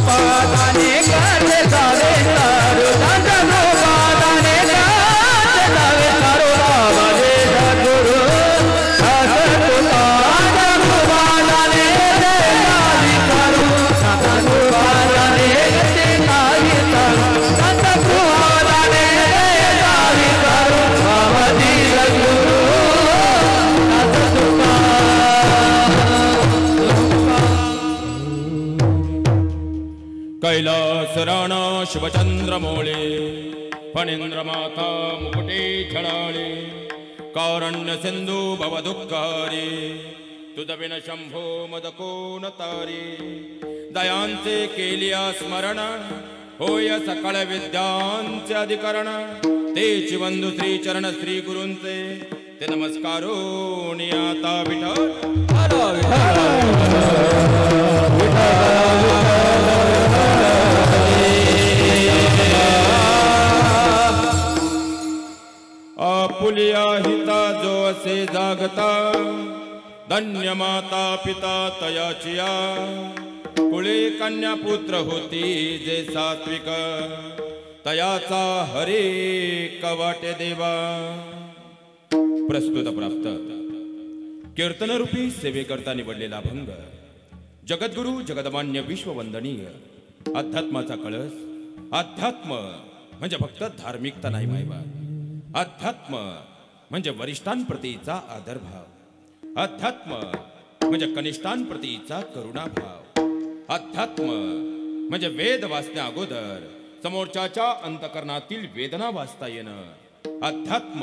पादाने गाते जावे तारो चंद्र पादाने गाते जावे तारो बाबा जे सद्गुरु सद्गुरु पादाने गाते तारो सद्गुरु पादाने गाते तारो सद्गुरु पादाने गाते तारो बाबा जी सद्गुरु कैलास राणा शिवचंद्र मोळे फणींद्र माता मुकुटे झळाळे कारण्य सिंधू भवदुःखारी तुझविन शंभो मद कोण तारी दयांचे केलिया स्मरण होय सकळ विद्यांचे अधिकरण तेची बंधू श्री चरण श्री गुरूंचे ते नमस्कारो आता विठ्ठल आपुलिया हिता जो असे जागता धन्य माता पिता तयाचिया कुळे कन्या पुत्र होती जे सात्विक तयाचा हरे कवाटे देवा। प्रस्तुत प्राप्त कीर्तनरूपी सेवेकरता निवडलेला अभंग जगद्गुरु जगदमान्य विश्ववंदनीय अध्यात्माचा कळस। अध्यात्म म्हणजे फक्त धार्मिकता नाही मायबा, अध्यात्म म्हणजे वरिष्ठांप्रतीचा आदरभाव, अध्यात्म म्हणजे कनिष्ठांप्रतीचा करुणाभाव, अध्यात्म म्हणजे वेद वाचण्या अगोदर समोरच्याच्या अंतकरणातील वेदना वाचता येणं, अध्यात्म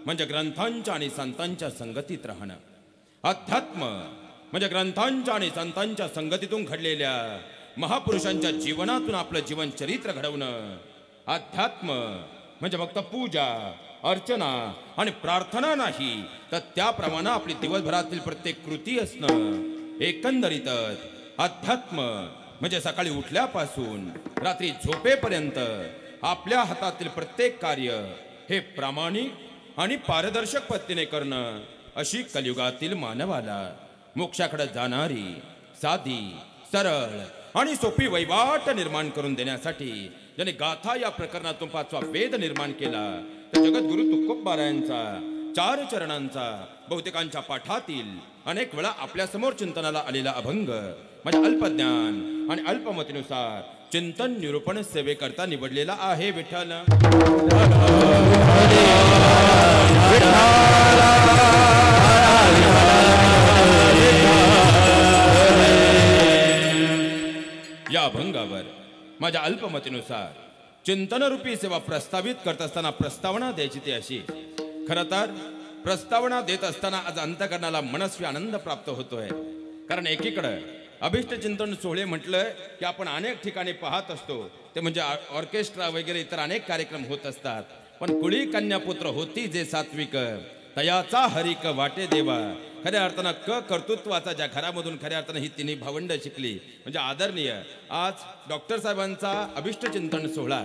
म्हणजे ग्रंथांच्या आणि संतांच्या संगतीत राहणं, अध्यात्म म्हणजे ग्रंथांच्या आणि संतांच्या संगतीतून घडलेल्या महापुरुषांच्या जीवनातून आपलं जीवन चरित्र घडवणं, अध्यात्म म्हणजे फक्त पूजा अर्चना आणि प्रार्थना नाही तर त्याप्रमाणे आपली दिवसभरातील प्रत्येक कृती असणं। एकंदरीतच अध्यात्म म्हणजे सकाळी उठल्यापासून रात्री झोपेपर्यंत आपल्या हातातील प्रत्येक कार्य हे प्रामाणिक आणि पारदर्शक पद्धतीने करणं, अशी कलियुगातील मानवाला मोक्षाकडे जाणारी साधी सरळ आणि सोपी वैवाट निर्माण करून देण्यासाठी ज्याने गाथा या प्रकरणातून 5वा वेद निर्माण केला तर जगद्गुरु तुकोबारायांचा 4 चरणांचा बहुतेकांच्या पाठातील अनेक वेळा आपल्या समोर चिंतनाला आलेला अभंग म्हणजे अल्पज्ञान आणि अल्पमतीनुसार चिंतन निरूपण सेवेकरता निवडलेला आहे। विठ्ठल या अभंगावर माझ्या अल्पमतीनुसार चिंतनरूपी सेवा प्रस्तावित करत असताना प्रस्तावना द्यायची ती अशी। खरं तर प्रस्तावना देत असताना आज अंतकरणाला मनस्वी आनंद प्राप्त होतोय, कारण एकीकडे अभिष्ट चिंतन सोहळे म्हटलं की आपण अनेक ठिकाणी पाहत असतो, ते म्हणजे ऑर्केस्ट्रा वगैरे इतर अनेक कार्यक्रम होत असतात, पण कुळी कन्या पुत्र होती जे सात्विक तयाचा हरिक वाटे देवा। खऱ्या अर्थानं कर्तृत्वाचा ज्या घरामधून खऱ्या अर्थानं ही तिन्ही भावंड शिकली म्हणजे आदरणीय आज डॉक्टर साहेबांचा अभिष्ट चिंतन सोहळा।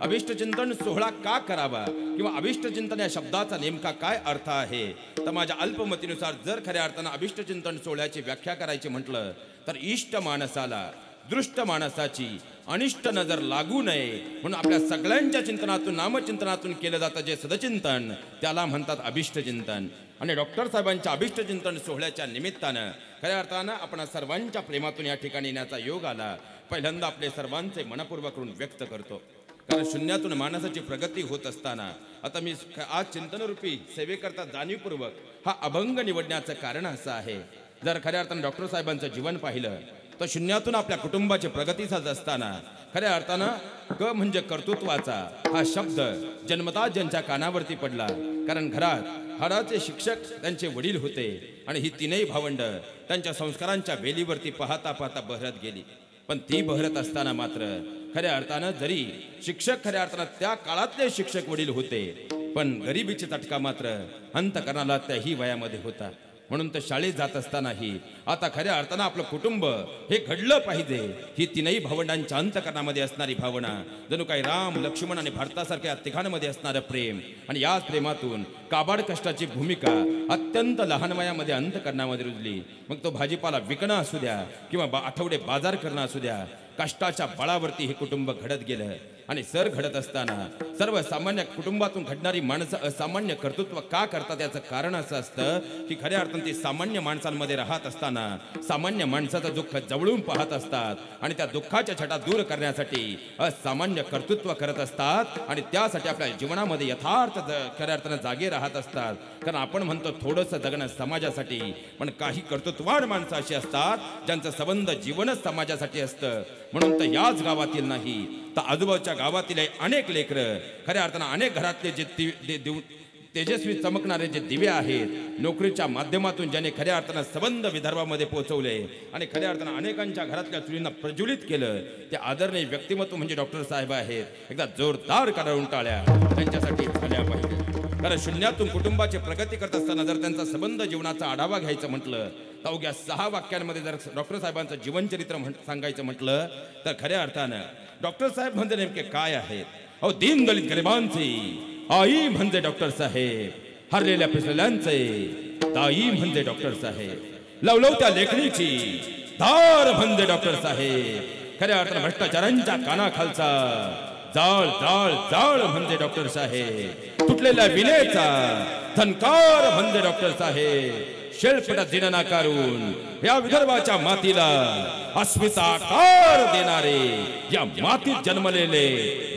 अभिष्ट चिंतन सोहळा का करावा किंवा अभिष्ट चिंतन या शब्दाचा नेमका काय अर्थ आहे, तर माझ्या अल्पमतीनुसार जर खऱ्या अर्थानं अभिष्ट चिंतन सोहळ्याची व्याख्या करायची म्हटलं तर इष्ट माणसाला दृष्ट माणसाची अनिष्ट नजर लागू नये म्हणून आपल्या सगळ्यांच्या चिंतनातून नामचिंतनातून केलं जातं जे सदचिंतन त्याला म्हणतात अभिष्ट चिंतन। आणि डॉक्टर साहेबांच्या अभिष्ट चिंतन सोहळ्याच्या निमित्तानं खऱ्या अर्थानं आपण सर्वांच्या प्रेमातून या ठिकाणी येण्याचा योग आला। पहिल्यांदा आपले सर्वांचे मनपूर्वक व्यक्त करतो, कारण शून्यातून माणसाची प्रगती होत असताना आता मी आज चिंतनरूपी सेवेकरता जाणीवपूर्वक हा अभंग निवडण्याचं कारण असं आहे। जर खऱ्या अर्थानं डॉक्टर साहेबांचं जीवन पाहिलं तर शून्यातून आपल्या कुटुंबाची प्रगती साध असताना खऱ्या अर्थानं क म्हणजे कर्तृत्वाचा हा शब्द जन्मतः ज्यांच्या कानावरती पडला, कारण घरात हाडाचे शिक्षक त्यांचे वडील होते आणि ही तीनही भावंड त्यांच्या संस्कारांच्या वेलीवरती पाहता पाहता बहरत गेली। पण ती बहरत असताना मात्र खऱ्या अर्थानं जरी शिक्षक खऱ्या अर्थानं त्या काळातले शिक्षक वडील होते, पण गरिबीची चटका मात्र अंतकरणाला त्याही वयामध्ये होता। म्हणून तर शाळेत जात असतानाही आता खऱ्या अर्थानं आपलं कुटुंब हे घडलं पाहिजे ही तीनही भावंडांच्या अंतकरणामध्ये असणारी भावना, जणू काही राम लक्ष्मण आणि भारतासारख्या तिघांमध्ये असणारं प्रेम आणि याच प्रेमातून काबाड कष्टाची भूमिका अत्यंत लहान वयामध्ये अंतकरणामध्ये रुजली। मग तो भाजीपाला विकणं असू द्या किंवा आठवडे बाजार करणं असू द्या कष्टाच्या बळावरती हे कुटुंब घडत गेलं आणि सर घडत असताना सर्वसामान्य कुटुंबातून घडणारी माणसं असामान्य कर्तृत्व का करतात याचं कारण असं असतं की खऱ्या अर्थाने ते सामान्य माणसांमध्ये राहत असताना सामान्य माणसाचं दुःख जवळून पाहत असतात आणि त्या दुःखाच्या छटा दूर करण्यासाठी असामान्य कर्तृत्व करत असतात आणि त्यासाठी आपल्या जीवनामध्ये यथार्थ खऱ्या अर्थानं जागे राहत असतात. कारण आपण म्हणतो थोडंसं जगणं समाजासाठी, पण काही कर्तृत्ववान माणसं अशी असतात ज्यांचं संबंध जीवनच समाजासाठी असतं. म्हणून तर याच गावातील नाही तर आजूबाजूच्या गावातील अनेक लेकरं खऱ्या अर्थानं अनेक घरातले जे तेजस्वी चमकणारे जे दिवे आहेत नोकरीच्या माध्यमातून ज्याने खऱ्या अर्थानं संबंध विदर्भामध्ये पोहोचवले आणि खऱ्या अर्थानं अनेकांच्या घरातल्या चुलींना प्रज्वलित केलं, ते आदरणीय व्यक्तिमत्व म्हणजे डॉक्टर साहेब आहेत. एकदा जोरदार कडाळून टाळ्या त्यांच्यासाठी झाल्या पाहिजे. कारण शून्यातून कुटुंबाची प्रगती करत असताना जर त्यांचा संबंध जीवनाचा आढावा घ्यायचं म्हटलं तर अवघ्या 6 वाक्यांमध्ये जर डॉक्टर साहेबांचं जीवनचरित्र सांगायचं म्हटलं तर खऱ्या अर्थानं डॉक्टर साहेब म्हणजे नेमके काय आहेत? अहो दीनदलित गरिबांचे आई म्हणजे डॉक्टर साहेब, हरलेल्या पिसल्यांचे ताई म्हणजे डॉक्टर साहेब, लवलवत्या लेखणीची धार म्हणजे डॉक्टर साहेब, खऱ्या अर्थानं भ्रष्टाचारांच्या कानाखालचा जाळ जाळ जाळ म्हणजे डॉक्टर साहेब, तुटलेल्या विनेचा धनकार म्हणजे डॉक्टर साहेब, शेळपटात दिन नाकारून या विदर्भाच्या मातीला अस्मिताकार देणारे या मातीत जन्मलेले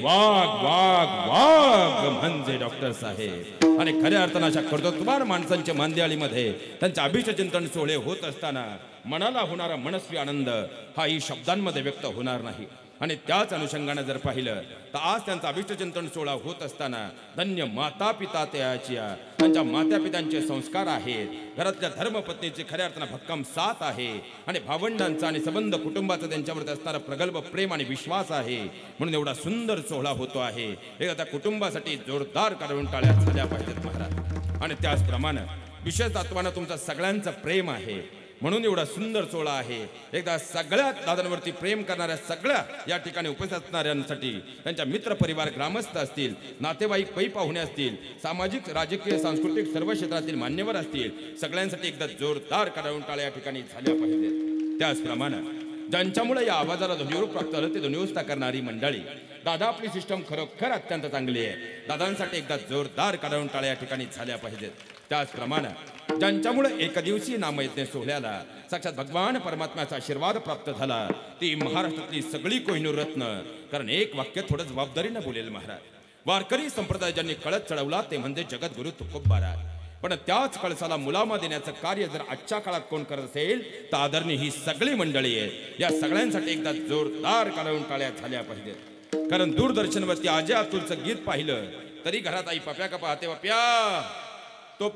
वाघ वाघ वाघ म्हणजे डॉक्टर साहेब. आणि खऱ्या अर्थानं अशा कर्तृत्ववान माणसांच्या मांदियाळीमध्ये त्यांचे अभिष्टचिंतन सोहळे होत असताना मनाला होणारा मनस्वी आनंद हाही शब्दांमध्ये व्यक्त होणार नाही. आणि त्याच अनुषंगाने जर पाहिलं तर आज त्यांचा अभिष्टचिंतन सोहळा होत असताना धन्य माता पिता त्याच्या त्यांच्या माता पित्यांचे संस्कार आहेत, घरातल्या धर्मपत्नीचे खऱ्या अर्थानं भक्कम साथ आहे आणि भावंडांचा आणि संबंध कुटुंबाचा त्यांच्यावरती असणारा प्रगल्भ प्रेम आणि विश्वास आहे. म्हणून एवढा सुंदर सोहळा होतो आहे. एकदा त्या कुटुंबासाठी जोरदार करून टाळ्या झाल्या पाहिजेत महाराज. आणि त्याचप्रमाणे विशेष तत्वानं तुमचं सगळ्यांचं प्रेम आहे म्हणून एवढा सुंदर सोहळा आहे. एकदा सगळ्या दादांवरती प्रेम करणाऱ्या सगळ्या या ठिकाणी उपस्थित असणाऱ्यांसाठी त्यांच्या मित्र परिवार ग्रामस्थ असतील, नातेवाईक पै पाहुणे असतील, सामाजिक राजकीय सांस्कृतिक सर्व क्षेत्रातील मान्यवर असतील, सगळ्यांसाठी एकदा जोरदार कडाळून टाळ्या या ठिकाणी झाल्या पाहिजेत. त्याचप्रमाणे ज्यांच्यामुळे या आवाजाला ध्वनिरूप प्राप्त झालं ते ध्वनिवस्था करणारी मंडळी, दादा आपली सिस्टम खरोखर अत्यंत चांगली आहे, दादांसाठी एकदा जोरदार कडाळून टाळ्या या ठिकाणी झाल्या पाहिजेत. त्याचप्रमाणे ज्यांच्यामुळे एकदिवसीय नामयज्ञ सोहळ्याला साक्षात भगवान परमात्म्याचा आशीर्वाद प्राप्त झाला ती महाराष्ट्रातली सगळी कोहिनूर रत्न. कारण एक वाक्य थोडं जबाबदारीनं बोलेल महाराज. वारकरी संप्रदाय ज्यांनी कळस चढवला ते म्हणजे जगद्गुरु तुकोबाराज. पण त्याच कळसाला मुलामा देण्याचं कार्य जर आजच्या काळात कोण करत असेल तर आदरणीय ही सगळी मंडळी आहे. या सगळ्यांसाठी एकदा जोरदार कडाळून टाळ्या झाल्या पाहिजेत. कारण दूरदर्शनवरती अजय अतुलचं गीत पाहिलं तरी घरात आई पप्या का पाहते पप्या तो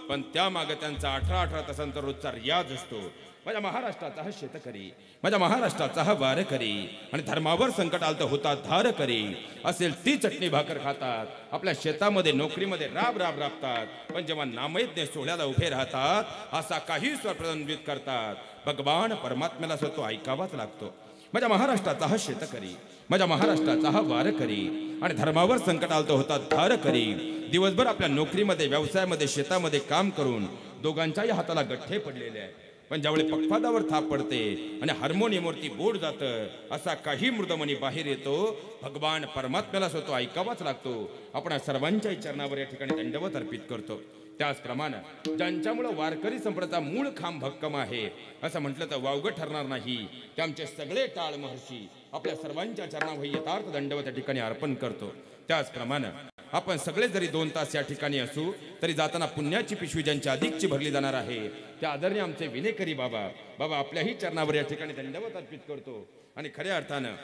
पण त्या मागे त्यांचा 18 तासांचा रोजचा रियाज असतो. माझ्या महाराष्ट्राचा हा शेतकरी, माझ्या महाराष्ट्राचा हा वारकरी आणि धर्मावर संकट आलं तर होता धारकरी असेल ती चटणी भाकर खातात, आपल्या शेतामध्ये नोकरीमध्ये राब राब राबतात, पण जेव्हा नामयज्ञ सोहळ्याला उभे राहतात असा काही स्वर प्रज्वलित करतात भगवान परमात्म्याला तो ऐकावाच लागतो. माझ्या महाराष्ट्राचा हा शेतकरी, माझ्या महाराष्ट्राचा हा वारकरी आणि धर्मावर संकट आलं तर होता धारकरी. दिवसभर आपल्या नोकरीमध्ये व्यवसायामध्ये शेतामध्ये काम करून दोघांच्याही हाताला गठ्ठे पडलेले आहेत, पण ज्यावेळी पक्षपातावर थाप पडते आणि हार्मोनियमवरती बोट जातं असा काही मृदमनी बाहेर येतो भगवान परमात्म्याला स्वतः ऐकावाच लागतो. आपण सर्वांच्याही चरणावर या ठिकाणी दंडवत अर्पित करतो. त्याचप्रमाणे ज्यांच्यामुळे वारकरी संप्रदायाचा मूळ खांब भक्कम आहे असं म्हटलं तर वावगं ठरणार नाही की आमचे सगळे टाळ महर्षी आपल्या सर्वांच्या चरणावर यथार्थ दंडवत या ठिकाणी अर्पण करतो. त्याचप्रमाणे आपण सगळे जरी 2 तास या ठिकाणी असू तरी जाताना पुण्याची पिशवी ज्यांची अधिकची भरली जाणार आहे त्या आदरणीय आमचे विनेकरी बाबा आपल्याही चरणावर या ठिकाणी दंडवत अर्पित करतो. आणि खऱ्या अर्थानं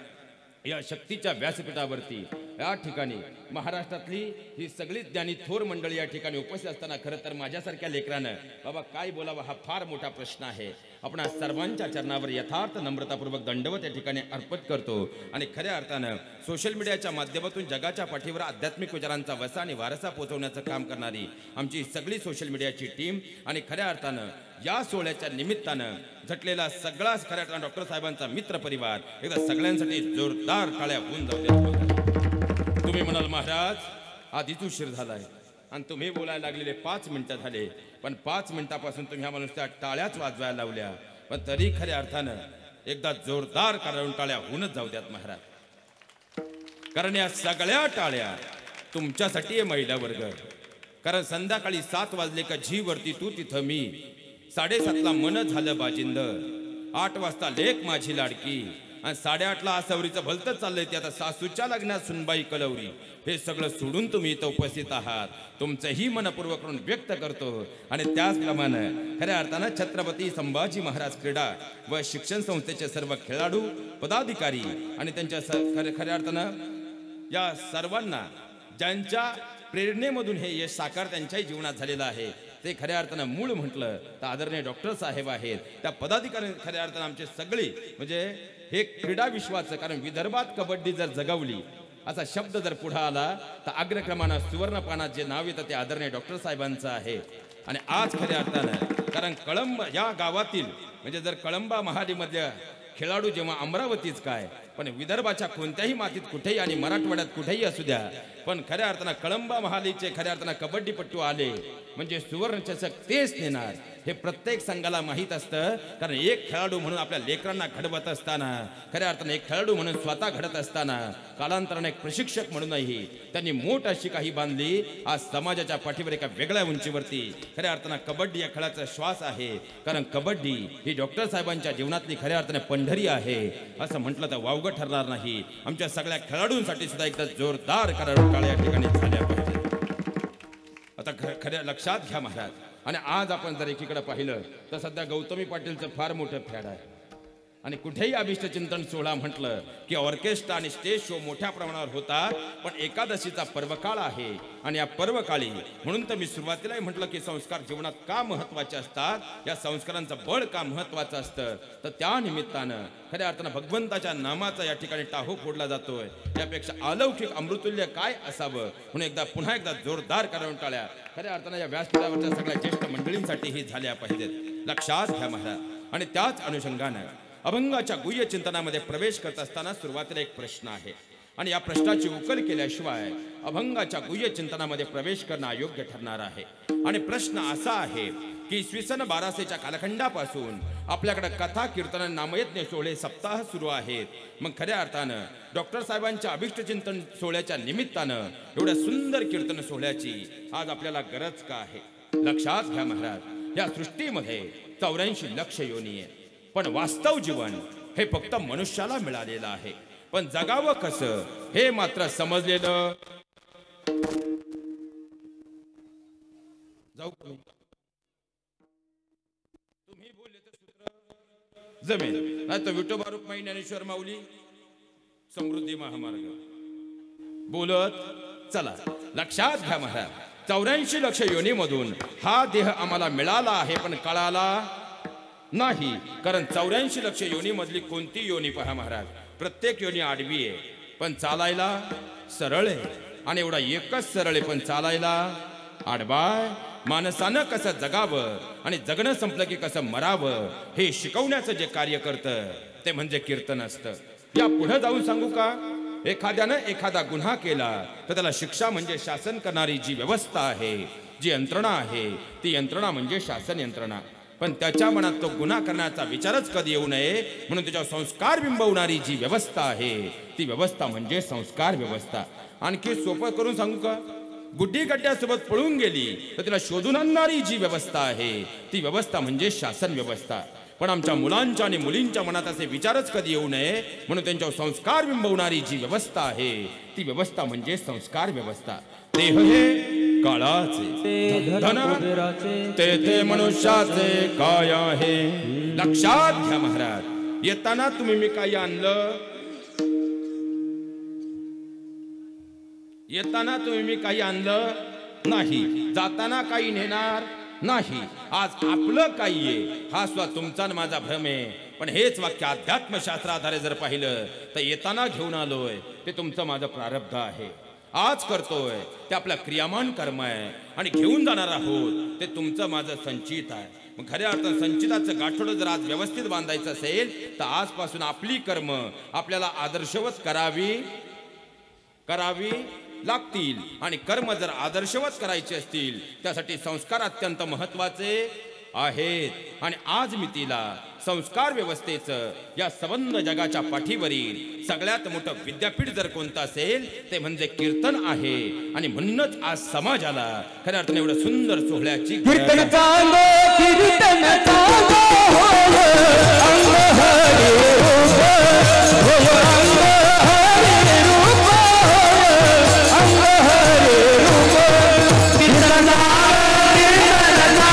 या शक्तीच्या व्यासपीठावरती या ठिकाणी महाराष्ट्रातली ही सगळी ज्ञानी थोर मंडळी या ठिकाणी उपस्थित असताना खरं तर माझ्यासारख्या लेकरानं बाबा काय बोलावं हा फार मोठा प्रश्न आहे. आपण सर्वांच्या चरणावर यथार्थ नम्रतापूर्वक दंडवत या ठिकाणी अर्पित करतो. आणि खऱ्या अर्थानं सोशल मीडियाच्या माध्यमातून जगाच्या पाठीवर आध्यात्मिक विचारांचा वसा आणि वारसा पोहोचवण्याचं काम करणारी आमची सगळी सोशल मीडियाची टीम आणि खऱ्या अर्थानं या सोहळ्याच्या निमित्तानं झटलेला सगळाच खऱ्या अर्थानं डॉक्टर साहेबांचा मित्र परिवार एकदा सगळ्यांसाठी जोरदार टाळ्या होऊन जाऊ. तुम्ही म्हणाल महाराज आधीच उशीर झालाय आणि तुम्ही बोलायला लागलेले 5 मिनिटं झाले, पण 5 मिनिटापासून तुम्ही ह्या माणूस त्या टाळ्याच वाजवायला लावल्या, पण तरी खऱ्या अर्थानं एकदा जोरदार कारण टाळ्या होऊनच जाऊ द्यात महाराज. कारण या सगळ्या टाळ्या तुमच्यासाठी आहे महिला वर्ग. कारण संध्याकाळी 7 वाजले का झी वरती तू तिथं मी, 7:30ला मन झालं बाजिंद, 8 वाजता लेक माझी लाडकी, आणि 8:30ला आसवरीचं भलतं चाललंय ते आता सासूच्या लग्नात सुनबाई कलवरी. हे सगळं सोडून तुम्ही इथं उपस्थित आहात, तुमचंही मनपूर्वक व्यक्त करतो. आणि त्याचप्रमाणे खऱ्या अर्थानं छत्रपती संभाजी महाराज क्रीडा व शिक्षण संस्थेचे सर्व खेळाडू पदाधिकारी आणि त्यांच्या खऱ्या अर्थानं या सर्वांना ज्यांच्या प्रेरणेमधून हे यश साकार त्यांच्याही जीवनात झालेलं आहे, ते खऱ्या अर्थानं मूळ म्हटलं तर आदरणीय डॉक्टर साहेब आहेत. त्या पदाधिकारी खऱ्या अर्थानं आमचे सगळे म्हणजे हे क्रीडा विश्वाचं, कारण विदर्भात कबड्डी जर जगवली असा शब्द जर पुढे आला तर अग्रक्रमानं सुवर्णपानात जे नाव येतं ते आदरणीय डॉक्टर साहेबांचं आहे. आणि आज खऱ्या अर्थानं कारण कळंब या गावातील म्हणजे जर कळंबा महालीमधल्या खेळाडू जेव्हा अमरावतीच काय पण विदर्भाच्या कोणत्याही मातीत कुठेही आणि मराठवाड्यात कुठेही असू द्या, पण खऱ्या अर्थानं कळंबा महालीचे खऱ्या अर्थानं कबड्डीपट्टू आले म्हणजे सुवर्णचषक तेच नेणार हे प्रत्येक संघाला माहीत असतं. कारण एक खेळाडू म्हणून आपल्या लेकरांना घडवत असताना, खऱ्या अर्थानं एक खेळाडू म्हणून स्वतः घडत असताना, कालांतराने एक प्रशिक्षक म्हणूनही त्यांनी मोठ अशी काही बांधली. आज समाजाच्या पाठीवर एका वेगळ्या उंचीवरती खऱ्या अर्थानं कबड्डी या खेळाचा श्वास आहे. कारण कबड्डी ही डॉक्टर साहेबांच्या जीवनातली खऱ्या अर्थाने पंढरी आहे असं म्हटलं तर वावगं ठरणार नाही. आमच्या सगळ्या खेळाडूंसाठी सुद्धा एकदा जोरदार टाळ्या या ठिकाणी झाल्या पाहिजे. आता खऱ्या लक्षात घ्या महाराज. आणि आज आपण जर एकीकडे पाहिलं तर सध्या गौतमी पाटीलचं फार मोठं फॅड आहे. आणि कुठेही अभिष्ट चिंतन सोहळा म्हटलं की ऑर्केस्ट्रा आणि स्टेज शो मोठ्या प्रमाणावर होतात, पण एकादशीचा पर्वकाळ आहे. आणि या पर्वकाळी म्हणून तर मी सुरुवातीलाही म्हटलं की संस्कार जीवनात का महत्वाचे असतात, या संस्कारांचं बळ का महत्वाचं असतं, तर त्या निमित्तानं खऱ्या अर्थानं भगवंताच्या नामाचा या ठिकाणी टाहो फोडला जातोय. यापेक्षा अलौकिक अमृतुल्य काय असावं म्हणून पुन्हा एकदा जोरदार करून टाळ्या खऱ्या अर्थानं या व्यासपीठावरच्या सगळ्या ज्येष्ठ मंडळींसाठीही झाल्या पाहिजेत. लक्षात घ्या महाराज. आणि त्याच अनुषंगानं अभंगाच्या गुह्य चिंतनामध्ये प्रवेश करत असताना सुरुवातीला एक प्रश्न आहे आणि या प्रश्नाची उकल केल्याशिवाय अभंगाच्या गुह्य चिंतनामध्ये प्रवेश करणं अयोग्य ठरणार आहे. आणि प्रश्न असा आहे की इसवी सन 1200च्या कालखंडापासून आपल्याकडे कथा कीर्तन नामयज्ञ सोहळे सप्ताह सुरू आहेत. मग खऱ्या अर्थानं डॉक्टर साहेबांच्या अभिष्ट चिंतन सोहळ्याच्या निमित्तानं एवढ्या सुंदर कीर्तन सोहळ्याची आज आपल्याला गरज का आहे. लक्षात घ्या महाराज, या सृष्टीमध्ये 84 लक्ष योनी आहे, पण वास्तव जीवन हे फक्त मनुष्याला मिळालेलं आहे. पण जगावं कसं हे मात्र समजलेलं जाऊ तुम्ही बोलले तर सूत्र जमेल, नाही तर विठोबा रुक्माई ज्ञानेश्वर माऊली समृद्धी महामार्ग बोलत चला. लक्षात घ्या महाराज, 84 लक्ष योनीमधून हा देह आम्हाला मिळाला आहे पण कळाला नाही. कारण 84 लक्ष योनी मधली कोणती योनी पहा महाराज, प्रत्येक योनी आडवी आहे पण चालायला सरळ आहे. आणि एवढा एकच सरळ आहे पण चालायला आडवाय. माणसानं कसं जगावं आणि जगणं संपलं की कसं मरावं हे शिकवण्याचं जे कार्य करतं ते म्हणजे कीर्तन असतं. या पुढे जाऊन सांगू का, एखाद्यानं एखादा गुन्हा केला तर त्याला शिक्षा म्हणजे शासन करणारी जी व्यवस्था आहे, जी यंत्रणा आहे, ती यंत्रणा म्हणजे शासन यंत्रणा. पण त्याच्या मनात तो गुन्हा करण्याचा विचारच कधी येऊ नये म्हणून त्याच्यावर संस्कार बिंबवणारी जी व्यवस्था आहे ती व्यवस्था म्हणजे संस्कार व्यवस्था. आणखी सोपं करून सांगू का, गुड्डी गड्ड्यासोबत पळून गेली तर तिला शोधून आणणारी जी व्यवस्था आहे ती व्यवस्था म्हणजे शासन व्यवस्था. पण आमच्या मुलांच्या आणि मुलींच्या मनात असे विचारच कधी येऊ नये म्हणून त्यांच्यावर संस्कार बिंबवणारी जी व्यवस्था आहे ती व्यवस्था म्हणजे संस्कार व्यवस्था. देह हे काळाचे, धन तेथे मनुष्याचे काय आहे. लक्षात घ्या महाराज, येताना तुम्ही मी काही आणलं, येताना तुम्ही मी काही आणलं नाही, जाताना काही नेणार नाही. आज आपलं काही आहे हा सुद्धा तुमचा आणि माझा भ्रम आहे. पण हेच वाक्य अध्यात्मशास्त्राधारे जर पाहिलं तर येताना घेऊन आलोय ते तुमचं माझं प्रारब्ध आहे. आज करतोय ते आपलं क्रियामान कर्म आहे आणि घेऊन जाणार आहोत ते तुमचं माझं संचित आहे. मग खऱ्या अर्थानं संचिताचं गाठोडं जर आज व्यवस्थित बांधायचं असेल तर आजपासून आपली कर्म आपल्याला आदर्शवत करावी लागतील. आणि कर्म जर आदर्शवत करायचे असतील त्यासाठी संस्कार अत्यंत महत्वाचे आहेत. आणि आज मितीला संस्कार व्यवस्थेचं या संबंध जगाच्या पाठीवरील सगळ्यात मोठं विद्यापीठ जर कोणतं असेल ते म्हणजे कीर्तन आहे. आणि म्हणूनच आज समाजाला खऱ्या अर्थाने एवढं सुंदर सोहळ्याची कीर्तन चांगो कीर्तन चांगो अंग हरे रूप अंग हरे रूप अंग हरे रूप कीर्तन अंग हरे रूप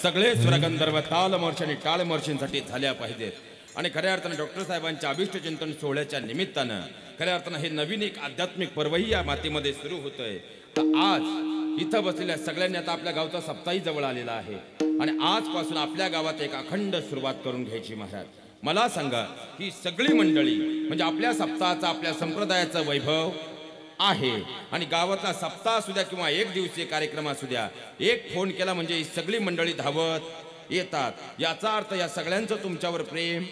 सगळे स्वरगंधर्व तालमर्ष आणि टाळमर्षींसाठी झाल्या पाहिजेत. आणि खऱ्या अर्थानं डॉक्टर साहेबांच्या अभिष्ट चिंतन सोहळ्याच्या निमित्तानं खऱ्या अर्थानं हे नवीन एक आध्यात्मिक पर्वही या मातीमध्ये सुरू होतंय. तर आज इथं बसलेल्या सगळ्यांनी आता आपल्या गावचा सप्ताही जवळ आलेला आहे आणि आजपासून आपल्या गावात एक अखंड सुरुवात करून घ्यायची. महाराज मला सांगा ही सगळी मंडळी म्हणजे आपल्या सप्ताहाचा आपल्या संप्रदायाचं वैभव आहे. आणि गावातला सप्ताह असू द्या किंवा एक दिवसीय कार्यक्रम असू द्या, एक फोन केला म्हणजे ही सगळी मंडळी धावत येतात. याचा अर्थ या सगळ्यांचं तुमच्यावर प्रेम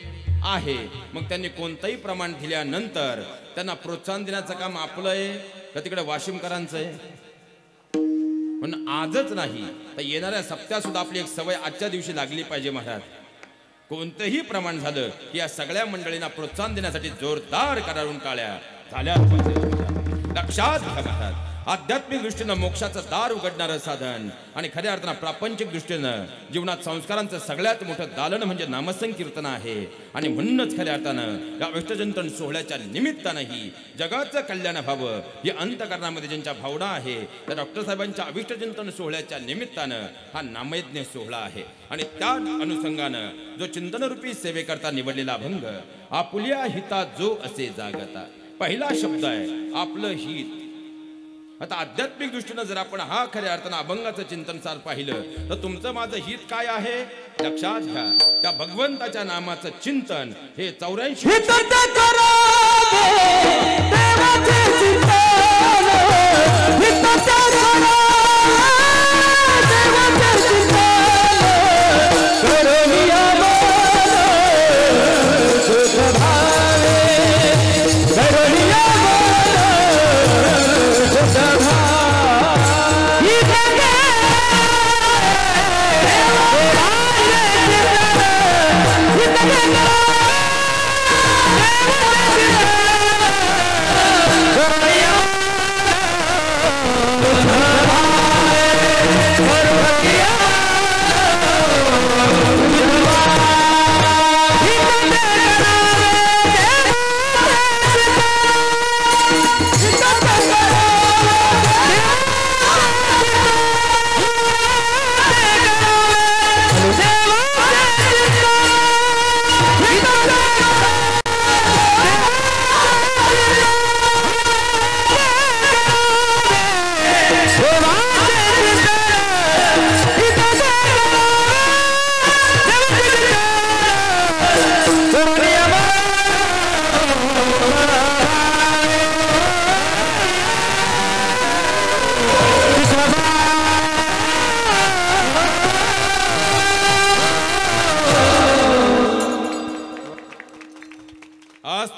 आहे. मग त्यांनी कोणतंही प्रमाण दिल्यानंतर त्यांना प्रोत्साहन देण्याचं काम आपलं आहे का तिकडे वाशिमकरांचं आहे? पण आजच नाही तर येणाऱ्या सप्त्यात सुद्धा आपली एक सवय आजच्या दिवशी लागली पाहिजे. महाराज कोणतंही प्रमाण झालं की या सगळ्या मंडळींना प्रोत्साहन देण्यासाठी जोरदार करारून टाळ्या झाल्या पाहिजे. लक्षात घ्या महाराज, आध्यात्मिक दृष्टीनं मोक्षाचं दार उघडणारं साधन आणि खऱ्या अर्थानं प्रापंचिक दृष्टीनं जीवनात संस्कारांचं सगळ्यात मोठं दालन म्हणजे नामसंकीर्तन आहे. आणि म्हणूनच खऱ्या अर्थानं या अष्टचिंतन सोहळ्याच्या निमित्तानंही जगाचं कल्याण व्हावं ही अंतकरणामध्ये ज्यांच्या भावना आहे त्या डॉक्टर साहेबांच्या अभिष्टचिंतन सोहळ्याच्या निमित्तानं हा नामयज्ञ सोहळा आहे. आणि त्या अनुषंगानं जो चिंतनरूपी सेवेकरता निवडलेला अभंग आपुल्या हिता जो असे जागता, पहिला शब्द आहे आपलं हित. आता आध्यात्मिक दृष्टीनं जर आपण हा खऱ्या अर्थानं अभंगाचं चिंतन सार पाहिलं तर तुमचं माझं हित काय आहे लक्षात घ्या. त्या भगवंताच्या नामाचं चिंतन हे 84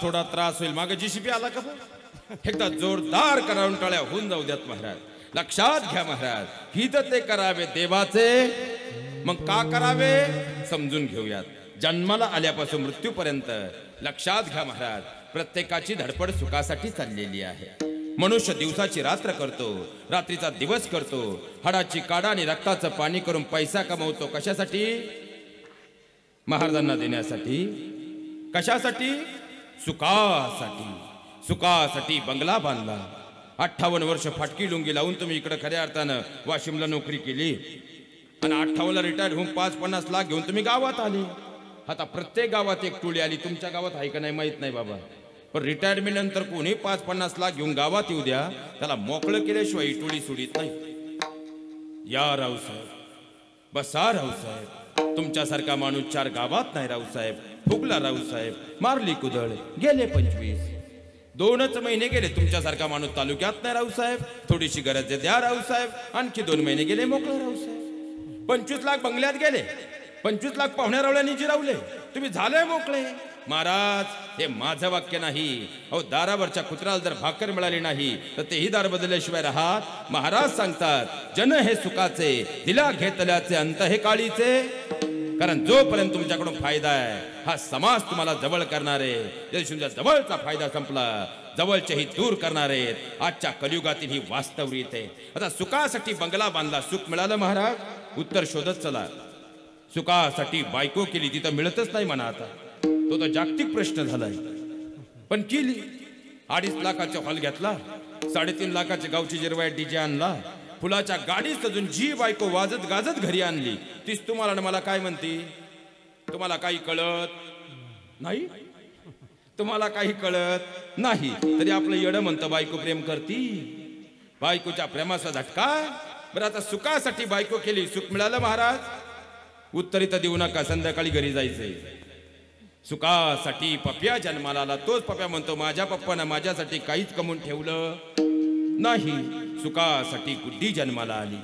थोडा त्रास होईल. मागे जीसीपी आला का एकदा जोरदार करावून टाळ्या होऊन जाऊ द्यात. महाराज लक्षात घ्या महाराज, हित ते करावे देवाचे, मग का करावे समजून घेऊयात. जन्माला आल्यापासून मृत्यूपर्यंत लक्षात घ्या महाराज, प्रत्येकाची धडपड सुखासाठी चाललेली आहे. मनुष्य दिवसाची रात्र करतो, रात्रीचा दिवस करतो, हाडाची काडा आणि रक्ताचं पाणी करून पैसा कमवतो. कशासाठी? महाराजांना देण्यासाठी. कशासाठी? सुखासाठी. सुखासाठी बंगला बांधला. 58 वर्ष फाटकी लुंगी लावून तुम्ही इकडे खऱ्या अर्थानं वाशिमला नोकरी केली आणि 58ला रिटायर होऊन 5-50 लाख घेऊन तुम्ही गावात आले. आता प्रत्येक गावात एक टोळी आली. तुमच्या गावात आहे का नाही माहित नाही बाबा, पण रिटायरमेंट नंतर कोणी 5-50 लाख घेऊन गावात येऊ द्या, त्याला मोकळं केल्याशिवाय ही टोळी सोडित नाही. या रावसाहेब, बसा रावसाहेब, तुमच्यासारखा माणूस 4 गावात नाही रावसाहेब. फुगला रावसाहेब, मारली कुदळ, गेले 25. 2च महिने गेले, तुमच्यासारखा माणूस तालुक्यात नाही रावसाहेब. थोडीशी गरज आहे द्या रावसाहेब. आणखी 2 महिने गेले, मोकळं रावसाहेब. 25 लाख बंगल्यात गेले, 25 लाख पाहुण्या रावळ्यांनी जिरावले, तुम्ही झाले मोकळे. महाराज, हे माझं वाक्य नाही. अहो, दारावरच्या कुत्राला जर भाकर मिळाली नाही तर तेही दार बदलल्याशिवाय राहत. महाराज सांगतात, जन हे सुखाचे, दिला घेतल्याचे, अंत हे काळीचे. कारण जोपर्यंत तुमच्याकडून फायदा आहे, हा समाज तुम्हाला जवळ करणारे, तुमच्या जवळचा फायदा संपला, जवळचेही दूर करणारे. आजच्या कलियुगातील ही वास्तविकता आहे. आता सुखासाठी बंगला बांधला, सुख मिळालं महाराज? उत्तर शोधत चला. सुखासाठी बायको केली, तिथं मिळतच नाही म्हणा. आता तो तर जागतिक प्रश्न झालाय, पण केली. 2.5 लाखाचा हॉल घेतला, 3.5 लाखाच्या गावची जिरवाय डीजे आणला, फुलाच्या गाडीत सजून जी बायको वाजत गाजत घरी आणली, तीच तुम्हाला मला काय म्हणते? तुम्हाला काही कळत नाही? तुम्हाला काही कळत नाही तरी आपलं येडं म्हणतं बायको प्रेम करती. बायकोच्या प्रेमाचा झटका. बरं, आता सुखासाठी बायको केली, सुख मिळालं महाराज? उत्तरी तर देऊ नका, संध्याकाळी घरी जायचंय. सुखासाठी पप्या जन्माला आला, तोच पप्या म्हणतो माझ्या पप्पानं माझ्यासाठी काहीच कमवून ठेवलं नाही. सुखासाठी गुड्डी जन्माला आली,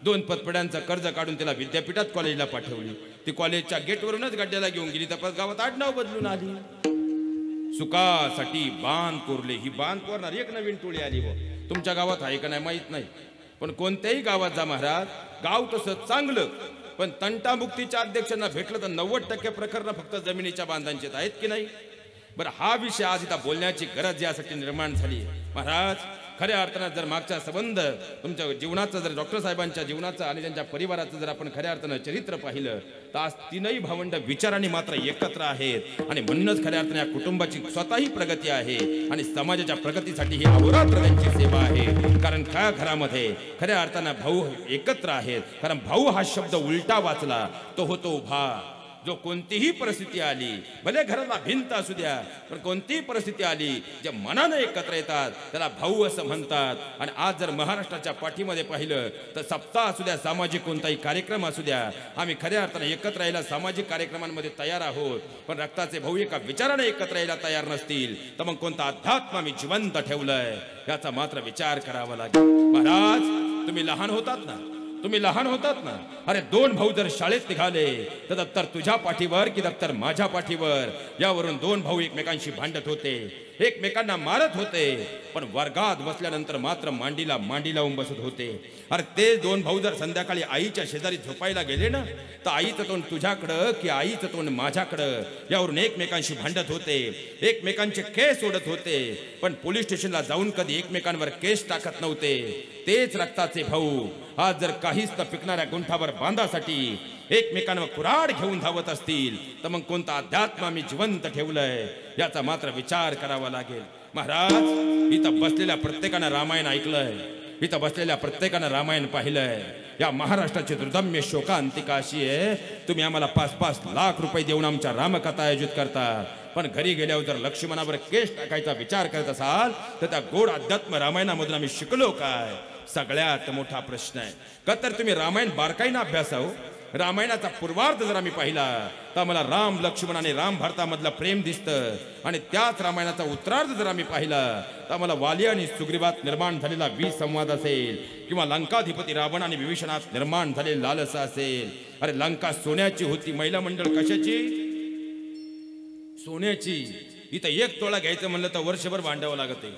2 पतपड्यांचं कर्ज काढून तिला विद्यापीठात कॉलेजला पाठवली. ती कॉलेजच्या गेटवरूनच गड्ड्याला घेऊन गेली, तर गावात आडनाव बदलून आली. सुखासाठी बांध कोरले, ही बांध कोरणार एक नवीन टोळी आली. तुमच्या गावात आहे का नाही माहित नाही, पण कोणत्याही गावात जा महाराज, गाव तसं चांगलं, पण तंटामुक्तीच्या अध्यक्षांना भेटलं तर 90% प्रकरण फक्त जमिनीच्या बांधांचे आहेत की नाही? बरं, हा विषय आज इथं बोलण्याची गरज यासाठी निर्माण झाली महाराज. खऱ्या अर्थानं जर मागचा संबंध तुमच्या जीवनाचं, जर डॉक्टर साहेबांच्या जीवनाचं आणि त्यांच्या परिवाराचं जर आपण खऱ्या अर्थानं चरित्र पाहिलं तर आज 3ही भावंड विचारांनी मात्र एकत्र आहेत. आणि म्हणूनच खऱ्या अर्थानं या कुटुंबाची स्वतःही प्रगती आहे आणि समाजाच्या प्रगतीसाठी ही अहोरात्र त्यांची सेवा आहे. कारण त्या घरामध्ये खऱ्या अर्थानं भाऊ एकत्र आहेत. कारण भाऊ हा शब्द उलटा वाचला तो होतो उभा. जो कोणतीही परिस्थिती आली, भले घराला भिंत असू द्या, पण कोणतीही परिस्थिती आली, जे मनानं एकत्र येतात त्याला भाऊ असं म्हणतात. आणि आज जर महाराष्ट्राच्या पाठीमध्ये पाहिलं तर सप्ताह असू द्या, सामाजिक कोणताही कार्यक्रम असू द्या, आम्ही खऱ्या अर्थानं एकत्र यायला सामाजिक कार्यक्रमांमध्ये तयार आहोत. पण रक्ताचे भाऊ एका विचाराने एकत्र यायला तयार नसतील तर मग कोणता अध्यात्म आम्ही जिवंत ठेवलंय याचा मात्र विचार करावा लागेल. महाराज, तुम्ही लहान होतात ना, तुम्ही लहान होतात ना, अरे 2 भाऊ जर शाळेत निघाले तर दप्तर तुझ्या पाठीवर की दप्तर माझ्या पाठीवर, यावरून 2 भाऊ एकमेकांशी भांडत होते, एकमेकांना मारत होते. पण वर्गात बसल्यानंतर मात्र मांडीला मांडी लावून बसत होते. अरे ते 2 भाऊ जर संध्याकाळी आईच्या शेजारी झोपायला गेले ना, तर आईचं तोंड तुझ्याकडं की आईचं तोंड माझ्याकडं, यावरून एकमेकांशी भांडत होते, एकमेकांचे केस ओढत होते. पण पोलीस स्टेशनला जाऊन कधी एकमेकांवर केस टाकत नव्हते. तेच रक्ताचे भाऊ आज जर काहीच न पिकणाऱ्या गुंठावर बांधासाठी एकमेकांवर कुऱ्हाड घेऊन धावत असतील तर मग कोणता अध्यात्म आम्ही जिवंत ठेवलंय याचा मात्र विचार करावा लागेल. महाराज, इथं बसलेल्या प्रत्येकानं रामायण ऐकलंय, इथं बसलेल्या प्रत्येकानं रामायण पाहिलंय. या महाराष्ट्राची दुर्दम्य शोकांतिका अशी आहे, तुम्ही आम्हाला 5-5 लाख रुपये देऊन आमच्या रामकथा आयोजित करता, पण घरी गेल्यावर जर लक्ष्मणावर केस टाकायचा विचार करत असाल तर त्या गोड अध्यात्म रामायणामधून आम्ही शिकलो काय? सगळ्यात मोठा प्रश्न आहे. का तर तुम्ही रामायण बारकाईनं अभ्यासाव. रामायणाचा पूर्वार्ध जर आम्ही पाहिला तर आम्हाला राम लक्ष्मण आणि राम भारतामधलं प्रेम दिसतं. आणि त्याच रामायणाचा उत्तरार्ध जर आम्ही पाहिला तर आम्हाला वाली आणि सुग्रीवात निर्माण झालेला विसंवाद असेल, किंवा लंकाधिपती रावण आणि विभीषणात निर्माण झालेली लालसा असेल. अरे लंका सोन्याची होती, महिला मंडळ कशाची? सोन्याची. इथं 1 तोळा घ्यायचं म्हणलं तर वर्षभर भांडावं लागत आहे.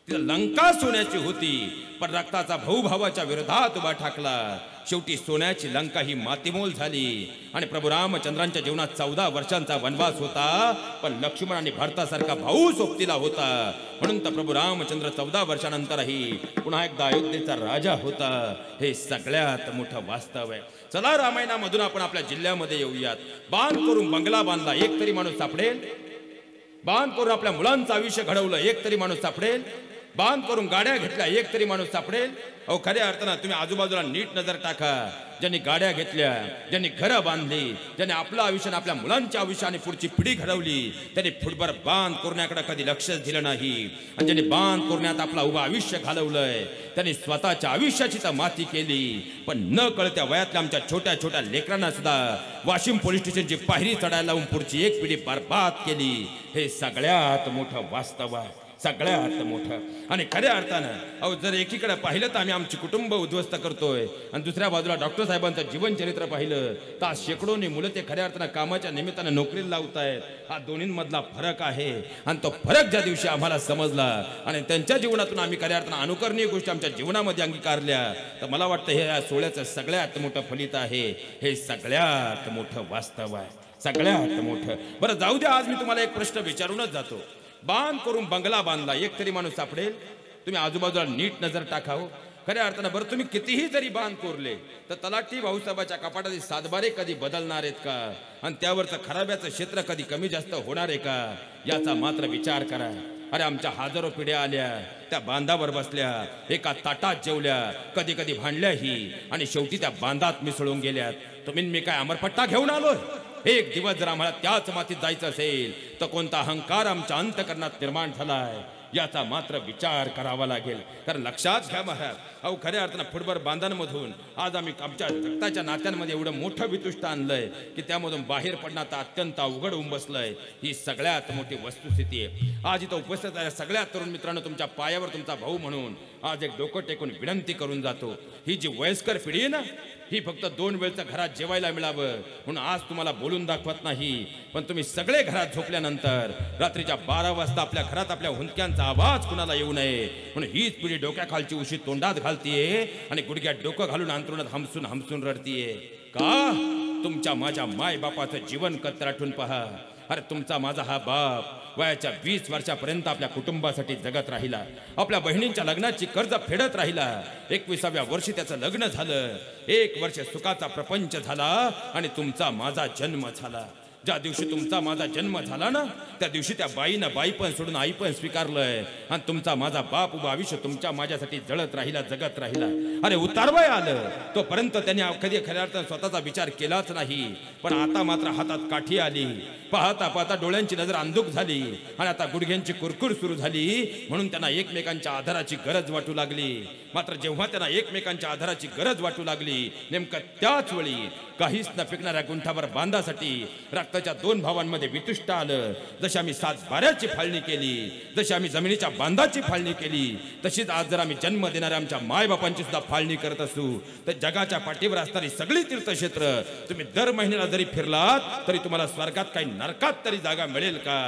तिथं लंका सोन्याची होती, पण रक्ताचा भाऊ भावाच्या विरोधात उभा ठाकला. शेवटी सोन्याची लंका ही मातीमोल झाली आणि प्रभू रामचंद्रांच्या जीवनात 14 वर्षांचा वनवास होता, पण लक्ष्मण आणि भरतासारखा भाऊ सोबतीला होता. म्हणून तर प्रभू रामचंद्र 14 वर्षानंतरही पुन्हा एकदा अयोध्येचा राजा होता. हे सगळ्यात मोठं वास्तव आहे. चला रामायणामधून आपण आपल्या जिल्ह्यामध्ये येऊयात. बांध करून बंगला बांधला, एक तरी माणूस सापडेल? बांध करून आपल्या मुलांचं आयुष्य घडवलं, एक तरी माणूस सापडेल? बांध करून गाड्या घेतल्या, एक तरी माणूस सापडेल? अहो खऱ्या अर्थानं तुम्ही आजूबाजूला नीट नजर टाका. ज्यांनी गाड्या घेतल्या, ज्यांनी घरं बांधली, ज्यांनी आपलं आयुष्य आपल्या मुलांच्या आयुष्य आणि पुढची पिढी घडवली, त्यांनी फुटभर बांध करण्याकडे कधी लक्षच दिलं नाही. आणि ज्यांनी बांध करण्यात आपला उभं आयुष्य घालवलंय, त्यांनी स्वतःच्या आयुष्याची तर माती केली, पण न कळत्या वयातल्या आमच्या छोट्या छोट्या लेकरांना सुद्धा वाशिम पोलीस स्टेशनची पायरी चढायला लावून पुढची एक पिढी बरबाद केली. हे सगळ्यात मोठं वास्तव आहे, सगळ्यात मोठं. आणि खऱ्या अर्थानं अहो जर एकीकडे पाहिलं तर आम्ही आमची कुटुंब उद्ध्वस्त करतोय, आणि दुसऱ्या बाजूला डॉक्टर साहेबांचं जीवनचरित्र पाहिलं तर आज शेकडोनी मुलं ते खऱ्या अर्थानं कामाच्या निमित्तानं नोकरीला लावतायत. हा दोन्हींमधला फरक आहे, आणि तो फरक ज्या दिवशी आम्हाला समजला आणि त्यांच्या जीवनातून आम्ही खऱ्या अर्थानं अनुकरणीय गोष्टी आमच्या जीवनामध्ये अंगीकारल्या, तर मला वाटतं हे या सोहळ्याचं सगळ्यात मोठं फलित आहे. हे सगळ्यात मोठं वास्तव आहे, सगळ्यात मोठं. बरं जाऊ द्या, आज मी तुम्हाला एक प्रश्न विचारूनच जातो. बांध करून बंगला बांधला, एक तरी माणूस सापडेल? तुम्ही आजूबाजूला नीट नजर टाकाव. खऱ्या अर्थानं बरं तुम्ही कितीही जरी बांध कोरले तर तलाठी भाऊसाहेबाच्या कपाटातील सातबारे कधी बदलणार आहेत का? आणि त्यावरचं खराब्याचं क्षेत्र कधी कमी जास्त होणार आहे का? याचा मात्र विचार करा. अरे आमच्या हजारो पिढ्या आल्या, त्या बांधावर बसल्या, एका ताटात जेवल्या, कधी कधी भांडल्याही, आणि शेवटी त्या बांधात मिसळून गेल्यात. तुम्ही मी काय अमरपट्टा घेऊन आलोय? एक दिवस जर आम्हाला त्याच मातीत जायचं असेल तर कोणता अहंकार आमच्या अंतकरणात निर्माण झालाय याचा मात्र विचार करावा लागेल. कारण लक्षात घ्या महाराज, अहो खऱ्या अर्थानं फुटभर बांधांमधून आज आम्ही आमच्या रक्ताच्या नात्यांमध्ये एवढं मोठं वितुष्ट आणलंय की त्यामधून बाहेर पडणं आता अत्यंत अवघड होऊन बसलंय. ही सगळ्यात मोठी वस्तुस्थिती आहे. आज इथं उपस्थित आहे सगळ्या तरुण मित्रांनो, तुमच्या पायावर तुमचा भाऊ म्हणून आज एक डोकं टेकून विनंती करून जातो. ही जी वयस्कर पिढी आहे ना, ही फक्त 2 वेळचं घरात जेवायला मिळावं म्हणून आज तुम्हाला बोलून दाखवत नाही, पण तुम्ही सगळे घरात झोपल्यानंतर रात्रीच्या 12 वाजता आपल्या घरात आपल्या हुंदक्यांचा आवाज कुणाला येऊ नये म्हणून हीच पिढी डोक्याखालची उशी तोंडात घालतीये आणि गुडघ्यात डोकं घालून अंतरुणात हमसून हमसून रडतीये. का? तुमच्या माझ्या माय बापाचं जीवन कतराटून पहा. अरे तुमचा माझा हा बाप वयाच्या 20 वर्षापर्यंत आपल्या कुटुंबासाठी जगत राहिला, आपल्या बहिणींच्या लग्नाची कर्ज फेडत राहिला. 21व्या वर्षी त्याचं लग्न झालं, 1 वर्ष सुखाचा प्रपंच झाला आणि तुमचा माझा जन्म झाला. ज्या दिवशी तुमचा माझा जन्म झाला ना, त्या दिवशी त्या बाईनं बाई पण सोडून आई पण स्वीकारलंय, आणि तुमचा माझा बाप उभं आयुष्य तुमच्या माझ्यासाठी जळत राहिला, जगत राहिला. अरे उतारवय आलं तोपर्यंत त्यांनी कधी खऱ्या अर्थानं स्वतःचा विचार केलाच नाही, पण आता मात्र हातात काठी आली. पाहता पाहता डोळ्यांची नजर अंधुक झाली आणि आता गुडघ्यांची कुरकुर सुरू झाली, म्हणून त्यांना एकमेकांच्या आधाराची गरज वाटू लागली. मात्र जेव्हा त्यांना एकमेकांच्या आधाराची गरज वाटू लागली, नेमकं त्याच वेळी काहीच न फेकणाऱ्या गुंठावर बांधासाठी रक्ताच्या 2 भावांमध्ये वितुष्ट आलं. जशी आम्ही 7 बाऱ्याची फाळणी केली, जशी आम्ही जमिनीच्या बांधाची फाळणी केली, तशीच आज जर आम्ही जन्म देणाऱ्या आमच्या मायबापांची सुद्धा फाळणी करत असू तर जगाच्या पाठीवर असणारी सगळी तीर्थक्षेत्र तुम्ही दर महिन्याला जरी फिरलात तरी तुम्हाला स्वर्गात काही नरकात तरी जागा मिळेल का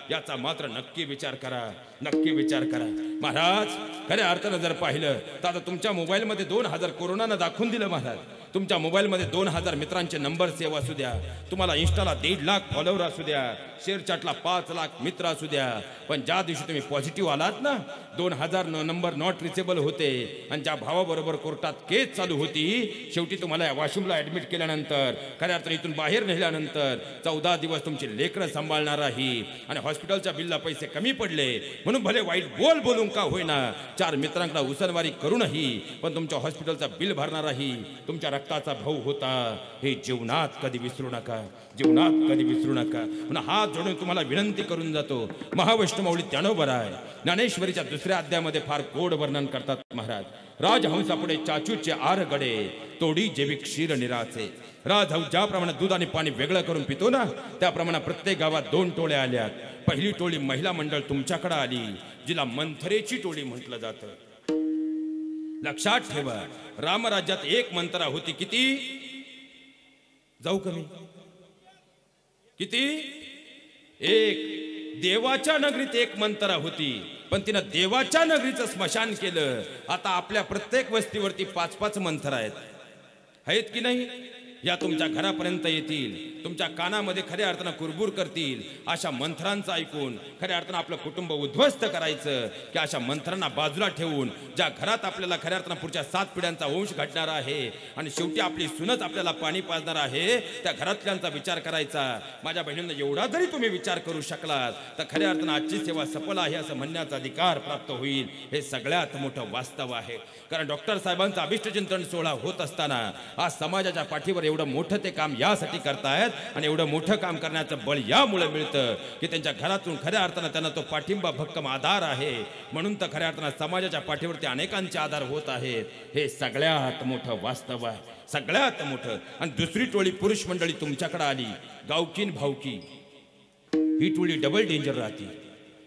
याचा मात्र नक्की विचार करा, नक्की विचार करा. महाराज खऱ्या अर्थानं जर पाहिलं तर आता तुमच्या मोबाईलमध्ये 2000 कोरोनानं दाखवून दिलं. महाराज तुमच्या मोबाईलमध्ये 2000 मित्रांचे नंबर सेव्ह असू द्या, तुम्हाला इंस्टाला 1.5 लाख फॉलोअर असू द्या, शेअर चॅटला 5 लाख मित्र असू द्या, पण ज्या दिवशी तुम्ही पॉझिटिव्ह आलात ना, 2000 नंबर नॉट रिचेबल होते आणि ज्या भावाबरोबर कोर्टात केस चालू होती, शेवटी तुम्हाला वाशिमला ऍडमिट केल्यानंतर खऱ्या अर्थाने इथून बाहेर नेल्यानंतर 14 दिवस तुमची लेकरं सांभाळणार आहे आणि हॉस्पिटलच्या बिलला पैसे कमी पडले म्हणून भले वाईट बोलून का होईना 4 मित्रांकडे उसनवारी करूनही पण तुमच्या हॉस्पिटलचं बिल भरणाराही तुमच्या रक्ताचा भाऊ होता. हे जीवनात कधी विसरू नका, जीवनात कधी विसरू नका. म्हणून हात जोडून तुम्हाला विनंती करून जातो. महावैष्णवमाऊली ज्ञानोबा आहे ज्ञानेश्वरीच्या 2ऱ्या अध्यायामध्ये फार गोड वर्णन करतात महाराज. राजहंसापुढे चाचूचे आर गडे तोडी जेवी क्षीर निराचे. राजहंस ज्याप्रमाणे दूध आणि पाणी वेगळं करून पितो ना, त्याप्रमाणे प्रत्येक गावात 2 टोळ्या आल्यात. पहिली टोळी महिला मंडळ तुमच्याकडे आली, जिला मंथरेची टोळी म्हटलं जातं. लक्षात ठेवा, रामराज्यात एक मंत्रा होती. किती? जाऊ कमी? किती? एक. देवाच्या नगरीत एक मंत्रा होती पण तिनं देवाच्या नगरीचं स्मशान केलं. आता आपल्या प्रत्येक वस्तीवरती 5-5 मंथर आहेत की नाही? या तुमच्या घरापर्यंत येतील, तुमच्या कानामध्ये खऱ्या अर्थानं कुरबुर करतील. अशा मंत्रांचं ऐकून खऱ्या अर्थानं आपलं कुटुंब उद्ध्वस्त करायचं की अशा मंत्रांना बाजूला ठेवून ज्या घरात आपल्याला खऱ्या अर्थानं पुढच्या 7 पिढ्यांचा वंश घडणार आहे आणि शेवटी आपली सुनच आपल्याला पाणी पाजणार आहे, त्या घरातल्यांचा विचार करायचा. माझ्या बहिणींना एवढा जरी तुम्ही विचार करू शकलात तर खऱ्या अर्थानं आजची सेवा सफल आहे असं म्हणण्याचा अधिकार प्राप्त होईल. हे सगळ्यात मोठं वास्तव आहे. कारण डॉक्टर साहेबांचा अभिष्टचिंतन सोहळा होत असताना आज समाजाच्या पाठीवर एवढं मोठं ते काम यासाठी करतायत आणि एवढं मोठं काम करण्याचं बळ यामुळे मिळतं की त्यांच्या घरातून खऱ्या अर्थानं त्यांना तो पाठिंबा भक्कम आधार आहे. म्हणून तर खऱ्या अर्थानं समाजाच्या पाठीवरती अनेकांचे आधार होत आहेत. हे सगळ्यात मोठं वास्तव आहे, सगळ्यात मोठं. आणि दुसरी टोळी पुरुष मंडळी तुमच्याकडे आली, गावकीन भावकी, ही टोळी डबल डेंजर राहते.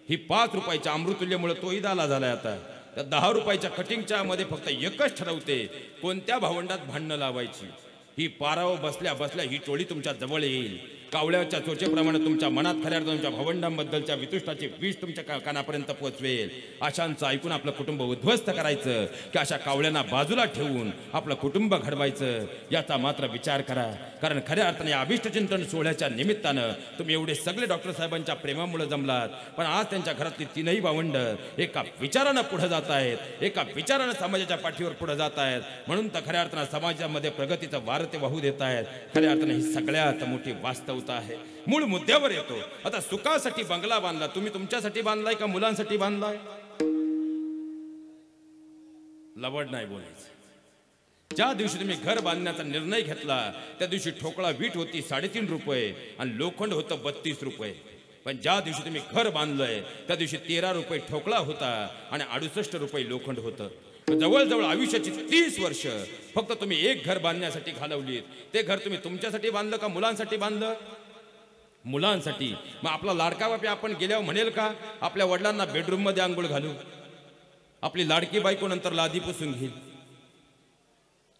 ही 5 रुपयाच्या अमृतुल्यमुळे तोही दाला झालाय. आता त्या 10 रुपयाच्या कटिंगच्या मध्ये फक्त एकच ठरवते, कोणत्या भावंडात भांडणं लावायची. ही पारावर बसल्या बसल्या ही टोळी तुमच्या जवळ येईल. कावळ्याच्या चोचेप्रमाणे तुमच्या मनात खऱ्या तुमच्या भावंडांबद्दलच्या वितुष्टाचे विष तुमच्या कानापर्यंत पोहोचवेल. अशांचं ऐकून आपलं कुटुंब उद्ध्वस्त करायचं की अशा कावळ्यांना बाजूला ठेवून आपलं कुटुंब घडवायचं, याचा मात्र विचार करा. कारण खऱ्या अर्थाने या अभिष्टचिंतन सोहळ्याच्या निमित्तानं तुम्ही एवढे सगळे डॉक्टर साहेबांच्या प्रेमामुळे जमलात, पण आज त्यांच्या घरातली 3ही भावंड एका विचारानं पुढे जात आहेत, एका विचारानं समाजाच्या पाठीवर पुढे जात आहेत. म्हणून तर खऱ्या अर्थानं समाजामध्ये प्रगतीचं वार ते वाहू देत आहेत. खऱ्या अर्थाने ही सगळ्यात मोठी वास्तवता आहे. मूळ मुद्द्यावर येतो. आता सुखासाठी बंगला बांधला, तुम्ही तुमच्यासाठी बांधलाय का मुलांसाठी बांधलाय? लवड नाही बोलायचं. ज्या दिवशी तुम्ही घर बांधण्याचा निर्णय घेतला त्या दिवशी ठोकळा वीट होती 3.5 रुपये आणि लोखंड होतं 32 रुपये. पण ज्या दिवशी तुम्ही घर बांधलंय त्या दिवशी 13 रुपये ठोकळा होता आणि 68 रुपये लोखंड होतं. जवळजवळ आयुष्याची 30 वर्ष फक्त तुम्ही एक घर बांधण्यासाठी घालवलीत. ते घर तुम्ही तुमच्यासाठी बांधलं का मुलांसाठी बांधलं? मुलांसाठी. मग आपला लाडका बापी आपण गेल्यावर म्हणेल का आपल्या वडिलांना बेडरूम मध्ये आंघोळ घालू? आपली लाडकी बायको नंतर लादी पुसून घेईल.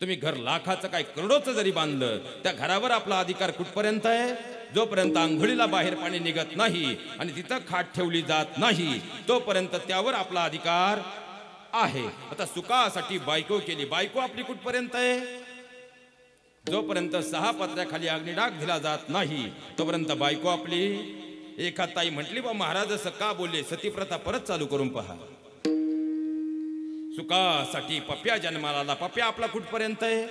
तुम्ही घर लाखाचं काय करोडोचं जरी बांधलं त्या घरावर आपला अधिकार कुठपर्यंत आहे? जोपर्यंत आंघोळीला बाहेर पाणी निघत नाही आणि तिथं खाट ठेवली जात नाही तोपर्यंत त्यावर आपला अधिकार आहे. आता सुखासाठी बायको केली, बायको आपली कुठपर्यंत आहे? जोपर्यंत 6 पत्र्याखाली अग्निडाग दिला जात नाही तोपर्यंत बायको आपली. एका ताई म्हटली बा महाराज असं का बोलले, सतीप्रथा परत चालू करून पहा. सुखासाठी पप्या जन्माला आला, पप्या आपला कुठपर्यंत आहे?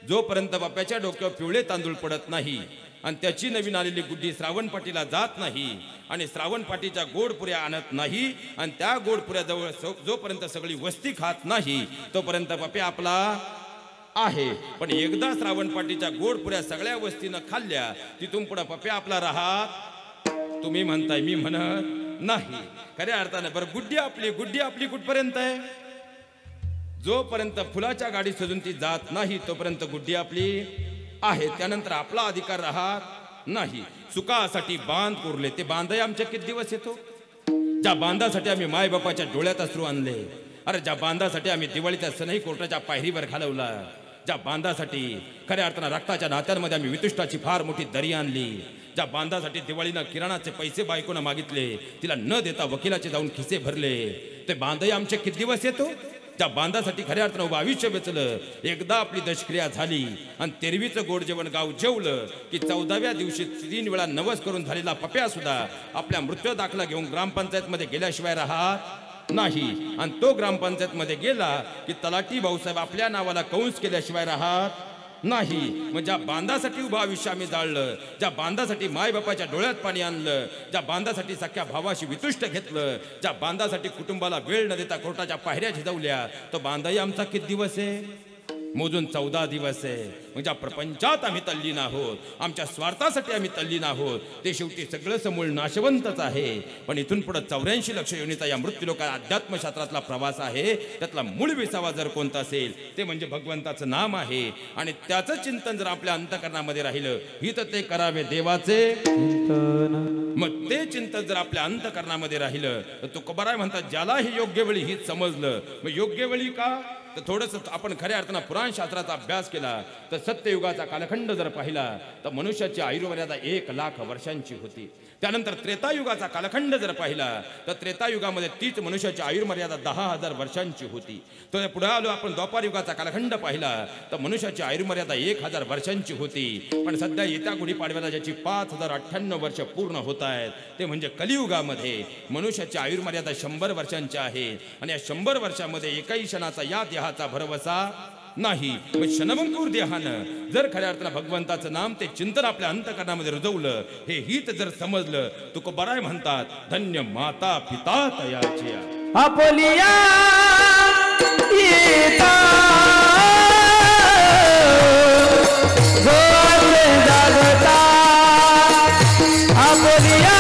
जोपर्यंत पप्याच्या डोक्यावर पिवळे तांदूळ पडत नाही आणि त्याची नवीन आलेली गुड्डी श्रावण पाटीला जात नाही आणि श्रावण पाटीच्या गोडपुऱ्या आणत नाही आणि त्या गोडपुऱ्याजवळ जोपर्यंत सगळी वस्ती खात नाही तोपर्यंत पप्या आपला आहे. पण एकदा श्रावण पाटीच्या गोडपुऱ्या सगळ्या वस्तीनं खाल्ल्या तिथून पुढे पप्या आपला राहत. तुम्ही म्हणताय, मी म्हणत नाही. खऱ्या अर्थानं बरं गुड्डी आपली कुठपर्यंत आहे? जोपर्यंत फुलाच्या गाडी सजून ती जात नाही तोपर्यंत गुड्डी आपली आहे. त्यानंतर आपला अधिकार राहत नाही. सुखासाठी बांध कोरले, ते बांधही आमच्या किती दिवस येतो? ज्या बांधासाठी आम्ही मायबापाच्या डोळ्यात अश्रू आणले, अरे ज्या बांधासाठी आम्ही दिवाळीच्या सणही कोर्टाच्या पायरीवर घालवला, ज्या बांधासाठी खऱ्या अर्थानं रक्ताच्या नात्यांमध्ये आम्ही वितुष्टाची फार मोठी दरी आणली, ज्या बांधासाठी दिवाळीनं किराणाचे पैसे बायकोनं मागितले, तिला न देता वकिलाचे जाऊन खिसे भरले, ते बांधही आमचे किती दिवस येतो? त्या बांधासाठी खऱ्या अर्थानं उभं आयुष्य वेचलं. एकदा आपली दशक्रिया झाली आणि 13वीचं गोड जेवण गाव जेवलं की 14व्या दिवशी 3 वेळा नवस करून झालेला पप्या सुद्धा आपल्या मृत्यू दाखला घेऊन ग्रामपंचायत मध्ये गेल्याशिवाय राहत नाही. आणि तो ग्रामपंचायत मध्ये गेला की तलाठी भाऊसाहेब आपल्या नावाला कंस केल्याशिवाय राहत नाही. मग ज्या बांधासाठी उभं आयुष्य आम्ही जाळलं, ज्या बांधासाठी मायबापाच्या डोळ्यात पाणी आणलं, ज्या बांधासाठी सख्या भावाशी वितुष्ट घेतलं, ज्या बांधासाठी कुटुंबाला वेळ न देता कोर्टाच्या पायऱ्या झिजवल्या, तो बांधाही आमचा किती दिवस आहे? मोजून 14 दिवस आहे. म्हणजे ज्या प्रपंचात आम्ही तल्लीन आहोत, आमच्या स्वार्थासाठी आम्ही तल्लीन आहोत, ते शेवटी सगळं समूळ नाशवंतच आहे. पण इथून पुढे 84 लक्ष योनीचा या मृत्यूलोका अध्यात्मशास्त्रातला प्रवास आहे. त्यातला मूळ विसावा जर कोणता असेल ते म्हणजे भगवंताचं नाम आहे. आणि त्याचं चिंतन जर आपल्या अंतकरणामध्ये राहिलं, ही तर ते करावे देवाचे चिंतन. मग ते चिंतन जर आपल्या अंतकरणामध्ये राहिलं तर तो तुकोबाराय म्हणतात, ज्याला हे योग्य वेळी हीच समजलं. मग योग्य वेळी का? तर थोडंसं आपण खऱ्या अर्थानं पुराण शास्त्राचा अभ्यास केला तर सत्ययुगाचा कालखंड जर पाहिला तर मनुष्याची आयुर्मर्यादा 1,00,000 वर्षांची होती. त्यानंतर त्रेतायुगाचा कालखंड जर पाहिला तर त्रेतायुगामध्ये तीच मनुष्याची आयुर्मर्यादा 10,000 वर्षांची होती. तर पुढे आलो आपण द्वापार युगाचा कालखंड पाहिला तर मनुष्याची आयुर्मर्यादा 1,000 वर्षांची होती. पण सध्या येत्या गुढीपाडव्याला ज्याची 5,098 वर्ष पूर्ण होत आहेत ते म्हणजे कलियुगामध्ये मनुष्याची आयुर्मर्यादा 100 वर्षांची आहे. आणि या 100 वर्षामध्ये एकही क्षणाचा या देहाचा भरवसा नाही. मग क्षणभंगूर देहानं जर खऱ्या अर्थानं भगवंताचं नाम ते चिंतन आपल्या अंतकरणामध्ये रुजवलं, हे हित जर समजलं, तुकोबाराय म्हणतात धन्य माता पिता तयाची आपलिया येता गोरे जागता आपलिया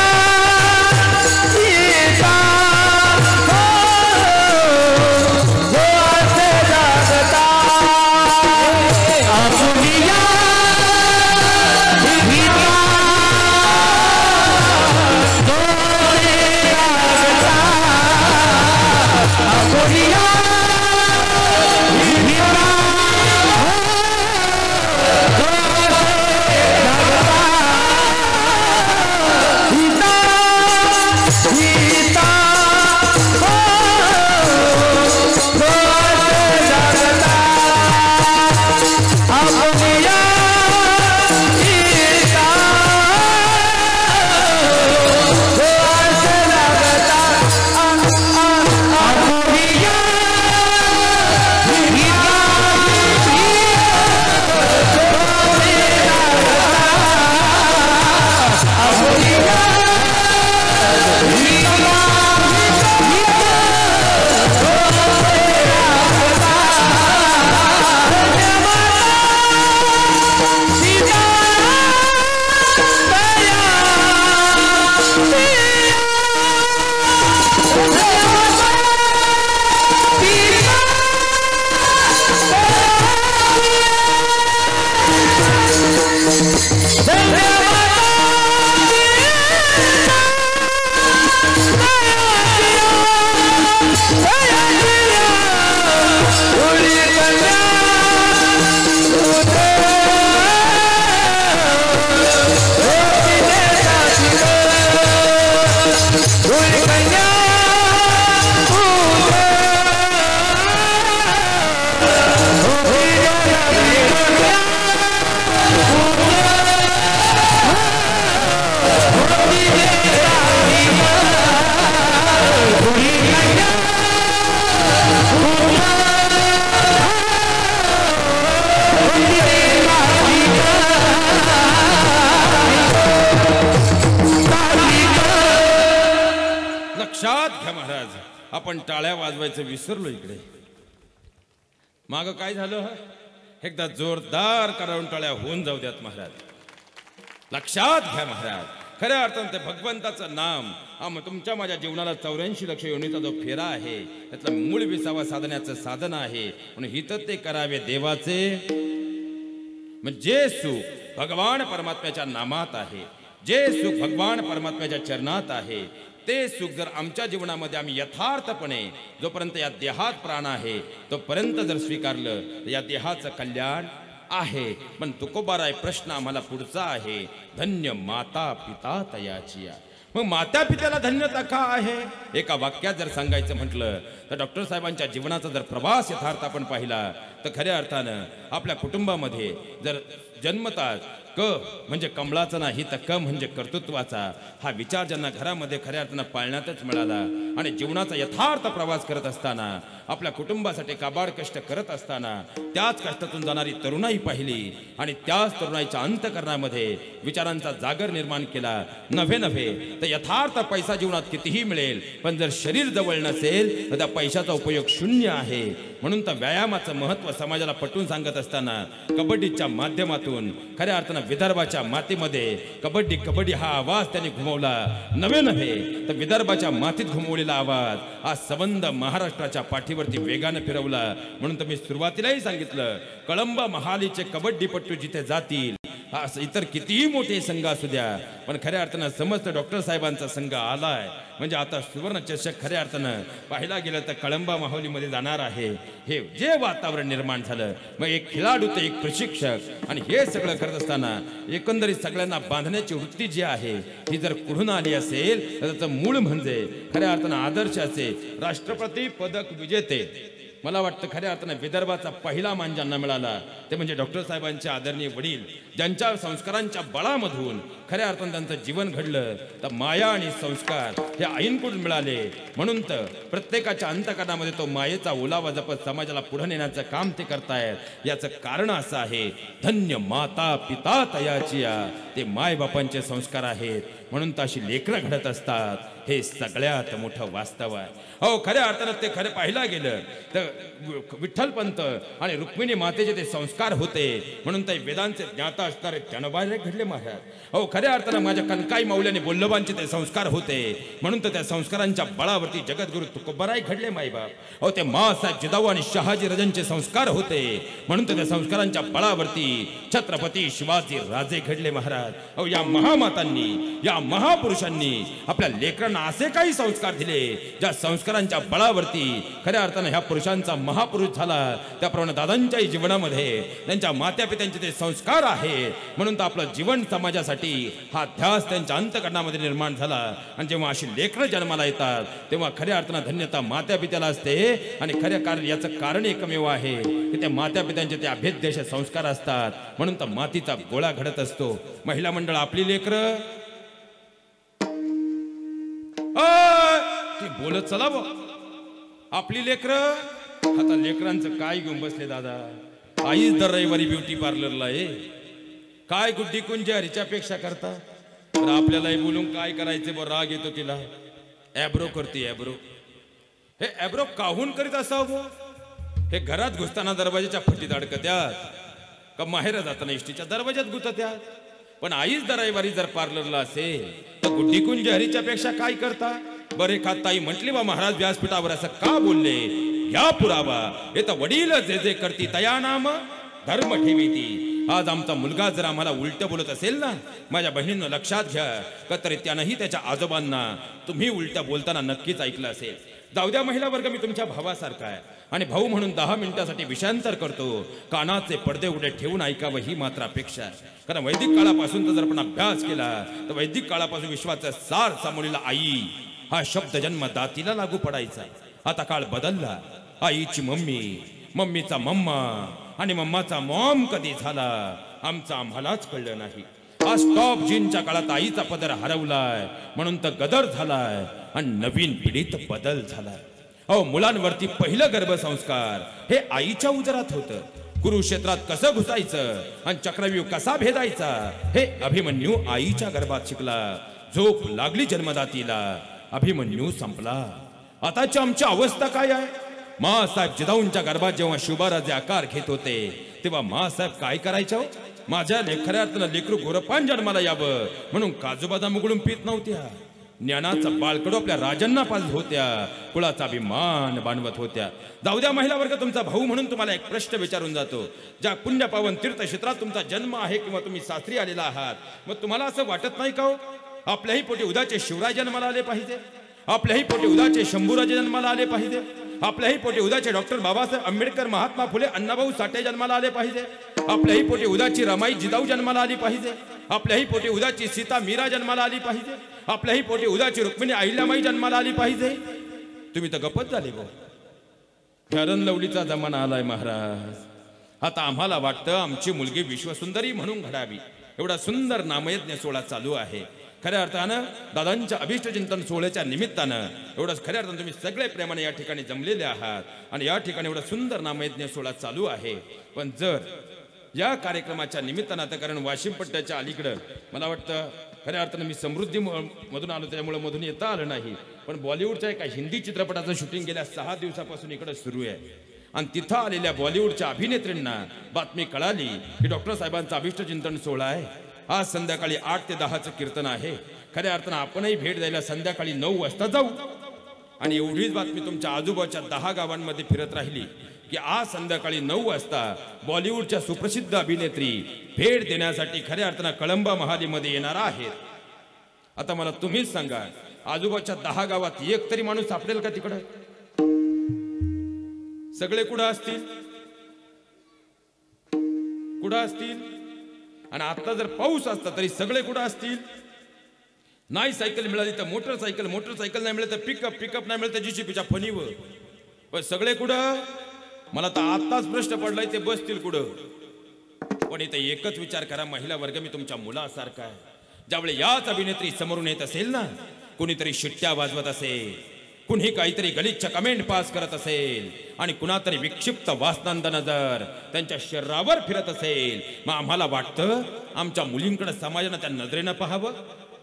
येता गोरे जागता आपलिया आपण टाळ्या वाजवायचं विसरलो. इकडे माग काय झालं, एकदा जोरदार करावून टाळ्या होऊन जाऊ द्यात महाराज. लक्षात घ्या महाराज, खऱ्या अर्थानं ते भगवंताचं नाम तुमच्या माझ्या जीवनाला 84 लक्ष योनीचा जो फेरा आहे त्यातलं मूळ विसावा साधण्याचं साधन आहे. म्हणून हित ते करावे देवाचे, म्हणजे सुख भगवान परमात्म्याच्या नामात आहे, जे सुख भगवान परमात्म्याच्या चरणात आहे ते सुख जर आमच्या जीवनामध्ये आम्ही यथार्थपणे जोपर्यंत या देहात प्राण आहे तोपर्यंत जर स्वीकारलं तर या देहाचं कल्याण आहे. पण तुकोबाराय प्रश्न आम्हाला पुढचा आहे, धन्य माता पिता तयाची. मग माता पित्याला धन्यता का आहे? एका वाक्यात जर सांगायचं म्हटलं तर डॉक्टर साहेबांच्या जीवनाचा जर प्रवास यथार्थ आपण पाहिला तर खऱ्या अर्थानं आपल्या कुटुंबामध्ये जर जन्मतात क म्हणजे कमळाचा नाही तर क म्हणजे कर्तृत्वाचा हा विचार ज्यांना घरामध्ये खऱ्या अर्थानं पाळण्यातच मिळाला आणि जीवनाचा यथार्थ प्रवास करत असताना आपल्या कुटुंबासाठी काबाड कष्ट करत असताना त्याच कष्टातून जाणारी तरुणाई पाहिली आणि त्याच तरुणाईच्या अंतःकरणामध्ये विचारांचा जागर निर्माण केला. नव्हे तर यथार्थ पैसा जीवनात कितीही मिळेल पण जर शरीर जवळ नसेल तर त्या पैशाचा उपयोग शून्य आहे. म्हणून तर व्यायामाचं महत्त्व समाजाला पटवून सांगत असताना कबड्डीच्या माध्यमातून खऱ्या अर्थानं विदर्भाच्या मातीमध्ये कबड्डी हा आवाज त्यांनी घुमवला. नव्हे तर विदर्भाच्या मातीत घुमवलेला आवाज हा संबंध महाराष्ट्राच्या पाठीवरती वेगानं फिरवला. म्हणून तर मी सुरुवातीलाही सांगितलं, कळंब महालीचे कबड्डीपट्टू जिथे जातील असं इतर कितीही मोठे संघ असू द्या, पण खऱ्या अर्थानं समस्त डॉक्टर साहेबांचा संघ आलाय म्हणजे आता सुवर्ण चषक खऱ्या अर्थानं पाहिला गेलं तर कळंबा माहुलीमध्ये जाणार आहे. हे जे वातावरण निर्माण झालं, मग एक खेळाडू ते एक प्रशिक्षक आणि हे सगळं करत असताना एकंदरीत सगळ्यांना बांधण्याची वृत्ती जी आहे ही जर कुठून आली असेल तर त्याचं मूळ म्हणजे खऱ्या अर्थानं आदर्श असे राष्ट्रपती पदक विजेते. मला वाटतं खऱ्या अर्थानं विदर्भाचा पहिला मान ज्यांना मिळाला ते म्हणजे डॉक्टर साहेबांचे आदरणीय वडील, ज्यांच्या संस्कारांच्या बळामधून खऱ्या अर्थानं त्यांचं जीवन घडलं. तर माया आणि संस्कार हे आईंकडून मिळाले, म्हणून तर प्रत्येकाच्या अंतःकरणामध्ये तो मायेचा ओलावा जपत समाजाला पुढे नेण्याचं काम ते करतायत. याचं कारण असं आहे, धन्य माता पिता तयाचिया, ते मायबापांचे संस्कार आहेत, म्हणून तर अशी लेकरं घडत असतात. हे सगळ्यात मोठं वास्तव आहे. हो, खऱ्या अर्थानं ते खरं पाहिला गेलं तर विठ्ठलपंत आणि रुक्मिणी मातेचे ते संस्कार होते, म्हणून ते वेदांचे ज्ञाता असणारे ज्ञानोबाने घडले महाराज. हो, खऱ्या अर्थानं माझ्या कनकाई माऊल्याने बोल्लबांचे ते संस्कार होते, म्हणून तर त्या संस्कारांच्या बळावरती जगद्गुरु तुकोबाराय घडले मायबाप. हो, ते मासाहेब जिजाऊ आणि शहाजी राजांचे संस्कार होते, म्हणून तर त्या संस्कारांच्या बळावरती छत्रपती शिवाजी राजे घडले महाराज. हो, या महामातांनी, या महापुरुषांनी आपल्या लेकरांना असे काही संस्कार दिले ज्या संस्कारांच्या बळावरती खऱ्या अर्थानं ह्या पुरुषांचा महापुरुष झाला. त्याप्रमाणे दादांच्याही जीवनामध्ये त्यांच्या मात्या पित्यांचे ते संस्कार आहेत, म्हणून तर आपलं जीवन समाजासाठी हा ध्यास त्यांच्या अंतःकरणामध्ये निर्माण झाला. आणि जेव्हा अशी लेकरं जन्माला येतात तेव्हा खऱ्या अर्थानं धन्यता मात्या पित्याला असते. आणि खऱ्या कारण याचं कारण एकमेव आहे की त्या मात्या पित्यांचे ते अभेद्य संस्कार असतात, म्हणून तर मातीचा गोळा घडत असतो. महिला मंडळ आपली लेकरं ती बोलत चला बा, आपली लेकरं. आता लेकरांचं काय घेऊन बसले दादा, आईच दर रविवारी ब्युटी पार्लरला आहे, काय गुड्डी कुंज हरीच्यापेक्षा करता. तर आपल्यालाही बोलून काय करायचे बरं, राग येतो तिला. ॲब्रो करते ॲब्रो. हे ॲब्रो काहून करीत असावं? हे घरात घुसताना दरवाजाच्या फटीत अडकत्यात का माहेर जाताना इष्टीच्या दरवाजात गुतत्यात. पण आईच दर रविवारी जर पार्लरला असेल तर गुड्डी कुंज हरीच्यापेक्षा काय करता बरे. का ताई म्हटली बा महाराज व्यासपीठावर असं का बोलले, घ्या पुरावा. हे तर वडील जे जे करती तया नाम धर्म ठेवीती. आज आमचा मुलगा जर आम्हाला उलट बोलत असेल ना, माझ्या बहिणीनं लक्षात घ्या का तरी त्यानंही त्याच्या आजोबांना तुम्ही उलट बोलताना नक्कीच ऐकलं असेल. जाऊ द्या महिला वर्ग, मी तुमच्या भावासारखा आहे आणि भाऊ म्हणून 10 मिनिटासाठी विषयांतर करतो. कानाचे पडदे उडे ठेवून ऐकावं ही मात्र अपेक्षा आहे. कारण वैदिक काळापासून तर जर आपण अभ्यास केला तर वैदिक काळापासून विश्वाचा सार सामोरीला आई हा शब्द जन्मदातीला लागू पडायचा. आता काळ बदलला. आईची मम्मी, मम्मीचा मम्मा आणि मम्माचा मॉम कधी झाला आमचं आम्हालाच कळलं नाही. हा स्टॉप जीनच्या काळात आईचा पदर हरवलाय, म्हणून तर गदर झालाय आणि नवीन पिढीत बदल झालाय. अहो, मुलांवरती पहिलं गर्भसंस्कार हे आईच्या उदरात होतं. कुरुक्षेत्रात कसं घुसायचं आणि चक्रव्यूह कसा भेदायचा हे अभिमन्यू आईच्या गर्भात शिकला. झोप लागली जन्मदातीला, अभिमन्यू संपला. आताची आमची अवस्था काय आहे? मासाहेब जिजाऊंच्या गर्भात जेव्हा शिवबाराजे आकार घेत होते तेव्हा मासाहेब काय करायच्या? माझ्या खऱ्या अर्थानं लेकरू गोरपान जन्माला यावं म्हणून काजू बदाम उघडून पित नव्हत्या. ज्ञानाचा बाळकडू आपल्या राजांना पाजत होत्या, कुळाचा अभिमान बांधवत होत्या. जाऊ द्या महिला वर्ग, तुमचा भाऊ म्हणून तुम्हाला एक प्रश्न विचारून जातो. ज्या पुण्य पावन तीर्थक्षेत्रात तुमचा जन्म आहे किंवा तुम्ही सासरी आलेला आहात, मग तुम्हाला असं वाटत नाही का हो आपल्याही पोटी उद्याचे शिवराय जन्माला आले पाहिजे, आपल्याही पोटी उद्याचे शंभूराजे जन्माला आले पाहिजे, आपल्याही पोटी उद्याचे डॉक्टर बाबासाहेब आंबेडकर, महात्मा फुले, अण्णाभाऊ साठे जन्माला आले पाहिजे, आपल्याही पोटी उद्याची रमाई जिजाऊ जन्माला आली पाहिजे, आपल्याही पोटी उद्याची सीता मीरा जन्माला आली पाहिजे, आपल्याही पोटी उद्याची रुक्मिणी अहिल्यामाई जन्माला आली पाहिजे. तुम्ही तर गप्पच झाले गो. फॅरन लवलीचा जमाना आलाय महाराज. आता आम्हाला वाटतं आमची मुलगी विश्वसुंदरी म्हणून घडावी. एवढा सुंदर नामयज्ञ सोहळा चालू आहे. खऱ्या अर्थानं दादांच्या अभिष्ट चिंतन सोहळ्याच्या निमित्तानं एवढंच खऱ्या अर्थानं तुम्ही सगळे प्रेमाने या ठिकाणी जमलेले आहात आणि या ठिकाणी एवढा सुंदर नामयज्ञ सोहळा चालू आहे. पण जर या कार्यक्रमाच्या निमित्तानं आता, कारण वाशिम पट्ट्याच्या अलीकडं मला वाटतं खऱ्या अर्थानं मी समृद्धी मधून आलो त्यामुळे मधून येता आलं नाही, पण बॉलिवूडच्या एका हिंदी चित्रपटाचं शूटिंग गेल्या 6 दिवसापासून इकडं सुरू आहे आणि तिथं आलेल्या बॉलिवूडच्या अभिनेत्रींना बातमी कळाली की डॉक्टर साहेबांचा अभिष्ट चिंतन सोहळा आहे. आज संध्याकाळी 8 ते 10चं कीर्तन आहे. खऱ्या अर्थानं आपणही भेट द्यायला संध्याकाळी 9 वाजता जाऊ. आणि एवढीच बातमी तुमच्या आजूबाजूच्या 10 गावांमध्ये फिरत राहिली की आज संध्याकाळी 9 वाजता बॉलिवूडच्या सुप्रसिद्ध अभिनेत्री भेट देण्यासाठी खऱ्या अर्थानं कळंबा महालीमध्ये येणार आहेत. आता मला तुम्हीच सांगा, आजूबाजूच्या 10 गावात एक तरी माणूस सापडेल का तिकडं? सगळे कुठं असतील? कुठं असतील? आणि आता जर पाऊस असता तरी सगळे कुठं असतील? नाही सायकल मिळाली तर मोटरसायकल, मोटरसायकल नाही मिळाली तर पिकअप नाही मिळालं तर जीसीपीच्या फणीवर. पण सगळे कुठं? मला तर आताच प्रश्न पडलाय ते बसतील कुठं? पण इथे एकच विचार करा महिला वर्ग, मी तुमच्या मुलासारखा आहे. ज्यावेळी याच अभिनेत्री समोरून येत असेल ना, कुणीतरी शिट्ट्या वाजवत असेल, कुणी काहीतरी गलिच्छ कमेंट पास करत असेल आणि कुणातरी विक्षिप्त वासनांद नजर त्यांच्या शरीरावर फिरत असेल, मग आम्हाला वाटतं आमच्या मुलींकडे समाजानं त्या नजरेनं पाहावं.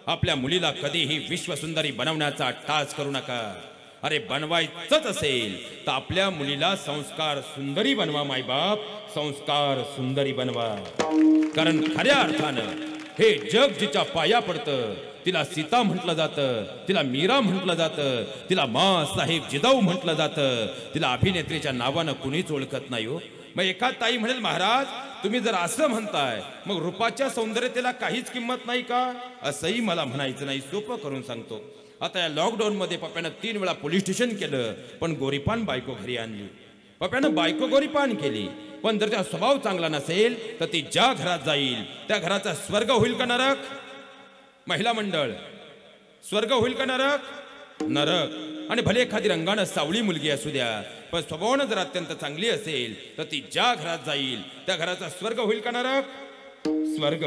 आपल्या मुलीला कधीही विश्वसुंदरी बनवण्याचा टाच करू नका. अरे बनवायचंच असेल तर आपल्या मुलीला संस्कार सुंदरी बनवा मायबाप, संस्कार सुंदरी बनवा. कारण खऱ्या अर्थानं हे जग जिच्या पाया पडतं तिला सीता म्हटलं जातं, तिला मीरा म्हटलं जातं, तिला माँ साहेब जिजाऊ म्हटलं जातं, तिला अभिनेत्रीच्या नावानं कुणीच ओळखत नाही हो. मग एखाद ताई म्हणेल, महाराज तुम्ही जर असं म्हणताय मग रूपाच्या सौंदर्यतेला काहीच किंमत नाही का? असंही मला म्हणायचं नाही. सोपं करून सांगतो. आता या लॉकडाऊन मध्ये पप्यानं 3 वेळा पोलीस स्टेशन केलं, पण गोरीपान बायको घरी आणली. पप्यानं बायको गोरीपान केली, पण जर त्या स्वभाव चांगला नसेल तर ती ज्या घरात जाईल त्या घराचा स्वर्ग होईल का नरक? महिला मंडळ, स्वर्ग होईल का नरक? नरक. आणि भले एखादी रंगानं सावळी मुलगी असू द्या, पण स्वभावानं जर अत्यंत चांगली असेल तर ती ज्या घरात जाईल त्या घराचा स्वर्ग होईल का नरक? स्वर्ग.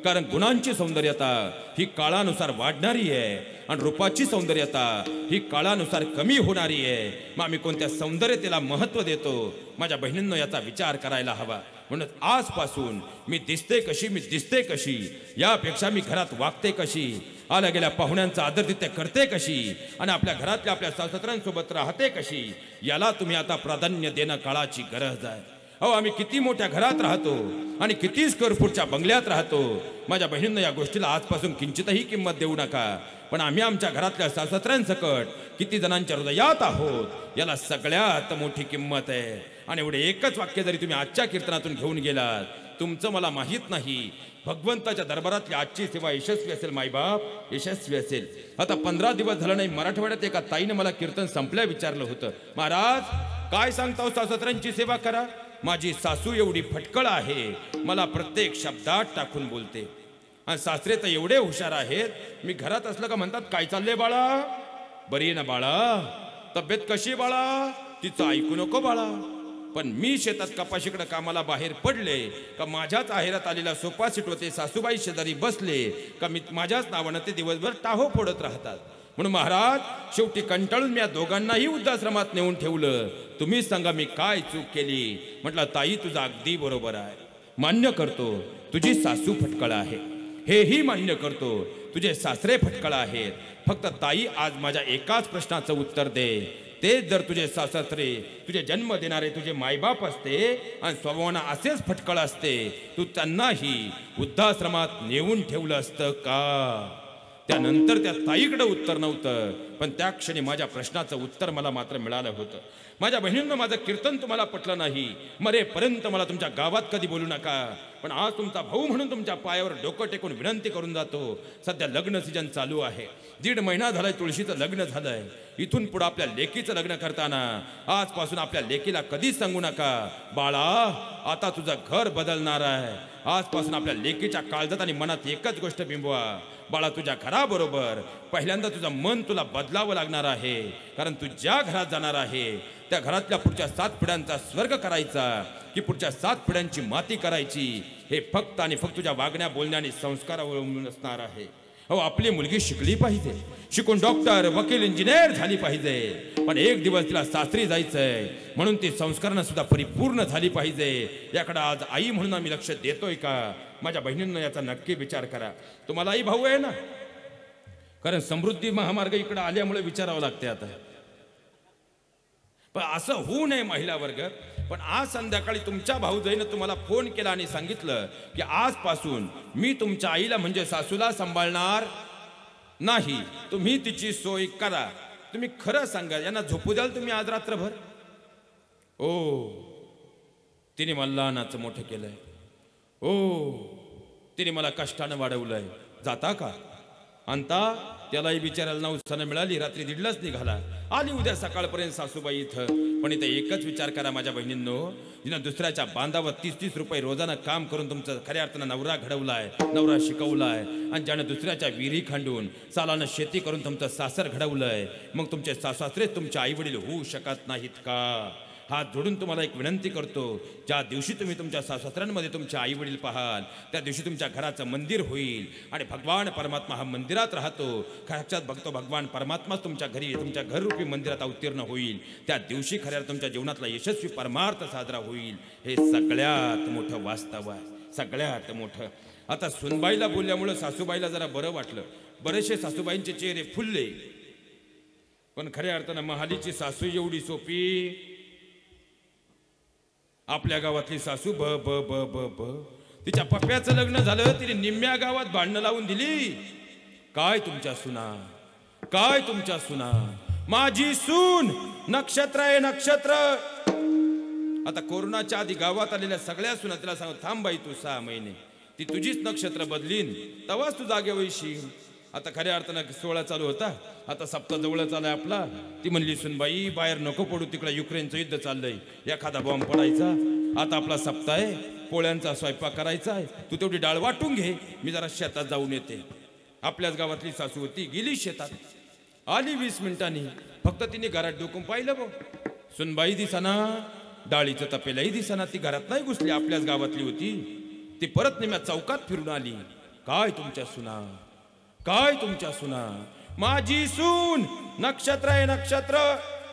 कारण गुणांची सौंदर्यता ही काळानुसार वाढणारी आहे आणि रूपाची सौंदर्यता ही काळानुसार कमी होणारी आहे. मग आम्ही कोणत्या सौंदर्यतेला महत्व देतो? माझ्या बहिणींनो याचा विचार करायला हवा. म्हणून आजपासून मी दिसते कशी यापेक्षा मी घरात वागते कशी, आल्या गेल्या पाहुण्यांचा आदरातिथ्य करते कशी आणि आपल्या घरातल्या आपल्या सासऱ्यांसोबत राहते कशी, याला तुम्ही आता प्राधान्य देणं काळाची गरज आहे. अहो आम्ही किती मोठ्या घरात राहतो आणि किती स्क्वेअर फूटच्या बंगल्यात राहतो. माझ्या बहिणींना या गोष्टीला आजपासून किंचितही किंमत देऊ नका. पण आम्ही आमच्या घरातल्या सासऱ्यांसकट किती जणांच्या हृदयात आहोत याला सगळ्यात मोठी किंमत आहे. आणि एवढे एकच वाक्य जरी तुम्ही आजच्या कीर्तनातून घेऊन गेलात, तुमचं मला माहीत नाही भगवंताच्या दरबारातली आजची सेवा यशस्वी असेल मायबाप, यशस्वी असेल. आता 15 दिवस झालं नाही, मराठवाड्यात एका ताईने मला कीर्तन संपल्या विचारलं होतं, महाराज काय सांगता सासऱ्यांची सेवा करा. माझी सासू एवढी फटकळ आहे, मला प्रत्येक शब्दात टाकून बोलते. आणि सासरे तर एवढे हुशार आहेत, मी घरात असलं का म्हणतात, काय चाललंय बाळा, बरी आहे ना बाळा, तब्येत कशी बाळा, तिचं ऐकू नको बाळा. पण मी शेतात कपाशीकडे कामाला बाहेर पडले का माझ्याच आहेरात आलेला सोफा सीट होते, सासूबाई शेजारी बसले का मी माझ्याच नावानं ते दिवसभर टाहो फोडत राहतात. म्हणून महाराज शेवटी कंटाळून मी या दोघांनाही वृद्धाश्रमात नेऊन ठेवलं. तुम्ही सांगा मी काय चूक केली? म्हटलं ताई तुझं अगदी बरोबर आहे, मान्य करतो तुझी सासू फटकळ आहे, हेही मान्य करतो तुझे सासरे फटकळ आहेत. फक्त ताई आज माझ्या एकाच प्रश्नाचं उत्तर दे, तेच जर तुझे सासरे तुझे जन्म देणारे तुझे मायबाप असते आणि स्वभावानं असेच फटकळ असते, तू त्यांनाही वृद्धाश्रमात नेऊन ठेवलं असतं का? त्यानंतर त्या ताईकडे उत्तर नव्हतं, पण त्या क्षणी माझ्या प्रश्नाचं उत्तर मला मात्र मिळालं होतं. माझ्या बहिणींना माझं कीर्तन तुम्हाला पटलं नाही, मरेपर्यंत मला तुमच्या गावात कधी बोलू नका. पण आज तुमचा भाऊ म्हणून तुमच्या पायावर डोकं टेकून विनंती करून जातो. सध्या लग्न सीजन चालू आहे, 1.5 महिना झालाय तुळशीचं लग्न झालंय. इथून पुढे आपल्या लेकीचं लग्न करताना आजपासून आपल्या लेकीला कधीच सांगू नका, बाळा आता तुझं घर बदलणार आहे. आजपासून आपल्या लेकीच्या काळजात आणि मनात एकच गोष्ट बिंबवा, बाळा तुझ्या घराबरोबर पहिल्यांदा तुझं मन तुला बदलावं लागणार आहे. कारण तू ज्या घरात जाणार आहे त्या घरातल्या पुढच्या 7 पिढ्यांचा स्वर्ग करायचा की पुढच्या 7 पिढ्यांची माती करायची, हे फक्त आणि फक्त तुझ्या वागण्या बोलण्या आणि संस्कारावर अवलंबून असणार आहे. अहो आपली मुलगी शिकली पाहिजे, शिकून डॉक्टर वकील इंजिनियर झाली पाहिजे, पण एक दिवस तिला सासरी जायचंय म्हणून ती संस्कारानं सुद्धा परिपूर्ण झाली पाहिजे. याकडे आज आई म्हणून आम्ही लक्ष देतोय का? माझ्या बहिणींना याचा नक्की विचार करा. तुम्हालाही भाऊ आहे ना, कारण समृद्धी महामार्ग इकडे आल्यामुळे विचारावं लागते आता. पण असं होऊ नये महिला वर्ग. पण आज संध्याकाळी तुमच्या भाऊजाईनं तुम्हाला फोन केला आणि सांगितलं की आजपासून मी तुमच्या आईला म्हणजे सासूला सांभाळणार नाही, तुम्ही तिची सोय करा. तुम्ही खरं सांगा, यांना झोपू द्याल तुम्ही आज रात्रभर? ओ तिने मला लहानाचं मोठं केलंय. ओ तिने मला कष्टानं वाढवलंय. जाता का अंता त्यालाही बिचारायला नवसानं मिळाली. रात्री 1:30 निघाला. आली उद्या सकाळपर्यंत सासूबाई इथं. पण इथं एकच विचार करा माझ्या बहिणींनो, जिनं दुसऱ्याच्या बांधावर 30-30 रुपये रोजानं काम करून तुमचं खऱ्या अर्थानं नवरा घडवलाय, नवरा शिकवलाय, आणि ज्यानं दुसऱ्याच्या विहिरी खांडून सालानं शेती करून तुमचं सासर घडवलंय, मग तुमचे सासरे तुमचे आई वडील होऊ शकत नाहीत का? हात जोडून तुम्हाला एक विनंती करतो, ज्या दिवशी तुम्ही तुमच्या सासऱ्यांमध्ये तुमचे आई वडील पाहाल, त्या दिवशी तुमच्या घराचं मंदिर होईल आणि भगवान परमात्मा हा मंदिरात राहतो. साक्षात बघतो भगवान परमात्माच तुमच्या घरी, तुमच्या घररूपी मंदिरात अवतीर्ण होईल. त्या दिवशी खऱ्या तुमच्या जीवनातला यशस्वी परमार्थ साजरा होईल. हे सगळ्यात मोठं वास्तव आहे, सगळ्यात मोठं. आता सुनबाईला बोलल्यामुळं सासूबाईला जरा बरं वाटलं. बरेचसे सासूबाईंचे चेहरे फुलले. पण खऱ्या अर्थानं महालीची सासू एवढी सोपी? आपल्या गावातली सासू ब ब ब ब ब तिच्या पप्प्याचं लग्न झालं, तिने निम्म्या गावात भांडणं लावून दिली. काय तुमच्या सुना, काय तुमच्या सुना. माझी सून नक्षत्र आहे, नक्षत्र. आता कोरोनाच्या आधी गावात आलेल्या सगळ्या सुना तिला सांग, थांब बाई तू 6 महिने, ती तुझीच नक्षत्र बदलीन, तेव्हाच तू जागे वैशील. आता खऱ्या अर्थानं 16 चालू होता, आता सप्ताह जवळच आलाय आपला. ती म्हणली सुनबाई बाहेर नको पडू, तिकडे युक्रेनचं युद्ध चाललंय, एखादा बॉम्ब पडायचा. आता आपला सप्ताह आहे, पोळ्यांचा स्वयंपाक करायचा आहे, तू तेवढी डाळ वाटून घे, मी जरा शेतात जाऊन येते. आपल्याच गावातली सासू होती, गेली शेतात, आली 20 मिनिटांनी. फक्त तिने घरात डोकून पाहिलं बो, सुनबाई दिसाना, डाळीचं तपेलाही दिसाना. ती घरात नाही घुसली, आपल्याच गावातली होती. ती परत निम्या चौकात फिरून आली. काय तुमच्या सुना, काय तुमच्या सुना. माझी सून नक्षत्र आहे, नक्षत्र.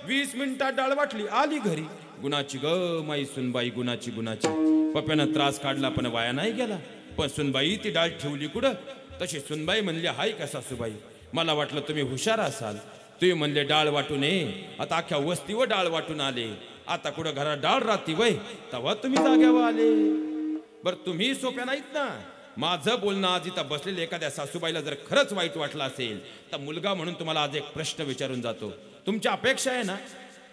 20 मिनिटात डाळ वाटली, आली घरी. गुणाची ग माई सुनबाई, गुणाची, गुणाची. पप्प्यानं त्रास काढला पण वाया नाही गेला. पण सुनबाई ती डाळ ठेवली कुठं? तशी सुनबाई म्हणली, हाय का सासूबाई, मला वाटलं तुम्ही हुशार असाल, तुम्ही म्हणले डाळ वाटून ये. आता अख्ख्या वस्तीवर डाळ वाटून आले, आता कुठं घरात डाळ राहती वय, तेव्हा तुम्ही जाग्यावर आले. बरं तुम्ही सोप्या नाहीत ना. माझं बोलणं आज इथं बसलेल्या एखाद्या सासूबाईला जर खरंच वाईट वाटलं असेल, तर मुलगा म्हणून तुम्हाला आज एक प्रश्न विचारून जातो. तुमच्या अपेक्षा आहे ना,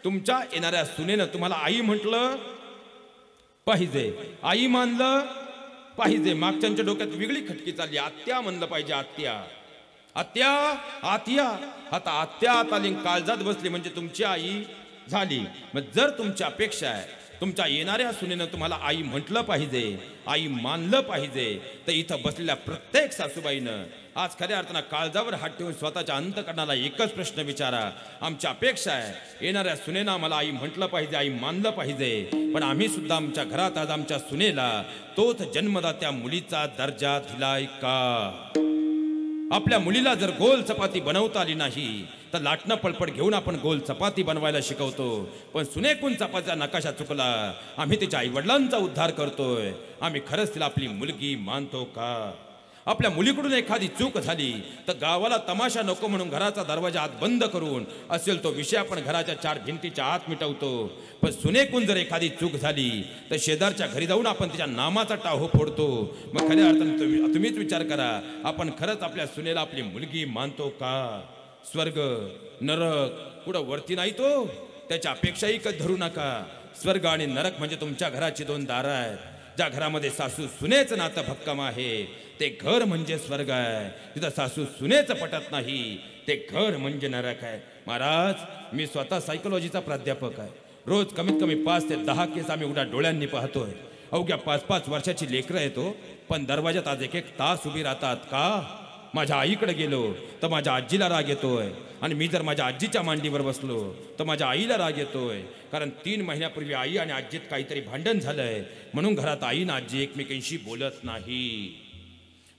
तुमच्या येणाऱ्या सुनेनं तुम्हाला आई म्हटलं पाहिजे, आई मानलं पाहिजे. मागच्यांच्या डोक्यात वेगळी खटकी चालली, आत्या म्हणलं पाहिजे, आत्या, आत्या, आत्या. आता आत्या आली काळजात बसली म्हणजे तुमची आई झाली. मग जर तुमची अपेक्षा आहे तुमच्या येणाऱ्या सुनेनं तुम्हाला आई म्हटलं पाहिजे, आई मानलं पाहिजे, तर इथं बसलेल्या प्रत्येक सासूबाईनं आज खऱ्या अर्थानं काळजावर हात ठेवून स्वतःच्या अंतःकरणाला एकच प्रश्न विचारा. आमची अपेक्षा आहे येणाऱ्या सुनेनं आम्हाला आई म्हटलं पाहिजे, आई मानलं पाहिजे, पण आम्ही सुद्धा आमच्या घरात आज आमच्या सुनेला तोच जन्मदात्या मुलीचा दर्जा दिलाय का? आपल्या मुलीला जर गोल चपाती बनवता आली नाही तर लाटणं पळपट घेऊन आपण गोल चपाती बनवायला शिकवतो. पण सुनेकून चपातीचा नकाशा चुकला, आम्ही तिच्या आईवडिलांचा उद्धार करतोय. आम्ही खरंच तिला आपली मुलगी मानतो का? आपल्या मुलीकडून एखादी चूक झाली तर गावाला तमाशा नको म्हणून घराचा दरवाजा आत बंद करून असेल तो विषय आपण घराच्या 4 भिंतीच्या आत मिटवतो. पण सुनेकून जर एखादी चूक झाली तर शेजारच्या घरी जाऊन आपण तिच्या नामाचा टाहो फोडतो. मग खऱ्या अर्थाने तुम्हीच विचार करा, आपण खरंच आपल्या सुनेला आपली मुलगी मानतो का? स्वर्ग नरक कुठं वरती नाही तो, त्याच्या अपेक्षाही कधी धरू नका. स्वर्ग आणि नरक म्हणजे तुमच्या घराची 2 दारं आहेत. ज्या घरामध्ये सासू सुनेचं नातं भक्कम आहे ते घर म्हणजे स्वर्ग आहे. तिथं सासू सुनेचं पटत नाही ते घर म्हणजे नरक आहे. महाराज, मी स्वतः सायकोलॉजीचा प्राध्यापक आहे. रोज कमीत कमी 5 ते 10 केस आम्ही उघड्या डोळ्यांनी पाहतोय. अवघ्या 5-5 वर्षाची लेकरं येतो, पण दरवाजात आज 1-1 तास उभी राहतात का? माझ्या आईकडे गेलो तर माझ्या आजीला राग येतोय, आणि मी जर माझ्या आजीच्या मांडीवर बसलो तर माझ्या आईला राग येतोय. कारण 3 महिन्यापूर्वी आई आणि आजीत काहीतरी भांडण झालंय, म्हणून घरात आई आणि आजी एकमेकांशी बोलत नाही.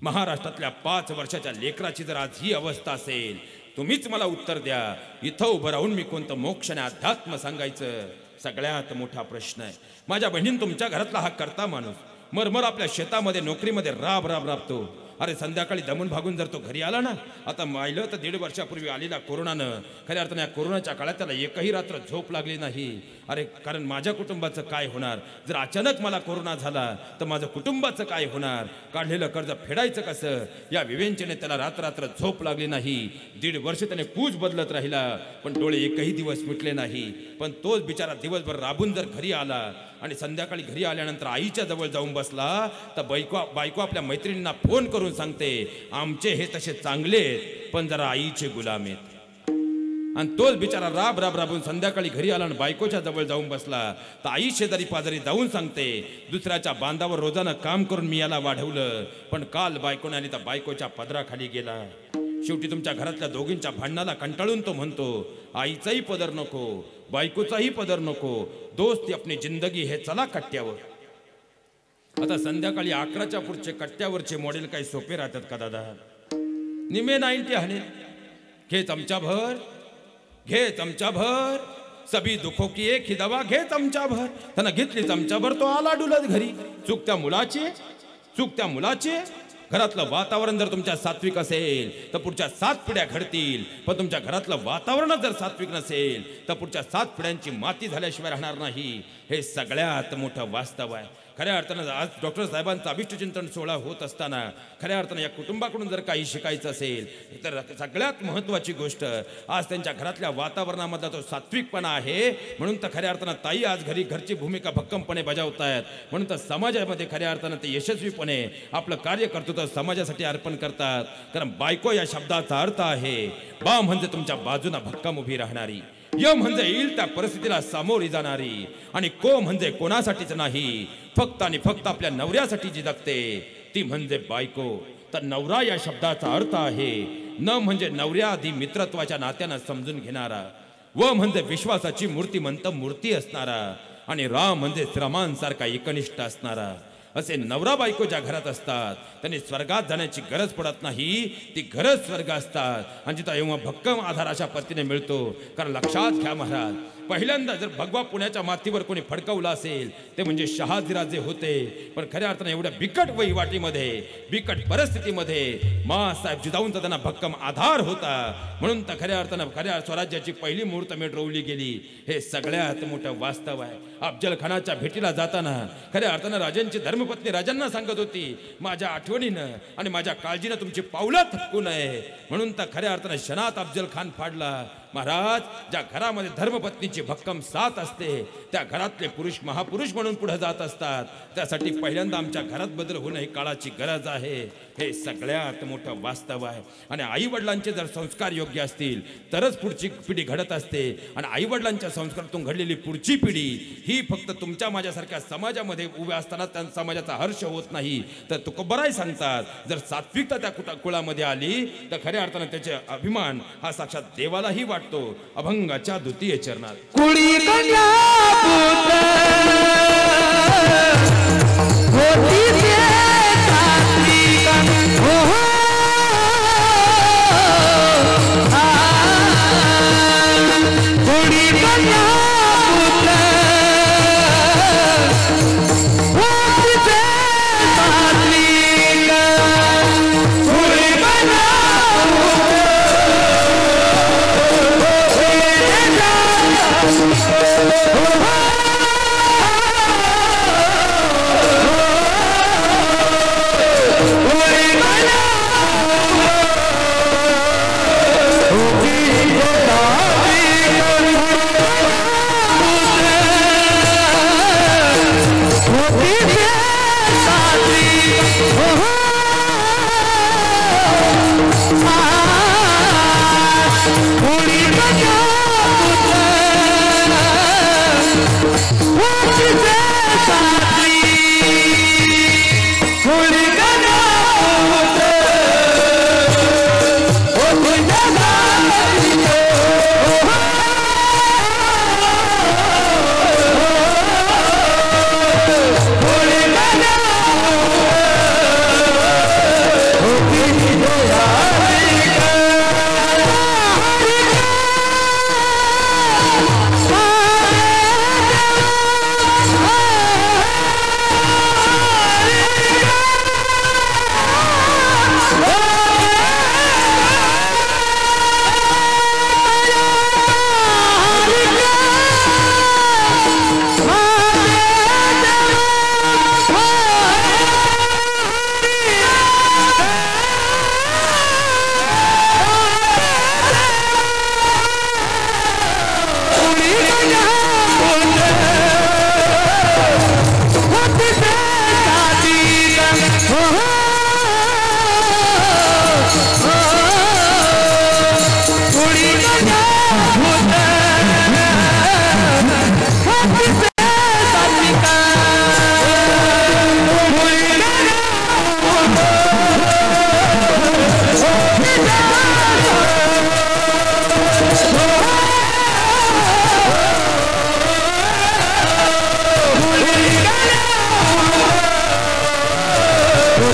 महाराष्ट्रातल्या 5 वर्षाच्या लेकराची जर आज ही अवस्था असेल, तुम्हीच मला उत्तर द्या. इथं उभं राहून मी कोणतं मोक्ष आणि अध्यात्म सांगायचं? सगळ्यात मोठा प्रश्न आहे. माझ्या बहिणीन, तुमच्या घरातला हा करता माणूस मरमर आपल्या शेतामध्ये नोकरीमध्ये राबतो. अरे संध्याकाळी दमून भागून जर तो घरी आला ना, आता माहिलं तर 1.5 वर्षापूर्वी आलेला कोरोनानं खऱ्या अर्थाने या कोरोनाच्या काळात त्याला एकही रात्र झोप लागली नाही. अरे कारण माझ्या कुटुंबाचं काय होणार, जर अचानक मला कोरोना झाला तर माझं कुटुंबाचं काय होणार, काढलेलं कर्ज फेडायचं कसं, या विवेचनेने त्याला रात्र झोप लागली नाही. 1.5 वर्ष त्याने कूच बदलत राहिला, पण डोळे एकही दिवस मिटले नाही. पण तोच बिचारा दिवसभर राबून जर घरी आला आणि संध्याकाळी घरी आल्यानंतर आईच्या जवळ जाऊन बसला तर बायको आपल्या मैत्रिणींना फोन करून सांगते, आमचे हे तसे चांगले आहेत पण जरा आईचे गुलाम आहेत. आणि तोच बिचारा राबून संध्याकाळी घरी आला आणि बायकोच्या जवळ जाऊन बसला तर आई शेजारी पाजारी जाऊन सांगते, दुसऱ्याच्या बांधावर रोजानं काम करून मी याला वाढवलं, पण काल बायकोने आली तर बायकोच्या पदराखाली गेला. शेवटी तुमच्या घरातल्या दोघींच्या भांडणाला कंटाळून तो म्हणतो, आईचाही पदर नको, बायकोचाही पदर नको, दोस्ती अपनी जिंदगी हे चला कट्ट्यावर. आता संध्याकाळी 11च्या पुढचे कट्ट्यावरचे मॉडेल काही सोपे राहतात का दादा? निमे 90 हाणे घे चमचाभर, घे चमचाभर, सभी दुखो की एक ही दवा, घे चमचाभर. त्यानं घेतली चमचाभर, तो आला डुलत घरी. चूक त्या मुलाचे. घरातलं वातावरण जर तुमच्या सात्विक असेल तर पुढच्या 7 पिढ्या घडतील, पण तुमच्या घरातलं वातावरणच जर सात्विक नसेल तर पुढच्या 7 पिढ्यांची माती झाल्याशिवाय राहणार नाही. हे सगळ्यात मोठं वास्तव आहे. खऱ्या अर्थानं आज डॉक्टर साहेबांचा अभिष्टचिंतन सोहळा होत असताना खऱ्या अर्थानं या कुटुंबाकडून जर काही शिकायचं असेल तर सगळ्यात महत्त्वाची गोष्ट आज त्यांच्या घरातल्या वातावरणामधला तो सात्विकपणा आहे. म्हणून तर खऱ्या अर्थानं ताई आज घरची भूमिका भक्कमपणे बजावतायत. म्हणून तर समाजामध्ये खऱ्या अर्थानं ते यशस्वीपणे आपलं कार्य कर्तृत्व समाजासाठी अर्पण करतात. कारण बायको या शब्दाचा अर्थ आहे बा म्हणजे तुमच्या बाजूला भक्कम उभी राहणारी, य म्हणजे येईल त्या परिस्थितीला सामोरी जाणारी, आणि को म्हणजे कोणासाठीच नाही, फक्त आणि फक्त आपल्या नवऱ्यासाठी जी जगते ती म्हणजे बायको. तर नवरा या शब्दाचा अर्थ आहे न म्हणजे नवऱ्याआधी मित्रत्वाच्या नात्यानं समजून घेणारा, व म्हणजे विश्वासाची मूर्ती असणारा, आणि राम म्हणजे श्रमांसारखा एकनिष्ठ असणारा. असे नवरा बायको ज्या घरात असतात त्यांनी स्वर्गात जाण्याची गरज पडत नाही, ती गरज स्वर्ग असतात. आणि तिथं एव्हा भक्कम आधार अशा पद्धतीने मिळतो. कारण लक्षात घ्या महाराज, पहिल्यांदा जर भगवा पुण्याच्या मातीवर कोणी फडकवलं असेल ते म्हणजे शहाजीराजे होते. पण खऱ्या अर्थानं एवढ्या बिकट वहिवाटीमध्ये, बिकट परिस्थितीमध्ये माँसाहेब जिजाऊंचा त्यांना भक्कम आधार होता. म्हणून तर खऱ्या अर्थानं खऱ्या स्वराज्याची पहिली मुहूर्तमेढ रोवली गेली. हे सगळ्यात मोठं वास्तव आहे. अफजल खानाच्या भेटीला जाताना खऱ्या अर्थानं राजांची धर्मपत्नी राजांना सांगत होती, माझ्या आठवणीनं आणि माझ्या काळजीनं तुमची पावलं थकू नये. म्हणून तर खऱ्या अर्थानं शनात अफजल खान फाडला. महाराज, ज्या घरामध्ये धर्मपत्नीची भक्कम साथ असते त्या घरातले पुरुष महापुरुष म्हणून पुढे जात असतात. त्यासाठी पहिल्यांदा आमच्या घरात बदल होणं ही काळाची गरज आहे. हे सगळ्यात मोठं वास्तव आहे. आणि आई वडिलांचे जर संस्कार योग्य असतील तरच पुढची पिढी घडत असते. आणि आई वडिलांच्या संस्कारातून घडलेली पुढची पिढी ही फक्त तुमच्या माझ्यासारख्या समाजामध्ये उभ्या असताना त्या समाजाचा हर्ष होत नाही. तर तुकोबराय सांगतात, जर सात्विकता त्या कुळामध्ये आली तर खऱ्या अर्थानं त्याचे अभिमान हा साक्षात देवालाही वाटतो. अभंगाच्या द्वितीय चरणात कुड़ी कन्या पुत्र होती से सात्विक हो कुड़ी कन्या पुत्र होती से सात्विक कुड़ी कन्या Oh इकडं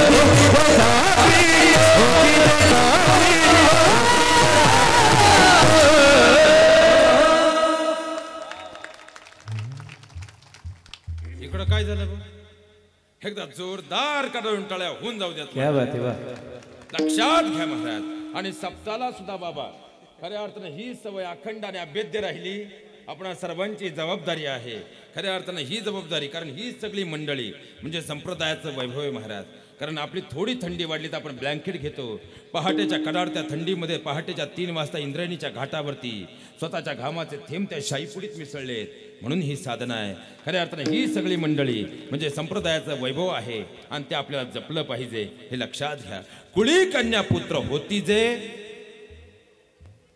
काय झालं बघ? एकदा जोरदार कडून टाळ्या होऊन जाऊ द्या. क्या बात है वाह. लक्षात घ्या महाराज. आणि सप्ताला सुद्धा बाबा खऱ्या अर्थानं ही सवय अखंड आणि अभेद्य राहिली. आपणा सर्वांची जबाबदारी आहे खऱ्या अर्थानं ही जबाबदारी. कारण ही सगळी मंडळी म्हणजे संप्रदायाचं वैभव आहे महाराज. कारण आपली थोडी थंडी वाढली तर आपण ब्लँकेट घेतो. पहाटेच्या कडाडत्या थंडीमध्ये पहाटेच्या 3 वाजता इंद्रायणीच्या घाटावरती स्वतःच्या घामाचे थेंब त्या शाईपुडीत मिसळलेत. म्हणून ही साधना आहे. खऱ्या अर्थानं ही सगळी मंडळी म्हणजे संप्रदायाचं वैभव आहे आणि ते आपल्याला जपलं पाहिजे हे लक्षात घ्या. कुळी कन्या पुत्र होती जे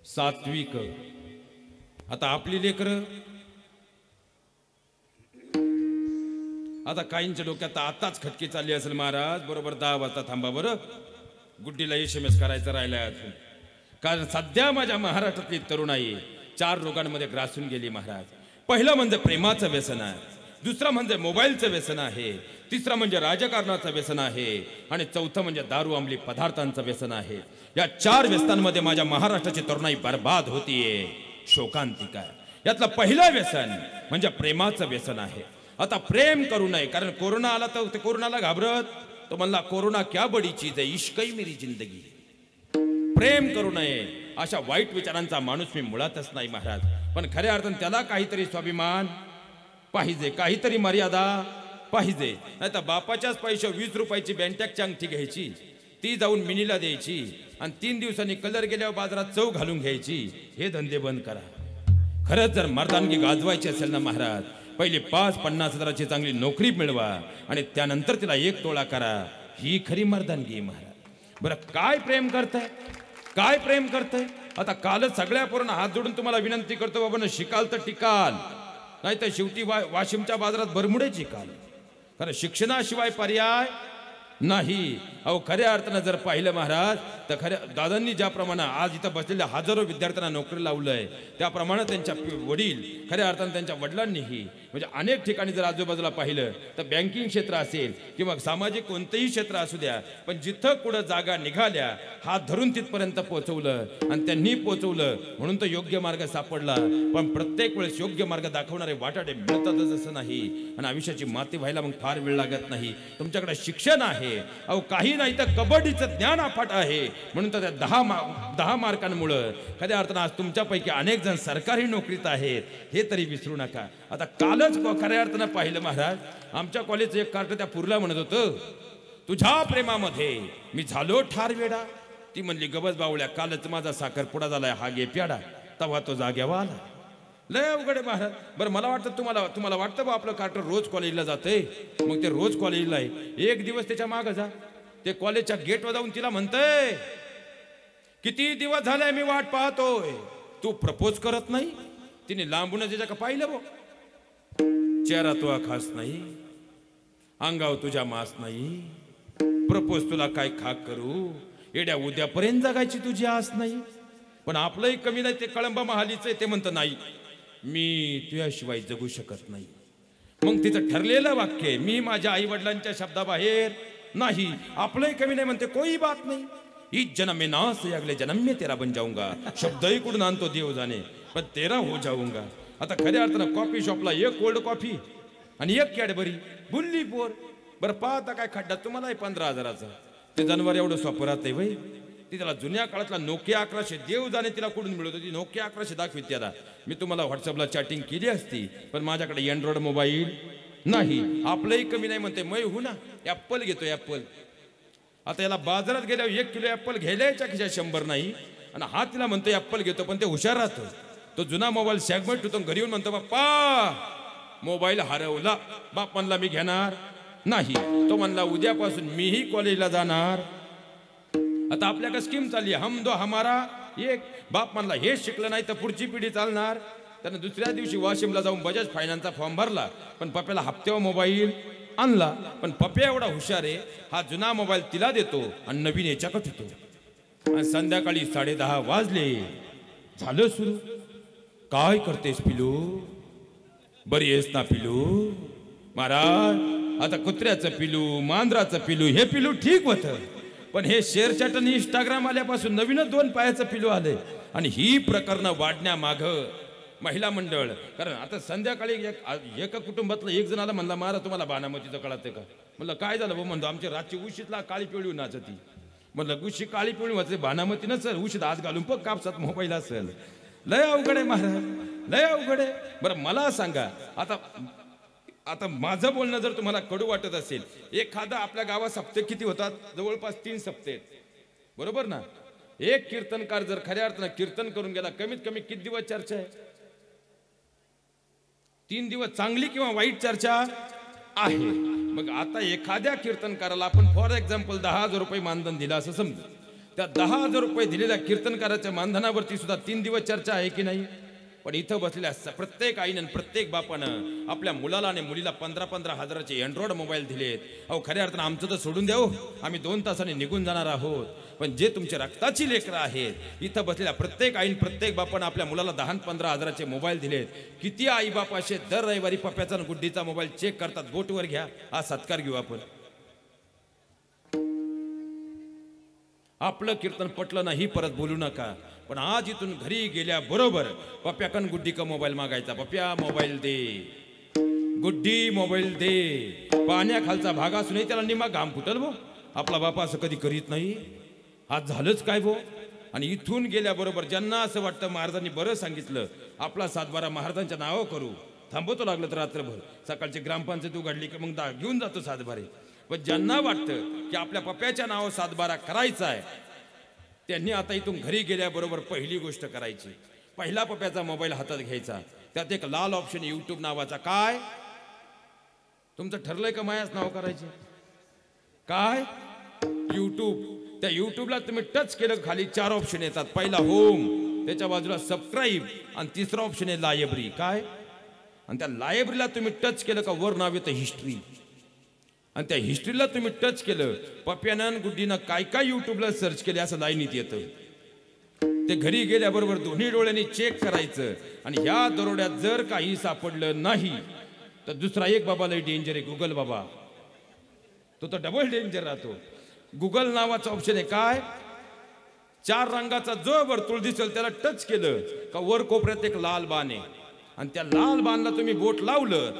सात्विक. आता आपली लेकरं आता काहींच्या डोक्यात आताच खटकी चालली असेल महाराज. बरोबर 10 वाजता थांबा बरं, गुड्डीला SMS करायचं राहिलंय अजून. कारण सध्या माझ्या महाराष्ट्रातली तरुणाई 4 रोगांमध्ये ग्रासून गेली महाराज. पहिलं म्हणजे प्रेमाचं व्यसन आहे, दुसरं म्हणजे मोबाईलचं व्यसन आहे, तिसरं म्हणजे राजकारणाचं व्यसन आहे आणि चौथं म्हणजे दारू अंमली पदार्थांचं व्यसन आहे. या 4 व्यसनांमध्ये माझ्या महाराष्ट्राची तरुणाई बर्बाद होतीये, शोकांतिका. यातलं पहिलं व्यसन म्हणजे प्रेमाचं व्यसन आहे. आता प्रेम करू नये, कारण कोरोना आला तर ते कोरोनाला घाबरत तो म्हणला कोरोना क्या बडी चीज है, इश्क ही मेरी जिंदगी. प्रेम करू नये अशा वाईट विचारांचा माणूस मी मुळातच नाही महाराज. पण खऱ्या अर्थानं त्याला काहीतरी स्वाभिमान पाहिजे, काहीतरी मर्यादा पाहिजे. नाही तर बापाच्याच पैसे 20 रुपयाची बँटॅकची अंगठी घ्यायची, ती जाऊन मिनीला द्यायची आणि 3 दिवसांनी कलर गेल्यावर बाजारात चव घालून घ्यायची. हे धंदे बंद करा. खरंच जर मर्दानगी गाजवायची असेल ना महाराज, पहिली 5-50 हजाराची चांगली नोकरी मिळवा आणि त्यानंतर तिला 1 तोळा करा. ही खरी मर्दानगी महाराज. बरं काय प्रेम करताय, काय प्रेम करताय? आता कालच सगळ्या पूर्ण हात जोडून तुम्हाला विनंती करतो बाबा, शिकाल तर टिकाल, नाही तर शेवटी वाशिमच्या बाजारात बरमुडे शिकाल. कारण शिक्षणाशिवाय पर्याय नाही. अहो खऱ्या अर्थानं जर पाहिलं महाराज तर खऱ्या दादांनी ज्याप्रमाणे आज इथं बसलेल्या हजारो विद्यार्थ्यांना नोकरी लावलंय, त्याप्रमाणे त्यांच्या वडील खऱ्या अर्थानं त्यांच्या वडिलांनीही म्हणजे अनेक ठिकाणी जर आजूबाजूला पाहिलं तर बँकिंग क्षेत्र असेल किंवा सामाजिक कोणतंही क्षेत्र असू द्या, पण जिथं कुठं जागा निघाल्या हात धरून तिथपर्यंत पोहोचवलं आणि त्यांनी पोहोचवलं म्हणून तर योग्य मार्ग सापडला. पण प्रत्येक वेळेस योग्य मार्ग दाखवणारे वाटाडे मिळतातच असं नाही आणि आयुष्याची माती व्हायला मग फार वेळ लागत नाही. तुमच्याकडे शिक्षण आहे, अहो काही नाही तर कबड्डीचं ज्ञान अफाट आहे. म्हणून तर त्या 10 मार्कांमुळं खऱ्या अर्थानं आज तुमच्यापैकी अनेक जण सरकारी नोकरीत आहेत, हे तरी विसरू नका. आता कालच खऱ्या अर्थानं पाहिलं महाराज, आमच्या कॉलेजचं एक कार्ट त्या पुरला म्हणत होतं, तुझ्या प्रेमामध्ये मी झालो ठार वेडा. ती म्हणली गबस बावळ्या, कालच माझा साखरपुडा झालाय, हा घे प्याडा. तेव्हा तो जाग्यावर आला. लय अवघड आहे महाराज. बरं मला वाटतं तुम्हाला वाटतं बा आपलं कार्ट रोज कॉलेजला जाते, मग ते रोज कॉलेजला आहे. एक दिवस त्याच्या मागं जा, ते कॉलेजच्या गेटवर जाऊन तिला म्हणतंय, किती दिवस झाले मी वाट पाहतोय, तू प्रपोज करत नाही. तिने लांबूनच त्याच्या का पाहिलं बो, चेहरा तुझा खास नाही, अंगाव तुझ्या मास नाही, प्रपोज तुला काय खाक करू, येड्या उद्यापर्यंत जगायची तुझी आस नाही. पण आपलंही कमी नाही, ते कळंबा महालीचं ते म्हणतं नाही मी तुझ्याशिवाय जगू शकत नाही. मग तिचं ठरलेलं वाक्य, मी माझ्या आई वडिलांच्या शब्दाबाहेर नाही. आपलंही कमी नाही म्हणते, कोई बात नाही, इस जन्म में ना से अगले जन्म में तेरा बन जाऊंगा. शब्दही कुठून आणतो देव जाणे, पण तेरा हो जाऊंगा. आता खऱ्या अर्थानं कॉफी शॉपला 1 कोल्ड कॉफी आणि 1 कॅडबरी बुल्ली पोर. बरं पाहता काय खड्डा तुम्हाला 15,000चा. ते जनावर एवढं सोपं राहतंय भाई. ती त्याला जुन्या काळातला नोकिया 1100 देव जाणे तिला कुठून मिळत होती. नोकिया 1100 दाखवित त्याला. मी तुम्हाला व्हॉट्सअपला चॅटिंग केली असती, पण माझ्याकडे अँड्रॉइड मोबाईल नाही. आपलंही कमी नाही म्हणते, मै हो ना ॲपल घेतो ॲपल. आता याला बाजारात गेल्यावर 1 किलो ॲपल घ्यायला याच्या खिशात 100 नाही आणि हा तिला म्हणतो ॲपल घेतो, पण ते हुशार राहतो. तो जुना मोबाईल सेगमेंट होतो, घरी येऊन म्हणतो बाप्पा मोबाईल हरवला. बाप म्हणला मी घेणार नाही. तो म्हणला उद्यापासून मीही कॉलेजला जाणार. आता आपल्याकडे स्कीम चालली हम दो हमारा एक. बाप म्हणला हे शिकलं नाही तर पुढची पिढी चालणार. त्यानं दुसऱ्या दिवशी वाशिमला जाऊन बजाज फायनान्सचा फॉर्म भरला, पण पप्याला हप्त्यावर मोबाईल आणला. पण पप्या एवढा हुशार आहे, हा जुना मोबाईल तिला देतो आणि नवीन याच्याकडे ठेवतो. आणि संध्याकाळी 10:30 वाजले, झालं सुरू. काय करतेस पिलू, बरी आहेस ना पिलू? महाराज आता कुत्र्याचं पिलू मांजराचं पिलू हे पिलू ठीक होतं, पण हे शेअर चॅट आणि इंस्टाग्राम आल्यापासून नवीनच 2 पायाचं पिलू आलंय. आणि ही प्रकरणं वाढण्यामाग महिला मंडळ, कारण आता संध्याकाळी एका कुटुंबातलं एक जणाला म्हणला मारा तुम्हाला बानामतीचं कळतं का? म्हणलं काय झालं भाऊ? म्हणतो आमची रातची उशीतला काळी पिवळी नाचती. म्हणलं गुशी काळी पिवळी वाचते बानामती नसेल, उशीत आज घालून पण कापसात मोबाईल असेल. लय अवघड आहे महाराज, लय अवघड आहे. बरं मला सांगा, आता माझं बोलणं जर तुम्हाला कडू वाटत असेल, एखादा आपल्या गावात सप्ते किती होतात? जवळपास 3 सप्ते आहेत, बरोबर ना? एक कीर्तनकार जर खऱ्या अर्थानं कीर्तन करून गेला, कमीत कमी किती दिवस चर्चा आहे? 3 दिवस चांगली किंवा वाईट चर्चा आहे. मग आता एखाद्या कीर्तनकाराला आपण फॉर एक्झाम्पल 10,000 रुपये मानधन दिलं असं समजू. त्या 10,000 रुपये दिलेल्या कीर्तनकाराच्या मानधनावरती सुद्धा 3 दिवस चर्चा आहे की नाही? पण इथं बसलेल्या प्रत्येक आईनं प्रत्येक बापानं आपल्या मुलाला आणि मुलीला 15-15 हजाराचे अँड्रॉइड मोबाईल दिलेत. अहो खऱ्या अर्थानं आमचं तर सोडून द्या, आम्ही 2 तासांनी निघून जाणार आहोत. पण जे तुमचे रक्ताची लेकरं आहेत, इथं बसलेल्या प्रत्येक आईन प्रत्येक बापानं आपल्या मुलाला 10-15 हजाराचे मोबाईल दिलेत. किती आई बाप असे दर रविवारी पप्प्याचा आणि गुड्डीचा मोबाईल चेक करतात? बोटवर घ्या, हा सत्कार घेऊ आपण. आपलं कीर्तन पटलं नाही परत बोलू नका. पण आज इथून घरी गेल्याबरोबर पप्प्याकन गुड्डी का मोबाईल मागायचा. पप्प्या मोबाईल दे, गुड्डी मोबाईल दे. पाण्याखालचा भाग असूनही त्याला निमा घाम फुटल भो. आपला बापा असं कधी करीत नाही. आज झालंच काय भो? आणि इथून गेल्याबरोबर ज्यांना असं वाटतं महाराजांनी बरं सांगितलं, आपला 7-12 महाराजांच्या नावं करू, थांबवतो लागलं तर रात्रभर, सकाळची ग्रामपंचायत उघडली की मग घेऊन जातो 7-12. पण ज्यांना वाटतं की आपल्या पप्प्याच्या नावावर 7-12 करायचं आहे, त्यांनी आता इथून घरी गेल्याबरोबर पहिली गोष्ट करायची, पहिला पप्प्याचा मोबाईल हातात घ्यायचा. त्यात एक लाल ऑप्शन यूट्यूब नावाचा. काय तुमचं ठरलंय का मायाच नाव करायचे? काय यूट्यूब. त्या यूट्यूबला तुम्ही टच केलं, खाली 4 ऑप्शन येतात. पहिला होम, त्याच्या बाजूला सबस्क्राईब, आणि तिसरा ऑप्शन आहे लायब्ररी. काय? आणि त्या लायब्ररीला तुम्ही टच केलं का वर नाव येतं हिस्ट्री. आणि त्या हिस्ट्रीला तुम्ही टच केलं, पप्प्यानं गुड्डीनं काय काय यूट्यूबला सर्च केले असं लाईनीत येतं. ते घरी गेल्याबरोबर दोन्ही डोळ्यांनी चेक करायचं. आणि ह्या दरोड्यात जर काही सापडलं नाही तर दुसरा एक बाबा लय डेंजर आहे, गुगल बाबा. तो तर डबल डेंजर राहतो. गुगल नावाचा ऑप्शन आहे. काय? 4 रंगाचा जो वर्तुळ दिसेल त्याला टच केलं का वर कोपऱ्यात एक लाल बाण आहे. आणि त्या लाल बाणला तुम्ही बोट लावलं,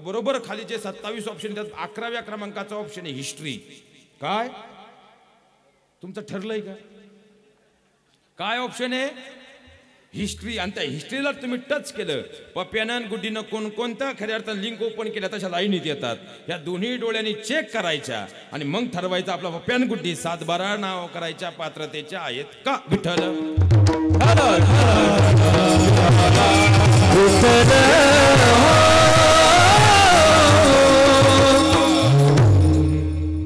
बरोबर खाली जे 27 ऑप्शन, त्यात 11व्या क्रमांकाचा ऑप्शन आहे हिस्ट्री. काय तुमचं ठरलंय का? काय ऑप्शन आहे? हिस्ट्री. आणि त्या हिस्ट्रीला तुम्ही टच केलं, पप्प्यानं गुड्डीनं कोणकोणत्या खऱ्या अर्थानं लिंक ओपन केल्या तशा लाईनीत येतात. या दोन्ही डोळ्यांनी चेक करायच्या आणि मग ठरवायचं आपला पप्प्यानं गुड्डी 7-12 नाव करायच्या पात्रतेच्या आहेत का? विठ्ठल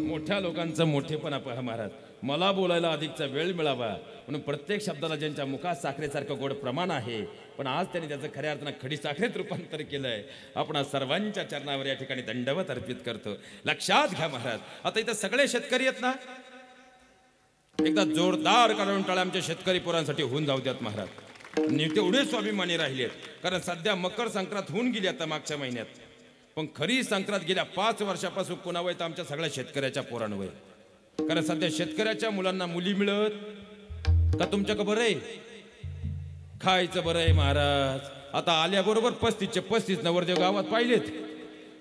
मोठ्या लोकांचं मोठेपणा पहा महाराज. मला बोलायला अधिकचा वेळ मिळावा म्हणून प्रत्येक शब्दाला ज्यांच्या मुखात साखरेसारखं गोड प्रमाण आहे, पण आज त्यांनी त्याचं खऱ्या अर्थानं खडी साखरेत रूपांतर केलंय. आपण सर्वांच्या चरणावर या ठिकाणी दंडवत अर्पित करतो. लक्षात घ्या महाराज, आता इथं सगळे शेतकरी आहेत ना, एकदा जोरदार काढून टाळ्या आमच्या शेतकरी पोरांसाठी होऊन जाऊ द्यात महाराज. तेवढे स्वाभिमानी राहिलेत, कारण सध्या मकर संक्रांत होऊन गेली आता मागच्या महिन्यात, पण खरी संक्रांत गेल्या 5 वर्षापासून कोणावर तर आमच्या सगळ्या शेतकऱ्याच्या पोरांवर. कारण सध्या शेतकऱ्याच्या मुलांना मुली मिळत का तुमच्याकडे बरं आहे? खायचं बरं आहे महाराज. आता आल्याबरोबर 35चे 35 नवरदेव गावात पाहिलेत.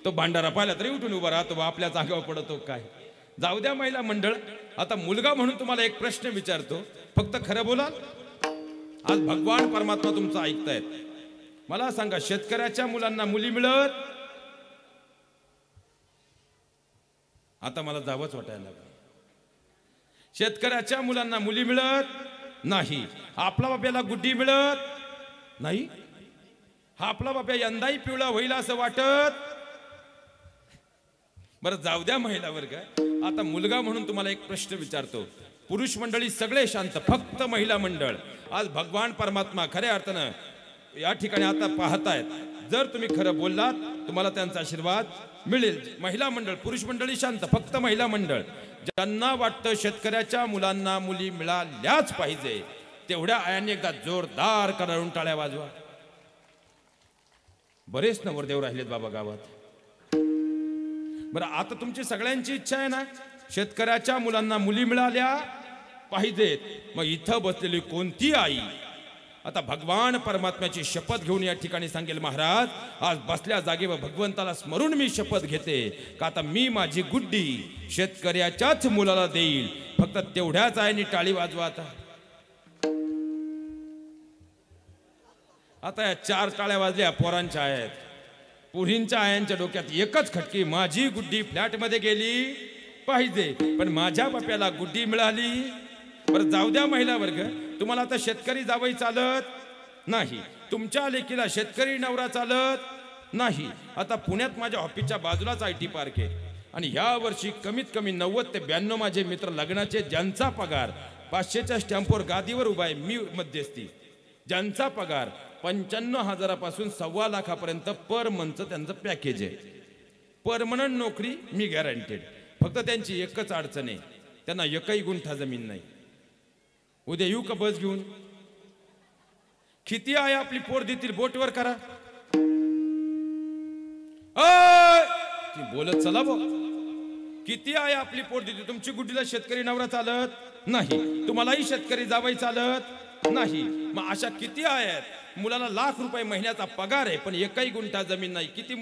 तो भांडारा पाहिला तरी उठून उभा राहतो, आपल्याच अंगावर पडतो काय. जाऊ द्या महिला मंडळ. आता मुलगा म्हणून तुम्हाला एक प्रश्न विचारतो, फक्त खरं बोला. आज भगवान परमात्मा तुमचं ऐकतायत. मला सांगा, शेतकऱ्याच्या मुलांना मुली मिळत? आता मला जावंच वाटायला लागलं. शेतकऱ्याच्या मुलांना मुली मिळत नाही. आपला बाप्याला गुड्डी मिळत नाही. हा आपला बाप्या यंदाही पिवळा होईल असं वाटत. बरं जाऊ द्या महिला वर्ग. आता मुलगा म्हणून तुम्हाला एक प्रश्न विचारतो. पुरुष मंडळी सगळे शांत, फक्त महिला मंडळ. आज भगवान परमात्मा खऱ्या अर्थानं या ठिकाणी आता पाहतायत. जर तुम्ही खरं बोललात तुम्हाला त्यांचा आशीर्वाद मिळेल. महिला मंडळ, पुरुष मंडळी शांत, फक्त महिला मंडळ. ज्यांना वाटतं शेतकऱ्याच्या मुलांना मुली मिळाल्याच पाहिजे, तेवढ्या आयांनी एकदा जोरदार कडाळून टाळ्या वाजवा. बरेच नवरदेव राहिलेत बाबा गावात. बरं आता तुमची सगळ्यांची इच्छा आहे ना शेतकऱ्याच्या मुलांना मुली मिळाल्या पाहिजेत. मग इथं बसलेली कोणती आई आता भगवान परमात्म्याची शपथ घेऊन या ठिकाणी सांगेल महाराज आज बसल्या जागेवर भगवंताला स्मरून मी शपथ घेते का आता मी माझी गुड्डी शेतकऱ्याच्याच मुलाला देईल. फक्त तेवढ्याच आईने टाळी वाजवा. आता या 4 टाळ्या वाजल्या पोरांच्या आहेत. पुरींच्या आयांच्या डोक्यात एकच खटकी माझी गुड्डी फ्लॅट मध्ये गेली पाहिजे पण माझ्या बाप्याला गुड्डी मिळाली. बरं जाऊ द्या महिला वर्ग तुम्हाला आता शेतकरी जावई चालत नाही. तुमच्या लेकीला शेतकरी नवरा चालत नाही. आता पुण्यात माझ्या ऑफिसच्या बाजूलाच IT पार्क आहे आणि ह्या वर्षी कमीत कमी 90 ते 92 माझे मित्र लग्नाचे ज्यांचा पगार 500च्या स्टॅम्पवर गादीवर उभा आहे मी मध्यस्थी ज्यांचा पगार 95,000पासून 1.25 लाखापर्यंत पर मंथचं त्यांचं पॅकेज आहे. परमनंट नोकरी मी गॅरंटेड. फक्त त्यांची एकच अडचण आहे त्यांना एकही गुंठा जमीन नाही. उद्या येऊ का बस घेऊन? किती आहे आपली पोर देतील बोटवर करा. ती बोलत चला बो. किती आहे आपली पोर देतील? तुमची गुड्डीला शेतकरी नवरा चालत नाही. तुम्हालाही शेतकरी जावई चालत नाही. मग अशा किती आहेत? मुलाला लाख रुपये महिन्याचा पगार आहे पण एकही गुंठा जमीन नाही. किती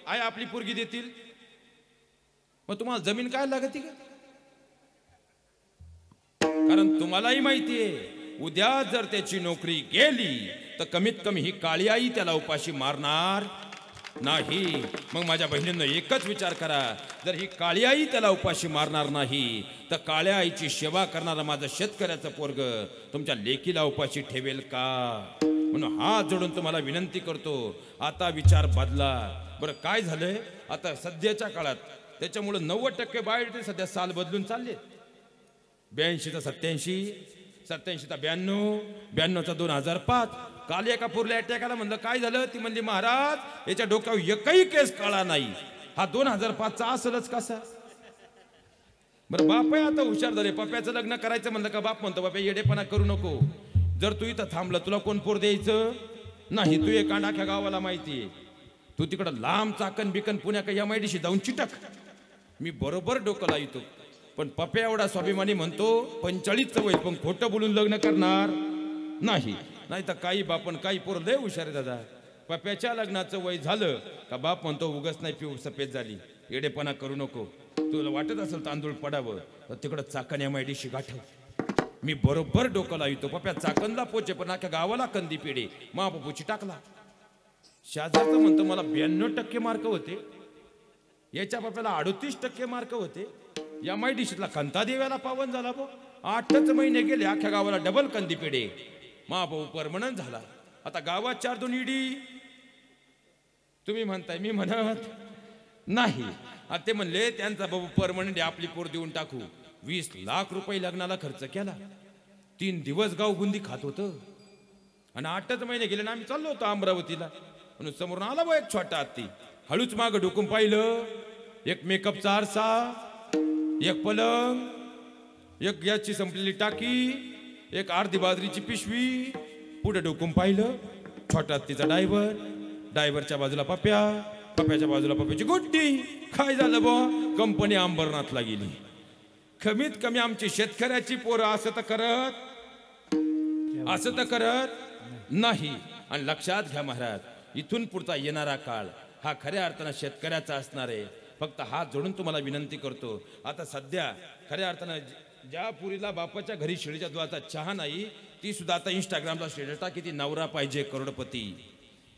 आहे आपली पोरगी देतील? मग तुम्हाला जमीन काय लागते का? कारण तुम्हालाही माहितीये उद्या जर त्याची नोकरी गेली तर कमीत कमी ही काळी आई त्याला उपाशी मारणार नाही. मग माझ्या बहिणींनो एकच विचार करा जर ही काळी आई त्याला उपाशी मारणार नाही तर काळ्या आईची सेवा करणारा माझं शेतकऱ्याचं पोरग तुमच्या लेकीला उपाशी ठेवेल का? म्हणून हात जोडून तुम्हाला विनंती करतो आता विचार बदला. बरं काय झालंय आता सध्याच्या काळात त्याच्यामुळे 90% बाहेर सध्या साल बदलून चालले. 82 चा 87, 87 चा 92, 92 चा 2005. काल एका पुरल्या अटॅक आला म्हणलं काय झालं? ती म्हणली महाराज याच्या डोक्यावर एकही केस कळा नाही. हा 2005 चा असलच कसा? बरं बाप आहे आता हुशार झाले. पप्याचं लग्न करायचं म्हणलं का बाप म्हणतो बापा येडेपणा करू नको. जर तू इथं थांबलं तुला कोण पोर द्यायचं नाही. तू एक कांडाख्या गावाला माहितीये. तू तिकडं लांब चाकण बिकन पुण्या का MIDC जाऊन चिटक. मी बरोबर डोकं लावतो पण पप्या एवढा स्वाभिमानी म्हणतो 45चं वय पण खोटं बोलून लग्न करणार नाही. नाही तर काही बापन काही पोर लय हुशार आहे दादा. पप्याच्या लग्नाचं वय झालं का बाप म्हणतो उगच नाही पिऊ सफेद झाली येडेपणा करू नको. तुला वाटत असेल तांदूळ पडावं तर तिकडं चाकण MIDC गाठव. मी बरोबर डोकं लावतो. पप्या चाकणला पोचे पण अख्या गावाला कंदी पिढे मा बापूची टाकला. शेजारचं म्हणतो मला 92% मार्क होते. याच्या बाप्याला 38% मार्क होते. MIDCला कंता देव्याला पावन झाला बो. 8च महिने गेले अख्ख्या गावाला डबल कंदी पेढे. मा भाऊ परमनंट झाला. आता गावात 4-2 ईडी. तुम्ही म्हणताय मी म्हणत नाही. आता ते म्हणले त्यांचा बाबू परमनंट आपली पोर देऊन टाकू. 20 लाख रुपये लग्नाला खर्च केला. 3 दिवस गाव बुंदी खात होतं आणि 8च महिने गेले ना आम्ही चाललो होतो अमरावतीला. म्हणून समोरून आला बो एक छोटा हत्ती. हळूच माग डुकून पाहिलं. एक मेकअपचा आरसा, एक पलंग, एक गॅसची संपलेली टाकी, एक अर्धी बाजरीची पिशवी. पुढे डोकून पाहिलं छोटा हत्तीचा ड्रायव्हर, ड्रायव्हरच्या बाजूला पप्या, पप्याच्या बाजूला पप्याची गुड्डी. काय झालं बो? कंपनी अंबरनाथला गेली. कमीत कमी आमची शेतकऱ्याची पोरं असं तर करत नाही. आणि लक्षात घ्या महाराज इथून पुढचा येणारा काळ हा खऱ्या अर्थानं शेतकऱ्याचा असणार आहे. फक्त हात जोडून तुम्हाला विनंती करतो आता सध्या खऱ्या अर्थानं ज्या पुरीला बापाच्या घरी शिळीच्या दुधाचा चहा नाही ती सुद्धा आता इंस्टाग्रामला स्टेटस टाकी ती नवरा पाहिजे करोडपती.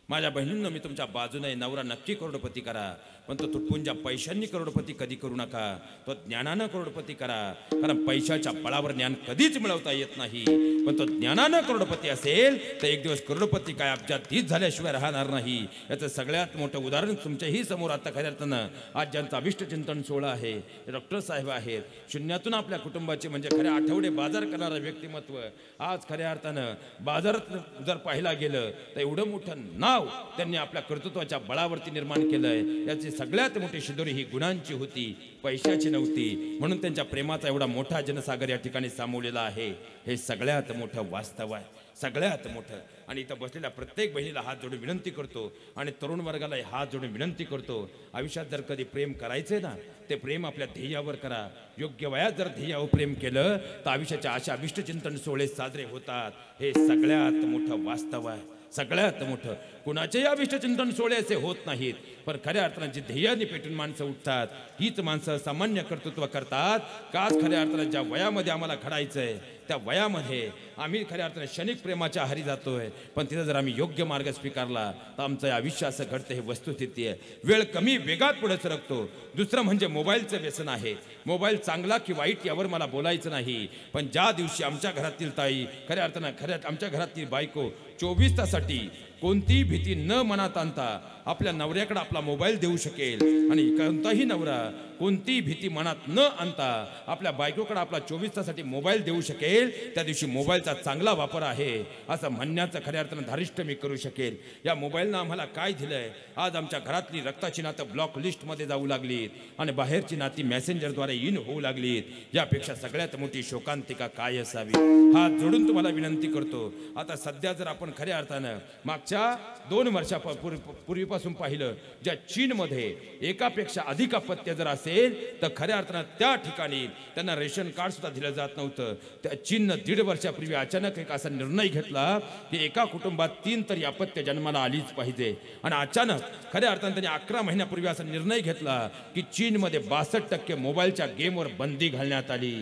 माझ्या बहिणींना मी तुमच्या बाजूने नवरा नक्की करोडपती करा पण तो तुटपुंजा पैशांनी करोडपती कधी करू नका. तो ज्ञानानं करोडपती करा. कारण पैशाच्या बळावर ज्ञान कधीच मिळवता येत नाही. पण तो ज्ञानानं करोडपती असेल तर एक दिवस करोडपती काय अब्जाधीश झाल्याशिवाय राहणार नाही. याचं सगळ्यात मोठं उदाहरण तुमच्याही समोर आता खऱ्या अर्थानं आज ज्यांचा अभिष्ट चिंतन सोहळा आहे डॉक्टर साहेब आहेत. शून्यातून आपल्या कुटुंबाचे म्हणजे खऱ्या आठवडे बाजार करणारं व्यक्तिमत्व आज खऱ्या अर्थानं बाजारात जर पाहिला गेलं तर एवढं मोठं नाव त्यांनी आपल्या कर्तृत्वाच्या बळावरती निर्माण केलंय. याची सगळ्यात मोठी शिदोरी ही गुणांची होती पैशाची नव्हती. म्हणून त्यांच्या प्रेमाचा एवढा मोठा जनसागर या ठिकाणी सामावलेला आहे. हे सगळ्यात मोठं वास्तव आहे. सगळ्यात मोठं. आणि इथं बसलेल्या प्रत्येक बहिणीला हात जोडून विनंती करतो आणि तरुण वर्गाला हात जोडून विनंती करतो, आयुष्यात जर कधी प्रेम करायचंय ना, ते प्रेम आपल्या ध्येयावर करा. योग्य वयात जर ध्येयावर प्रेम केलं तर आयुष्याच्या अशा अभिष्टचिंतन सोहळे साजरे होतात. हे सगळ्यात मोठं वास्तव आहे, सगळ्यात मोठं. कुणाचेही अभिष्टचिंतन सोहळे असे होत नाहीत, पण खऱ्या अर्थानं जी ध्येयाने पेटून माणसं उठतात हीच माणसं सामान्य कर्तृत्व करतात. काच खऱ्या अर्थानं ज्या वयामध्ये आम्हाला घडायचंय त्या वयामध्ये आम्ही खऱ्या अर्थाने क्षणिक प्रेमाच्या आहारी जातोय, पण तिथं जर आम्ही योग्य मार्ग स्वीकारला तर आमचं आयुष्य असं घडतं. हे वस्तुस्थिती आहे. वेळ कमी वेगात पुढे सरकतो. दुसरं म्हणजे मोबाईलचं व्यसन आहे. मोबाईल चांगला की वाईट यावर मला बोलायचं नाही, पण ज्या दिवशी आमच्या घरातील ताई खऱ्या अर्थानं आमच्या घरातील बायको 24 तासासाठी कोणतीही भीती न मनात आणता आपल्या नवऱ्याकडे आपला मोबाईल देऊ शकेल आणि कोणताही नवरा कोणतीही भीती मनात न आणता आपल्या बायकोकडे आपला 24 तासासाठी मोबाईल देऊ शकेल, त्या दिवशी मोबाईलचा चांगला वापर आहे असं म्हणण्याचं खऱ्या अर्थानं धारिष्ट मी करू शकेल. या मोबाईलनं आम्हाला काय दिलंय? आज आमच्या घरातली रक्ताची नातं ब्लॉक लिस्टमध्ये जाऊ लागलीत आणि बाहेरची नाती मेसेंजरद्वारे इन होऊ लागलीत. यापेक्षा सगळ्यात मोठी शोकांतिका काय असावी? हात जोडून तुम्हाला विनंती करतो. आता सध्या जर आपण खऱ्या अर्थानं मागच्या 2 वर्षापूर्वीपासून पाहिलं, ज्या चीनमध्ये एकापेक्षा अधिक अपत्य जर असेल तर खऱ्या अर्थानं त्या ठिकाणी त्यांना रेशन कार्ड सुद्धा दिलं जात नव्हतं. त्या चीननं 1.5 वर्षापूर्वी अचानक एक असा निर्णय घेतला की एका कुटुंबात 3 तरी अपत्य जन्माला आलीच पाहिजे. आणि अचानक खऱ्या अर्थानं त्यांनी 11 महिन्यापूर्वी असा निर्णय घेतला की चीनमध्ये 62% मोबाईलच्या गेमवर बंदी घालण्यात आली.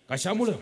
कशामुळं?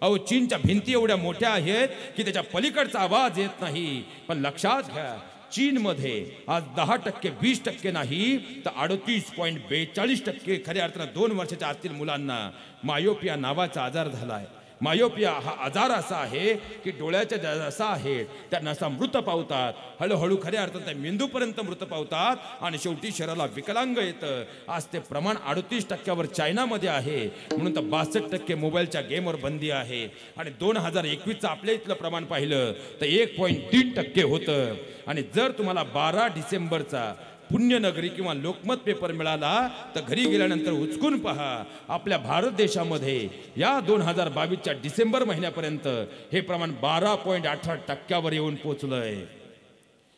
अहो, चीनच्या भिंती एवढ्या मोठ्या आहेत की त्याच्या पलीकडचा आवाज येत नाही. पण लक्षात घ्या, चीनमध्ये आज 10%, 20% नाही तर 38.42% खऱ्या अर्थानं 2 वर्षाच्या आतील मुलांना मायोपिया नावाचा आजार झालाय. मायोपिया हा आजार असा आहे की डोळ्याच्या ज्या नसा आहेत त्या नसा मृत पावतात, हळूहळू खऱ्या अर्थात त्या मेंदूपर्यंत मृत पावतात आणि शेवटी शरीराला विकलांग येतं. आज ते प्रमाण 38%वर चायनामध्ये आहे. म्हणून तर 62% मोबाईलच्या गेमवर बंदी आहे. आणि 2021चं आपल्या इथलं प्रमाण पाहिलं तर 1.3% होतं. आणि जर तुम्हाला 12 डिसेंबरचा पुण्यनगरी किंवा लोकमत पेपर मिळाला तर घरी गेल्यानंतर उचकून पहा, आपल्या भारत देशामध्ये या 2022च्या डिसेंबर महिन्यापर्यंत हे प्रमाण 12.18%वर येऊन पोचलंय.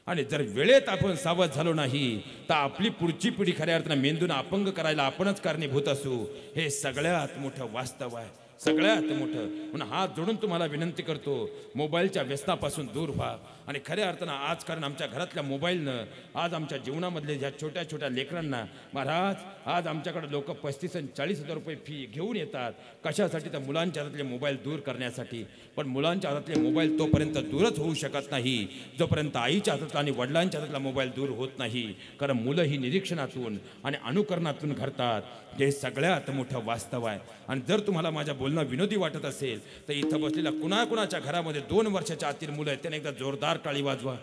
आणि जर वेळेत आपण सावध झालो नाही तर आपली पुढची पिढी खऱ्या अर्थानं मेंदून अपंग करायला आपणच कारणीभूत असू. हे सगळ्यात मोठं वास्तव आहे, सगळ्यात मोठं. म्हणून हात जोडून तुम्हाला विनंती करतो, मोबाईलच्या व्यसनापासून दूर व्हा. आणि खऱ्या अर्थानं आज कारण आमच्या घरातल्या मोबाईलनं आज आमच्या जीवनामधले ज्या छोट्या छोट्या लेकरांना, महाराज आज आमच्याकडे लोक 35 आणि 40 हजार रुपये फी घेऊन येतात. कशासाठी? तर मुलांच्या हातातले मोबाईल दूर करण्यासाठी. पण मुलांच्या हातातले मोबाईल तोपर्यंत दूरच होऊ शकत नाही जोपर्यंत आईच्या हातातला आणि वडिलांच्या हातातला मोबाईल दूर होत नाही. कारण मुलं ही निरीक्षणातून आणि अनुकरणातून घडतात. हे सगळ्यात मोठं वास्तव आहे. आणि जर तुम्हाला माझ्या बोलणं विनोदी वाटत असेल तर इथं बसलेल्या कुणाकुणाच्या घरामध्ये 2 वर्षाच्या आतील मुलं आहेत त्याने एकदा जोरदार टाळी वाजवा.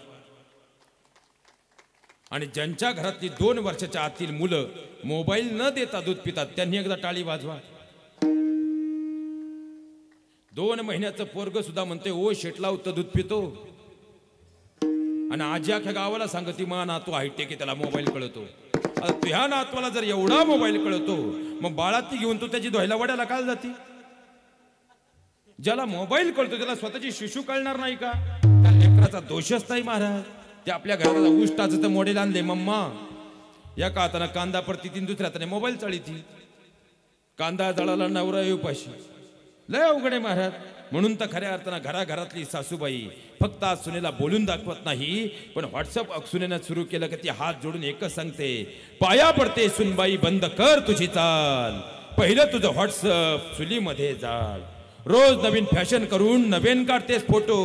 आणि ज्यांच्या घरातली 2 वर्षाच्या आतील मुलं मोबाईल न देता दूध पितात त्यांनी एकदा टाळी वाजवा. 2 महिन्याचं पोरग सुद्धा म्हणते ओ शेटला उत्तर दूध पितो. आणि आजी अख्या गावाला सांगती मा नातू हायटेक त्याला मोबाईल कळतो. तुझ्या नातवाला जर एवढा मोबाईल कळतो मग बाळात ती घेऊन तू त्याची धुवायला वड्याला काल जाती? ज्याला मोबाईल कळतो त्याला स्वतःची शिशू कळणार नाही का? त्या लेकराचा दोषच नाही महाराज. ते आपल्या घराला उष्टाचं तर मॉडेल आणले मम्मा, एका हाताने कांदा पडती तीन दुसऱ्या हाताने मोबाईल चाळीती. कांदा जळाला नवरा येऊ पाशी, लय अवघड आहे महाराज. म्हणून तर खऱ्या अर्थानं घराघरातली सासूबाई फक्त आज सुनेला बोलून दाखवत नाही, पण व्हॉट्सअप सुनेनं सुरू केलं की ती हात जोडून एकच सांगते, पाया पडते सुनबाई बंद कर तुझी चाल, पहिलं तुझं व्हॉट्सअप चुलीमध्ये जाळ. रोज नवीन फॅशन करून नवीन काढतेस फोटो,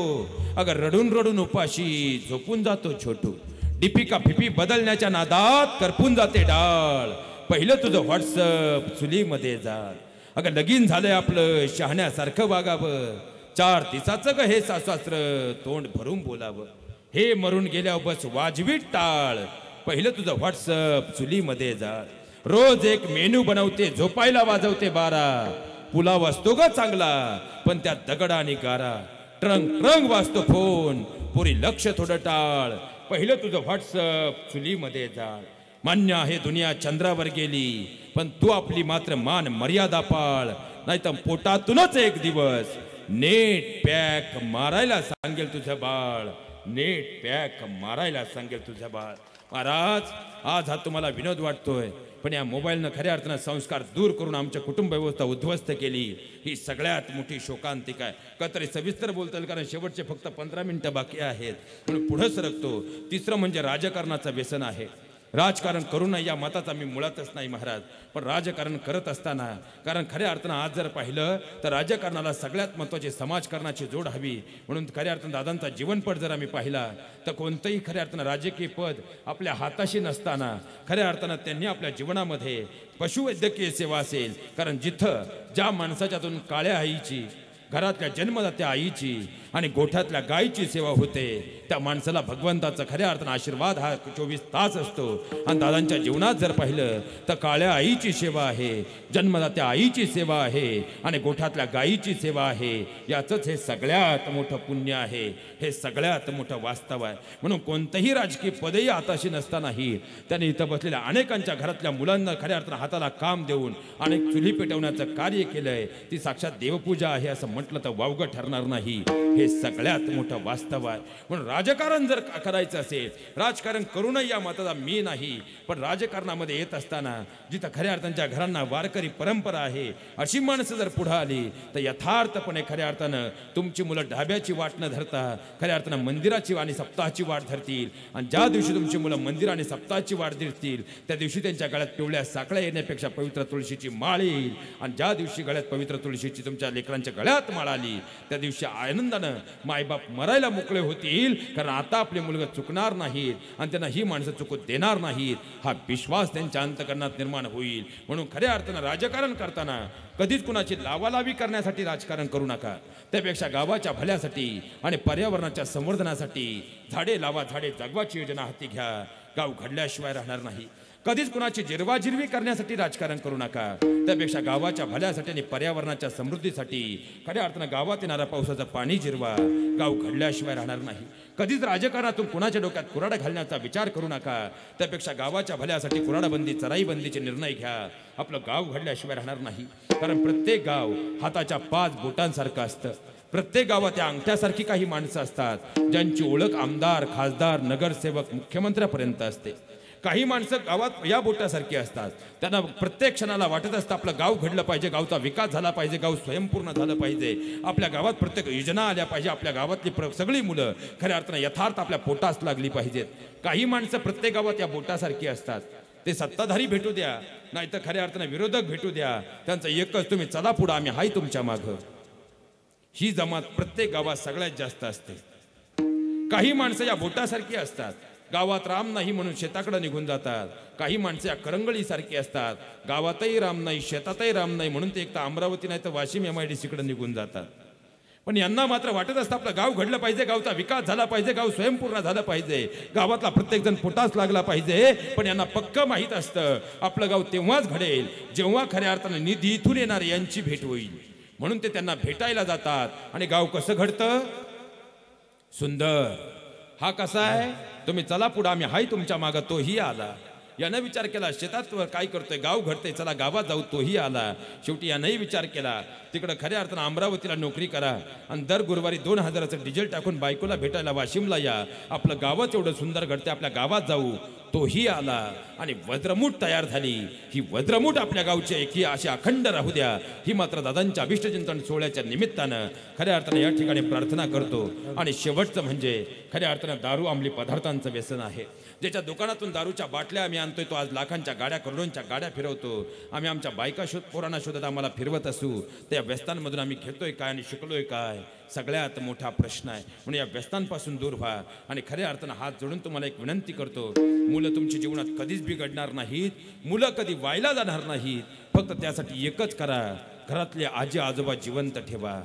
अगर रडून रडून उपाशी झोपून जातो छोटू. दीपिका फिपी बदलण्याच्या नादात करपून जाते डाळ, पहिलं तुझं व्हॉट्सअप चुलीमध्ये जाळ. अगं लगीन झालंय आपलं शहाण्यासारखं वागावं, 4 दिवसाचं ग हे सासू तोंड भरून बोलावं. हे मरून गेल्यावर बस वाजवी टाळ, पहिलं तुझं व्हॉट्सअप चुलीमध्ये जाळ. रोज एक मेनू बनवते झोपायला वाजवते 12, पुलाव असतो ग चांगला पण त्यात दगड आणि गारा. ट्रंग ट्रंग वाजतो फोन, पुरी लक्ष थोडं टाळ, पहिलं तुझं व्हॉट्सअप चुलीमध्ये जाळ. मान्य आहे दुनिया चंद्रावर गेली पण तू आपली मात्र मान मर्यादा पाळ, नाहीतर पोटातूनच एक दिवस नेट पॅक मारायला सांगेल तुझं बाळ, नेट पॅक मारायला सांगेल तुझं बाळ. महाराज, आज हा तुम्हाला विनोद वाटतोय, पण या मोबाईलनं खऱ्या अर्थानं संस्कार दूर करून आमच्या कुटुंब व्यवस्था उद्ध्वस्त केली. ही सगळ्यात मोठी शोकांतिका आहे. कतरी सविस्तर बोलता येईल, कारण शेवटचे फक्त 15 मिनिटं बाकी आहेत, म्हणून पुढे सरकतो. तिसरं म्हणजे राजकारणाचं व्यसन आहे. राजकारण करू नये या मताचा मी मुळातच नाही महाराज, पण राजकारण करत असताना, कारण खऱ्या अर्थानं आज जर पाहिलं तर राजकारणाला सगळ्यात महत्त्वाची समाजकारणाची जोड हवी. म्हणून खऱ्या अर्थानं दादांचा जीवनपट जर आम्ही पाहिला तर कोणतंही खऱ्या अर्थानं राजकीय पद आपल्या हाताशी नसताना खऱ्या अर्थानं त्यांनी आपल्या जीवनामध्ये पशुवैद्यकीय सेवा असेल, कारण जिथं ज्या माणसाच्यातून काळ्या आईची, घरातल्या जन्मदात्या आईची आणि गोठ्यातल्या गायीची सेवा होते, त्या माणसाला भगवंताचा खऱ्या अर्थानं आशीर्वाद हा 24 तास असतो. आणि दादांच्या जीवनात जर पाहिलं तर काळ्या आईची सेवा आहे, जन्मदात्या आईची सेवा आहे आणि गोठ्यातल्या गायीची सेवा आहे. याचंच हे सगळ्यात मोठं पुण्य आहे, हे सगळ्यात मोठं वास्तव आहे. म्हणून कोणतंही राजकीय पदही हाताशी नसतानाही त्यांनी इथं बसलेल्या अनेकांच्या घरातल्या मुलांना खऱ्या अर्थानं हाताला काम देऊन अनेक चुली पेटवण्याचं कार्य केलंय. ती साक्षात देवपूजा आहे असं म्हटलं तर वावगं ठरणार नाही. हे सगळ्यात मोठं वास्तव आहे. म्हणून राजकारण जर करायचं असेल, राजकारण करू नये या मताचा मी नाही, पण राजकारणामध्ये येत असताना जिथं खऱ्या अर्थांच्या घरांना वारकरी परंपरा आहे अशी माणसं जर पुढे आली तर यथार्थपणे खऱ्या अर्थानं तुमची मुलं ढाब्याची वाट न धरता खऱ्या अर्थानं मंदिराची आणि सप्ताहाची वाट धरतील. आणि ज्या दिवशी तुमची मुलं मंदिर आणि सप्ताहाची वाट धरतील त्या दिवशी त्यांच्या गळ्यात पिवळ्या साखळ्या येण्यापेक्षा पवित्र तुळशीची माळ येईल. आणि ज्या दिवशी गळ्यात पवित्र तुळशीची तुमच्या लेकरांच्या गळ्यात माळ आली त्या दिवशी आनंदानं मायबाप मरायला मोकळे होतील, कारण आता आपले मुलगा चुकणार नाहीत आणि त्यांना ही माणसं चुकू देणार नाहीत, हा विश्वास त्यांच्या अंतकरणात निर्माण होईल. म्हणून खऱ्या अर्थानं राजकारण करताना कधीच कुणाची लावालावी करण्यासाठी राजकारण करू नका. त्यापेक्षा गावाच्या भल्यासाठी आणि पर्यावरणाच्या संवर्धनासाठी झाडे लावा, झाडे जगवाची योजना हाती घ्या. गाव घडल्याशिवाय राहणार नाही. कधीच कुणाची जिरवाजिरवी करण्यासाठी राजकारण करू नका. त्यापेक्षा गावाच्या भल्यासाठी आणि पर्यावरणाच्या समृद्धीसाठी खऱ्या अर्थानं गावात येणाऱ्या पावसाचं पाणी जिरवा. गाव घडल्याशिवाय राहणार नाही. कधीच राजकारणातून कुणाच्या डोक्यात कुऱ्हाड घालण्याचा विचार करू नका. त्यापेक्षा गावाच्या भल्यासाठी कुऱ्हाडबंदी, चराईबंदीचे निर्णय घ्या. आपलं गाव घडल्याशिवाय राहणार नाही. कारण प्रत्येक गाव हाताच्या 5 बोटांसारखं असतं. प्रत्येक गावात या अंगठ्यासारखी काही माणसं असतात ज्यांची ओळख आमदार, खासदार, नगरसेवक, मुख्यमंत्र्यापर्यंत असते. काही माणसं गावात या बोटासारखी असतात. त्यांना प्रत्येक क्षणाला वाटत असतं आपलं गाव घडलं पाहिजे, गावचा विकास झाला पाहिजे, गाव स्वयंपूर्ण झालं पाहिजे, आपल्या गावात प्रत्येक योजना आल्या पाहिजे, आपल्या गावातली सगळी मुलं खऱ्या अर्थानं यथार्थ आपल्या पोटास लागली पाहिजेत. काही माणसं प्रत्येक गावात या बोटासारखी असतात. ते सत्ताधारी भेटू द्या नाही तर खऱ्या अर्थानं विरोधक भेटू द्या, त्यांचं एकच, तुम्ही चला पुढं, आम्ही हाय तुमच्या मागं. ही जमात प्रत्येक गावात सगळ्यात जास्त असते. काही माणसं या बोटासारखी असतात. गावात राम नाही म्हणून शेताकडे निघून जातात. काही माणसं या करंगळीसारखी असतात. गावातही राम नाही, शेतातही राम नाही म्हणून ते एक तर अमरावती नाही तर वाशिम MIDC निघून जातात. पण यांना मात्र वाटत असतं आपलं गाव घडलं पाहिजे, गावचा विकास झाला पाहिजे, गाव स्वयंपूर्ण झालं पाहिजे, गावातला प्रत्येक जण पोटास लागला पाहिजे. पण यांना पक्क माहीत असतं आपलं गाव तेव्हाच घडेल जेव्हा खऱ्या अर्थानं निधी इथून येणार यांची भेट होईल. म्हणून ते त्यांना भेटायला जातात. आणि गाव कसं घडतं? सुंदर. हा कसा आहे? तुम्ही चला पुढं, आम्ही हाय तुमच्या मागं. तोही आला. यानं विचार केला शेतात काय करतोय, गाव घडतंय, चला गावात जाऊ. तोही आला. शेवटी यानंही विचार केला तिकडं खऱ्या अर्थानं अमरावतीला नोकरी करा आणि दर गुरुवारी 2000चं डिझेल टाकून बायकोला भेटायला वाशिमला या. आपलं गावच एवढं सुंदर घडते, आपल्या गावात जाऊ. तोही आला. आणि वज्रमूठ तयार झाली. ही वज्रमूठ आपल्या गावची एकी अशी अखंड राहू द्या, ही मात्र दादांच्या अभिष्टचिंतन सोहळ्याच्या निमित्तानं खऱ्या अर्थानं या ठिकाणी प्रार्थना करतो. आणि शेवटचं म्हणजे खऱ्या अर्थानं दारू अंमली पदार्थांचं व्यसन आहे. ज्याच्या दुकानातून दारूच्या बाटल्या आम्ही आणतोय तो आज लाखांच्या गाड्या, करोडोंच्या गाड्या फिरवतो. आम्ही आमच्या बायका पोरांना शोधत आम्हाला फिरवत असू. त्या व्यसनांमधून आम्ही घेतोय काय आणि शिकलोय काय? सगळ्यात मोठा प्रश्न आहे. म्हणून या व्यसनांपासून दूर व्हा. आणि खऱ्या अर्थानं हात जोडून तुम्हाला एक विनंती करतो, मुलं तुमच्या जीवनात कधीच बिघडणार नाहीत, मुलं कधी वायला जाणार नाहीत. फक्त त्यासाठी एकच करा, घरातले आजी आजोबा जिवंत ठेवा.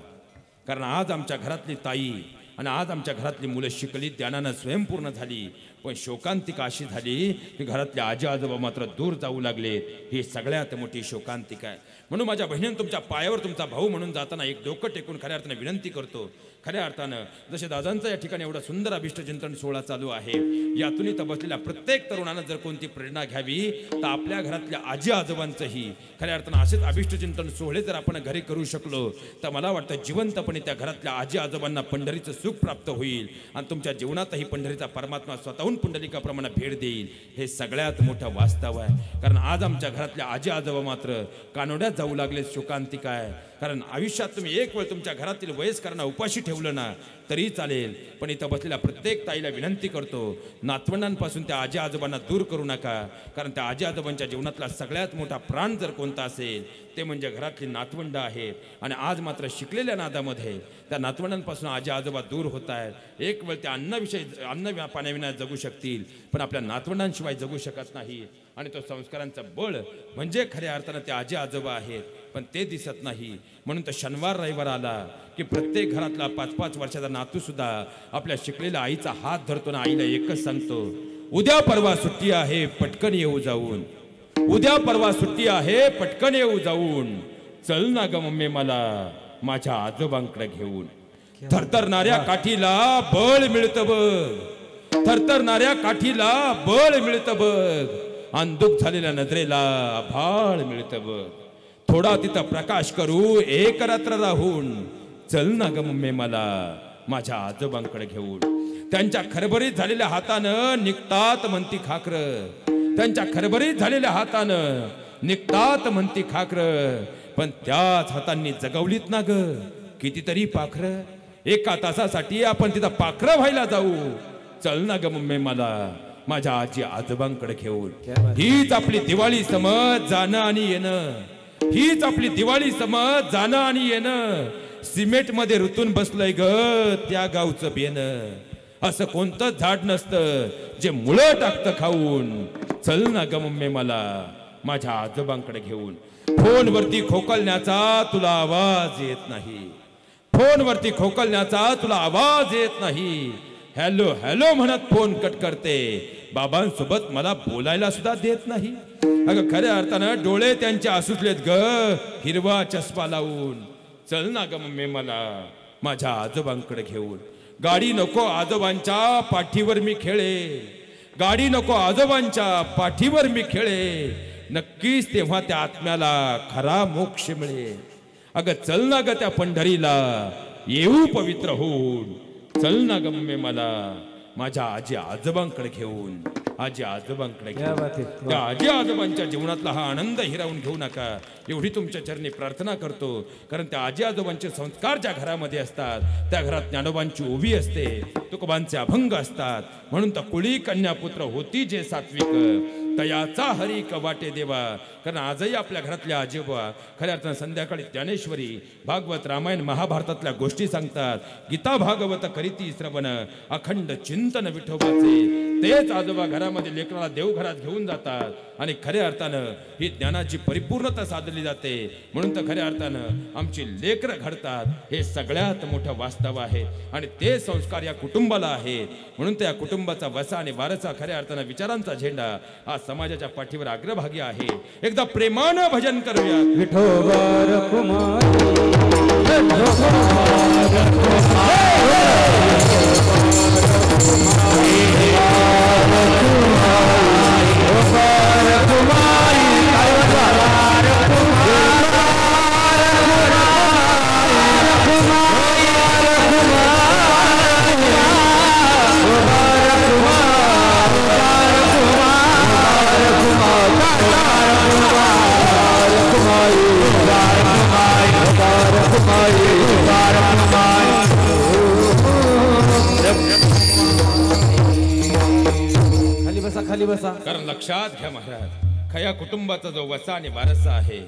कारण आज आमच्या घरातली ताई आणि आज आमच्या घरातली मुलं शिकली, ज्ञानानं स्वयंपूर्ण झाली. पण शोकांतिका अशी झाली की घरातले आजी आजोबा मात्र दूर जाऊ लागलेत. ही सगळ्यात मोठी शोकांतिका आहे. म्हणून माझ्या बहिणीनं तुमच्या पायावर तुमचा भाऊ म्हणून जाताना एक डोकं टेकून खऱ्या अर्थाने विनंती करतो. खऱ्या अर्थानं जसे दादांचा या ठिकाणी एवढा सुंदर अभिष्ट चिंतन सोहळा चालू आहे, यातून इथं बसलेल्या प्रत्येक तरुणानं जर कोणती प्रेरणा घ्यावी तर आपल्या घरातल्या आजी आजोबांचंही खऱ्या अर्थानं असेच अभिष्ट चिंतन सोहळे जर आपण घरी करू शकलो तर मला वाटतं जिवंतपणे त्या घरातल्या आजी आजोबांना पंढरीचं सुख प्राप्त होईल आणि तुमच्या जीवनातही पंढरीचा परमात्मा स्वतःहून पुंडलिकाप्रमाणे भेट देईल. हे सगळ्यात मोठं वास्तव आहे. कारण आज आमच्या घरातल्या आजी आजोबा मात्र कानोड्यात जाऊ लागले. शोकांतिका आहे. कारण आयुष्यात तुम्ही एक वेळ तुमच्या घरातील वयस्करांना उपाशी ठेवलं ना तरी चालेल, पण इथं बसलेल्या प्रत्येक ताईला विनंती करतो, नातवंडांपासून त्या आजी आजोबांना दूर करू नका. कारण त्या आजी आजोबांच्या जीवनातला सगळ्यात मोठा प्राण जर कोणता असेल ते म्हणजे घरातली नातवंड आहेत. आणि आज मात्र शिकलेल्या नादामध्ये त्या नातवंडांपासून आजी आजोबा दूर होत आहेत. एक वेळ त्या अन्न पाण्याविना जगू शकतील, पण आपल्या नातवंडांशिवाय जगू शकत नाही. आणि तो संस्कारांचं बळ म्हणजे खऱ्या अर्थानं ते आजी आजोबा आहेत, पण ते दिसत नाही. म्हणून तर शनिवार रविवार आला की प्रत्येक घरातला 5-5 वर्षाचा नातू सुद्धा आपल्या शिकलेल्या आईचा हात धरतो ना आईला एकच सांगतो, उद्या परवा सुट्टी आहे पटकन येऊ जाऊन. उद्या परवा सुट्टी आहे पटकन येऊ जाऊन. चल ना ग मम्मी मला माझ्या आजोबांकडे घेऊन. थरथरणाऱ्या काठीला बळ मिळतं बघ. थरथरणाऱ्या काठीला बळ मिळतं बघ. अंधुक झालेल्या नजरेला भाळ मिळतं बघ. थोडा तिथं प्रकाश करू एक रात्र राहून. चल ना ग मम्मी मला माझ्या आजोबांकडे घेऊन. त्यांच्या खरबरीत झालेल्या हातानं निघतात म्हणती खाकर. त्यांच्या खरबरीत झालेल्या हातानं निघतात म्हणती खाकर. पण त्याच हातांनी जगवलीत ना ग कितीतरी पाखर. एका तासासाठी आपण तिथं पाखरं व्हायला जाऊ. चल ना ग मम्मी मला माझ्या आजी आजोबांकडे घेऊन. हीच आपली दिवाळी समज जाणं आणि येणं. हीच आपली दिवाळी समज जाणं आणि येणं. सिमेंट मध्ये रुतून बसलंय ग त्या गावचं बेनं. असं कोणतं झाड नसतं जे मुळं टाकतं खाऊन. चल ना ग मम्मी मला माझ्या आजोबांकडे घेऊन. फोनवरती खोकलण्याचा तुला आवाज येत नाही. फोनवरती खोकलण्याचा तुला आवाज येत नाही. हॅलो हॅलो म्हणत फोन कट करते. बाबांसोबत मला बोलायला सुद्धा देत नाही. अगं खऱ्या अर्थानं डोळे त्यांचे आसुसलेत ग हिरवा चष्मा लावून. चल ना ग मम्मी मला माझ्या आजोबांकडे घेऊन. गाडी नको आजोबांच्या पाठीवर मी खेळे. गाडी नको आजोबांच्या पाठीवर मी खेळे. नक्कीच तेव्हा त्या आत्म्याला खरा मोक्ष मिळेल. अगं चल ना ग त्या पंढरीला येऊ पवित्र होऊन. चल ना ग मम्मी मला माझ्या आजी आजोबांकडे घेऊन. आजी आजोबांकडे घेऊन. त्या आजी आजोबांच्या जीवनातला हा आनंद हिरावून घेऊ नका एवढी तुमच्या चरणी प्रार्थना करतो. कारण त्या आजी आजोबांचे संस्कार ज्या घरामध्ये असतात त्या घरात ज्ञानोबांची उभी असते, तुकोबांचे अभंग असतात. म्हणून तर कुळी कन्या पुत्र होती जे सात्विक तयाचा हरिक वाटे देवा. कारण आजही आपल्या घरातल्या आजोबा खऱ्या अर्थानं संध्याकाळी ज्ञानेश्वरी भागवत रामायण महाभारतातल्या गोष्टी सांगतात. गीता भागवत करीती श्रवण अखंड चिंतन विठोबाचे. तेच आजोबा घरामध्ये लेकराला देवघरात घेऊन जातात आणि खऱ्या अर्थानं ही ज्ञानाची परिपूर्णता साधली जाते. म्हणून तर खऱ्या अर्थानं आमची लेकरं घडतात. हे सगळ्यात मोठं वास्तव आहे आणि ते संस्कार या कुटुंबाला आहे. म्हणून त्या कुटुंबाचा वसा आणि वारसा खऱ्या अर्थानं विचारांचा झेंडा आज समाजाच्या पाठीवर अग्रभागी आहे. एकदा प्रेमानं भजन करूया. विठोबा रखुमाई खाली बसा. कारण लक्षात घ्या महाराज, खऱ्या कुटुंबाचा जो वसा आणि वारसा आहे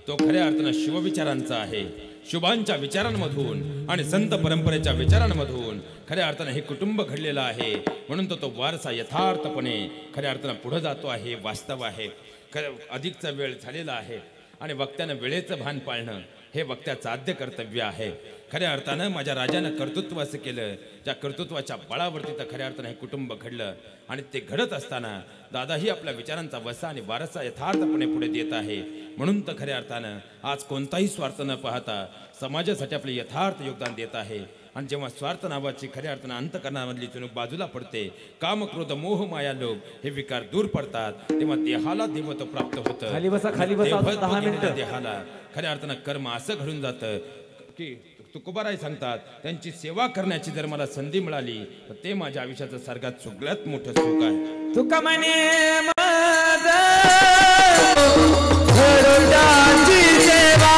तो खऱ्या अर्थानं शिवविचारांचा आहे. शुभांच्या विचारांमधून आणि संत परंपरेच्या विचारांमधून खऱ्या अर्थानं हे कुटुंब घडलेलं आहे. म्हणून तो वारसा यथार्थपणे खऱ्या अर्थानं पुढे जातो आहे. वास्तव आहे. खरं अधिकचा वेळ झालेला आहे आणि वक्त्यानं वेळेचं भान पाळणं हे वक्त्याचं आद्य कर्तव्य आहे. खऱ्या अर्थानं माझ्या राजानं कर्तृत्व असं केलं, त्या कर्तृत्वाच्या बळावरती तर खऱ्या अर्थानं हे कुटुंब घडलं. आणि ते घडत असताना दादाही आपल्या विचारांचा वसा आणि वारसा यथार्थपणे पुढे देत आहे. म्हणून तर खऱ्या अर्थानं आज कोणताही स्वार्थ न पाहता समाजासाठी आपले यथार्थ योगदान देत आहे. आणि जेव्हा स्वार्थ नावाची खऱ्या अर्थानं अंतकरणामधली चुणूक बाजूला पडते, काम क्रोध मोह माया लोभ हे विकार दूर पडतात, तेव्हा देहाला देवत्व प्राप्त होतं. खाली बसा, खाली बसा, देवत्व 10 गेलेल्या मिनिटं. देहाला खऱ्या अर्थानं कर्म असं घडून जातं की तुकोबाराय सांगतात, त्यांची सेवा करण्याची जर मला संधी मिळाली तर ते माझ्या आयुष्याचं सर्वात सगळ्यात मोठं सुख आहे. तुका म्हणे माझ गरुडाची सेवा,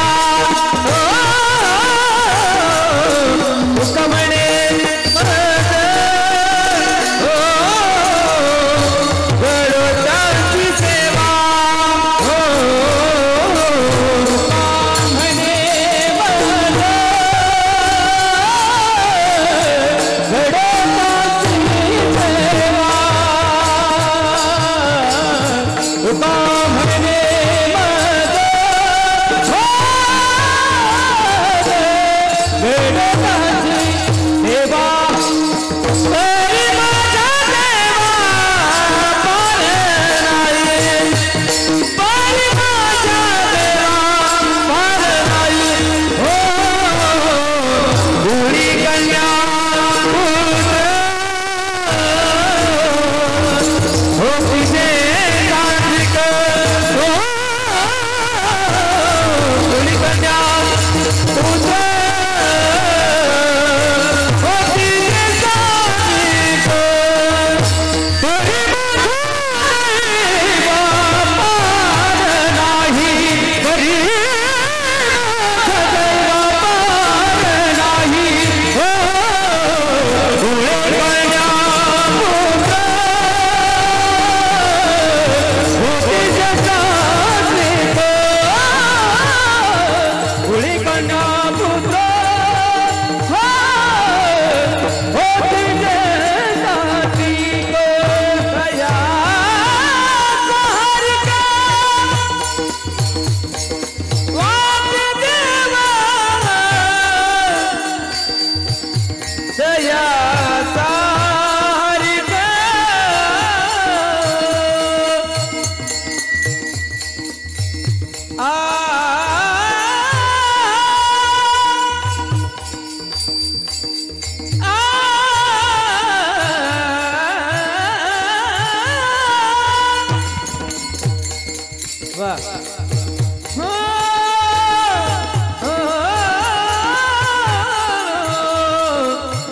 तुका म्हणे माझ गरुडाची सेवा,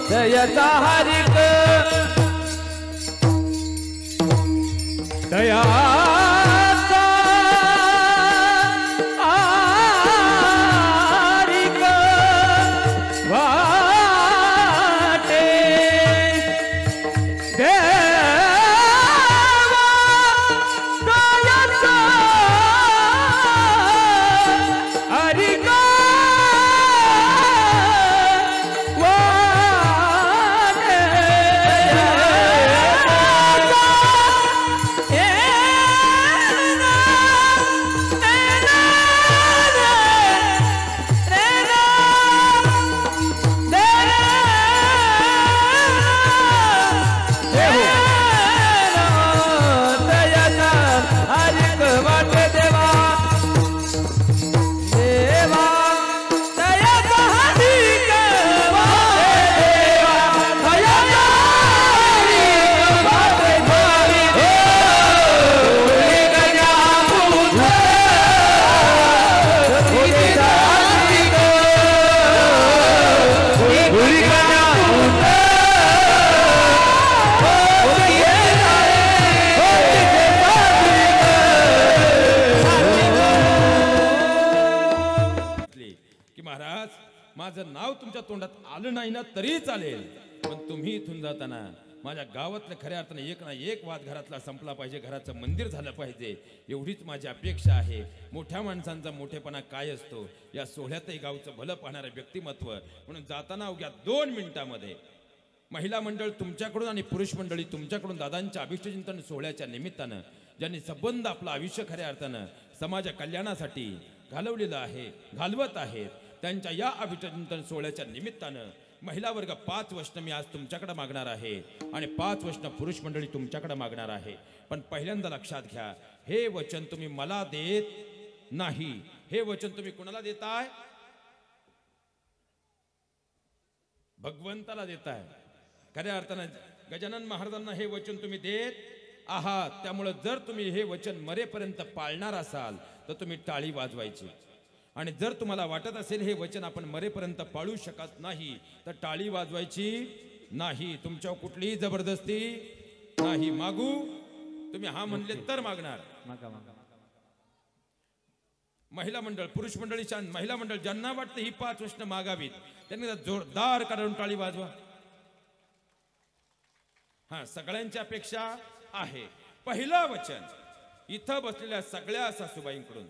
दयाचा हरिक दयाचा हरिक वाटे माझं नाव तुमच्या तोंडात आलं नाही ना तरी चालेल, पण तुम्ही इथून जाताना माझ्या गावातलं खऱ्या अर्थाने एक ना एक वाद घरातला संपला पाहिजे, घराचं मंदिर झालं पाहिजे, एवढीच माझी अपेक्षा आहे. मोठ्या माणसांचा मोठेपणा काय असतो या सोहळ्यातही गावचं भलं पाहणारं व्यक्तिमत्व म्हणून जाताना अवघ्या 2 मिनिटांमध्ये महिला मंडळ तुमच्याकडून आणि पुरुष मंडळी तुमच्याकडून दादांच्या अभिष्टचिंतन सोहळ्याच्या निमित्तानं ज्यांनी संबंध आपलं आयुष्य खऱ्या अर्थानं समाज कल्याणासाठी घालवलेलं आहे, घालवत आहेत. त्यांच्या या अभिचिंतन सोहळ्याच्या निमित्तानं महिला वर्ग 5 वचनं मी आज तुमच्याकडे मागणार आहे आणि 5 वचनं पुरुष मंडळी तुमच्याकडे मागणार आहे. पण पहिल्यांदा लक्षात घ्या, हे वचन तुम्ही मला देत नाही. हे वचन तुम्ही कुणाला देताय? भगवंताला देताय. खऱ्या अर्थानं गजानन महाराजांना हे वचन तुम्ही देत आहात. त्यामुळे जर तुम्ही हे वचन मरेपर्यंत पाळणार असाल तर तुम्ही टाळी वाजवायची. आणि जर तुम्हाला वाटत असेल हे वचन आपण मरेपर्यंत पाळू शकत नाही तर टाळी वाजवायची नाही. तुमच्यावर कुठलीही जबरदस्ती नाही. मागू तुम्ही हा म्हणले तर मागणार. महिला मंडळ, पुरुष मंडळी, महिला मंडळ ज्यांना वाटतं ही 5 वचनं मागावीत त्यांनी जोरदार काढून टाळी वाजवा. हा, सगळ्यांच्या अपेक्षा आहे. पहिलं वचन इथं बसलेल्या सगळ्या सासूबाईंकडून,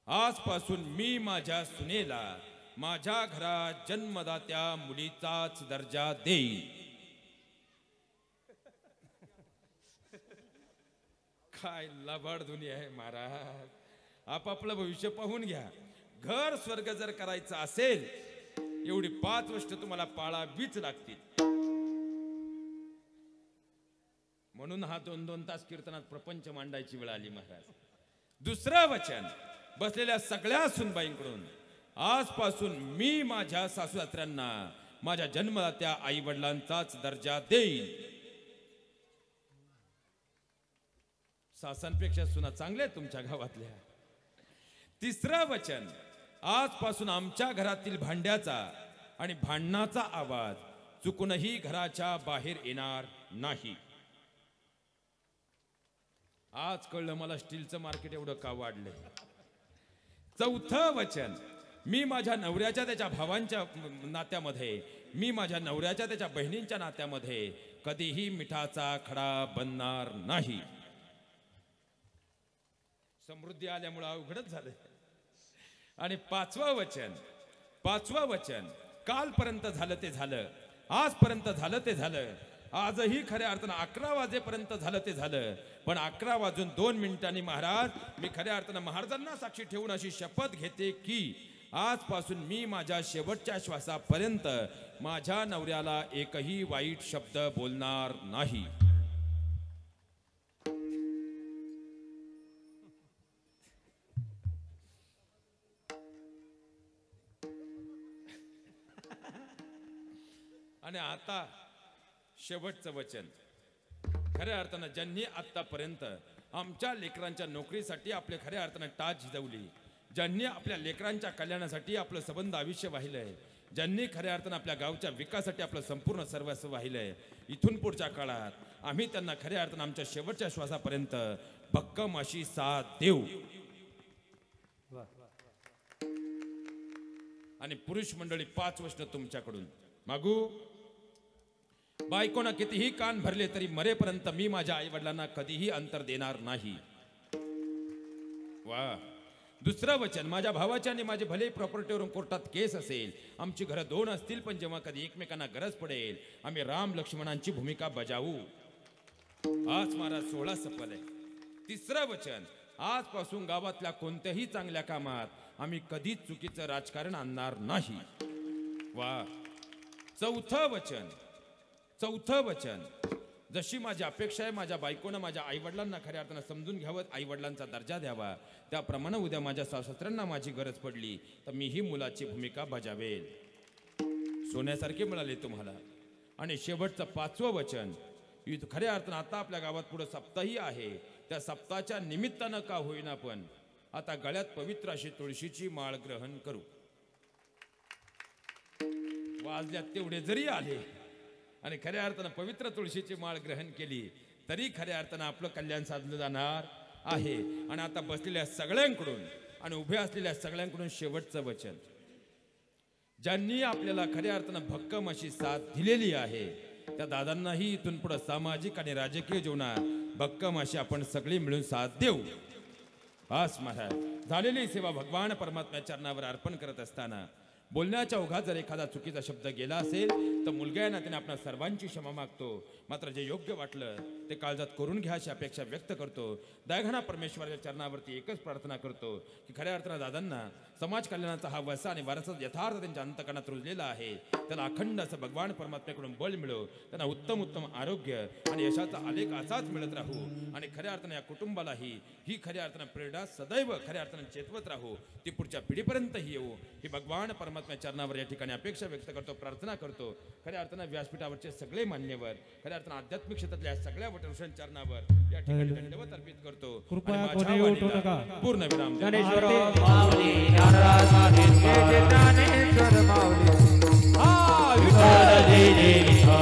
आजपासून मी माझ्या सुनेला माझ्या घरात जन्मदात्या मुलीचाच दर्जा देईन. काय लबाड दुनिया आहे महाराज. आपापलं भविष्य पाहून घ्या. घर स्वर्ग जर करायचं असेल एवढी 5 वर्ष तुम्हाला पाळावीच लागतील. म्हणून हा 2-2 तास कीर्तनात प्रपंच मांडायची वेळ आली महाराज. दुसरं वचन बसलेल्या सगळ्या सुनबाईंकडून, आजपासून मी माझ्या सासूसासऱ्यांना माझ्या जन्मदात्या आई वडिलांचाच दर्जा देईन. सासांपेक्षा सुना चांगल्या आहेत तुमच्या गावातल्या. तिसरं वचन, आजपासून आमच्या घरातील भांड्याचा आणि भांडणाचा आवाज चुकूनही घराच्या बाहेर येणार नाही. आज कळलं मला स्टीलचं मार्केट एवढं का वाढलंय. चौथं वचन, मी माझ्या नवऱ्याच्या त्याच्या भावांच्या नात्यामध्ये, मी माझ्या नवऱ्याच्या त्याच्या बहिणींच्या नात्यामध्ये कधीही मिठाचा खडा बनणार नाही. समृद्धी आल्यामुळे अवघडच झालं. आणि 5वं वचन, कालपर्यंत झालं ते झालं, आजपर्यंत झालं ते झालं, आजही खऱ्या अर्थानं 11 वाजेपर्यंत झालं ते झालं. पण 11 वाजून 2 मिनिटांनी महाराज, मी खऱ्या अर्थानं महाराजांना साक्षी ठेवून अशी शपथ घेते की आजपासून मी माझ्या शेवटच्या श्वासापर्यंत माझ्या नवऱ्याला एकही वाईट शब्द बोलणार नाही. आणि आता शेवटचं वचन, खऱ्या अर्थानं ज्यांनी आतापर्यंत आमच्या लेकरांच्या नोकरीसाठी आपले खऱ्या अर्थानं टाच झिजवली, ज्यांनी आपल्या लेकरांच्या कल्याणासाठी आपलं संबंध आयुष्य वाहिलंय, ज्यांनी खऱ्या अर्थानं आपल्या गावच्या विकासासाठी आपलं संपूर्ण सर्वस्व वाहिलंय, इथून पुढच्या काळात आम्ही त्यांना खऱ्या अर्थानं आमच्या शेवटच्या श्वासापर्यंत भक्कम अशी साथ देऊ. आणि पुरुष मंडळी 5 वचनं तुमच्याकडून मागू. बायकोना कितीही कान भरले तरी मरेपर्यंत मी माझ्या आई वडिलांना कधीही अंतर देणार नाही. वा. दुसरं वचन, माझ्या भावाच्या आणि माझे भले प्रॉपर्टीवरून कोर्टात केस असेल, आमची घरं 2 असतील, पण जेव्हा कधी एकमेकांना गरज पडेल आम्ही राम लक्ष्मणांची भूमिका बजावू. आज महाराज 16 सफल आहे. तिसरं वचन, आजपासून गावातल्या कोणत्याही चांगल्या कामात आम्ही कधीच चुकीचं राजकारण आणणार नाही. वा. चौथं वचन, जशी माझी अपेक्षा आहे माझ्या बायकोनं माझ्या आईवडिलांना खऱ्या अर्थानं समजून घ्यावं, आईवडिलांचा दर्जा द्यावा, त्याप्रमाणे उद्या माझ्या सासऱ्यांना माझी गरज पडली तर मीही मुलाची भूमिका बजावेल. सोन्यासारखे मिळाले तुम्हाला. आणि शेवटचं 5वं वचन, खऱ्या अर्थानं आता आपल्या गावात पुढे सप्ताही आहे, त्या सप्ताहाच्या निमित्तानं का होईना पण आता गळ्यात पवित्र अशी तुळशीची माळ ग्रहण करू. वाजल्यात तेवढे जरी आले आणि खऱ्या अर्थानं पवित्र तुळशीची माळ ग्रहण केली तरी खऱ्या अर्थानं आपलं कल्याण साधलं जाणार आहे. आणि आता बसलेल्या सगळ्यांकडून आणि उभ्या असलेल्या सगळ्यांकडून शेवटचं वचन, ज्यांनी आपल्याला खऱ्या अर्थानं भक्कम अशी साथ दिलेली आहे त्या दादांनाही इथून पुढे सामाजिक आणि राजकीय जीवनात भक्कम अशी आपण सगळी मिळून साथ देऊ. हाच महाराज झालेली सेवा भगवान परमात्म्या चरणावर अर्पण करत असताना बोलण्याच्या ओघात जर एखादा चुकीचा शब्द गेला असेल तर मुलगा या नात्याने आपल्या सर्वांची क्षमा मागतो. मात्र जे योग्य वाटलं ते काळजात करून घ्या अशी अपेक्षा व्यक्त करतो. दयाघना परमेश्वराच्या चरणावरती एकच प्रार्थना करतो की खऱ्या अर्थानं दादांना समाज कल्याणाचा हा वसा आणि वारसा यथार्थ त्यांच्या अंतकरणात रुजलेला आहे. त्याला अखंड असं भगवान परमात्म्याकडून बळ मिळो. त्यांना उत्तम उत्तम आरोग्य आणि यशाचा आलेख असाच मिळत राहू. आणि खऱ्या अर्थानं या कुटुंबालाही ही खऱ्या अर्थानं प्रेरणा सदैव खऱ्या अर्थानं चेतवत राहू. ती पुढच्या पिढीपर्यंतही येऊ ही भगवान परमात्म्या चरणावर या ठिकाणी अपेक्षा व्यक्त करतो, प्रार्थना करतो. खऱ्या अर्थानं व्यासपीठावरचे सगळे मान्यवर खऱ्या अर्थानं आध्यात्मिक क्षेत्रातल्या सगळ्या वटवृषण चरणावर या ठिकाणी दंडवत अर्पित करतो. कृपया आणि कोणी माझ्या उठू वाणीला नका. पूर्ण विराम देतो. ज्ञानेश्वर माऊली ज्ञानेश्वर माऊली. हा विठ्ठल जय जय विठ्ठल.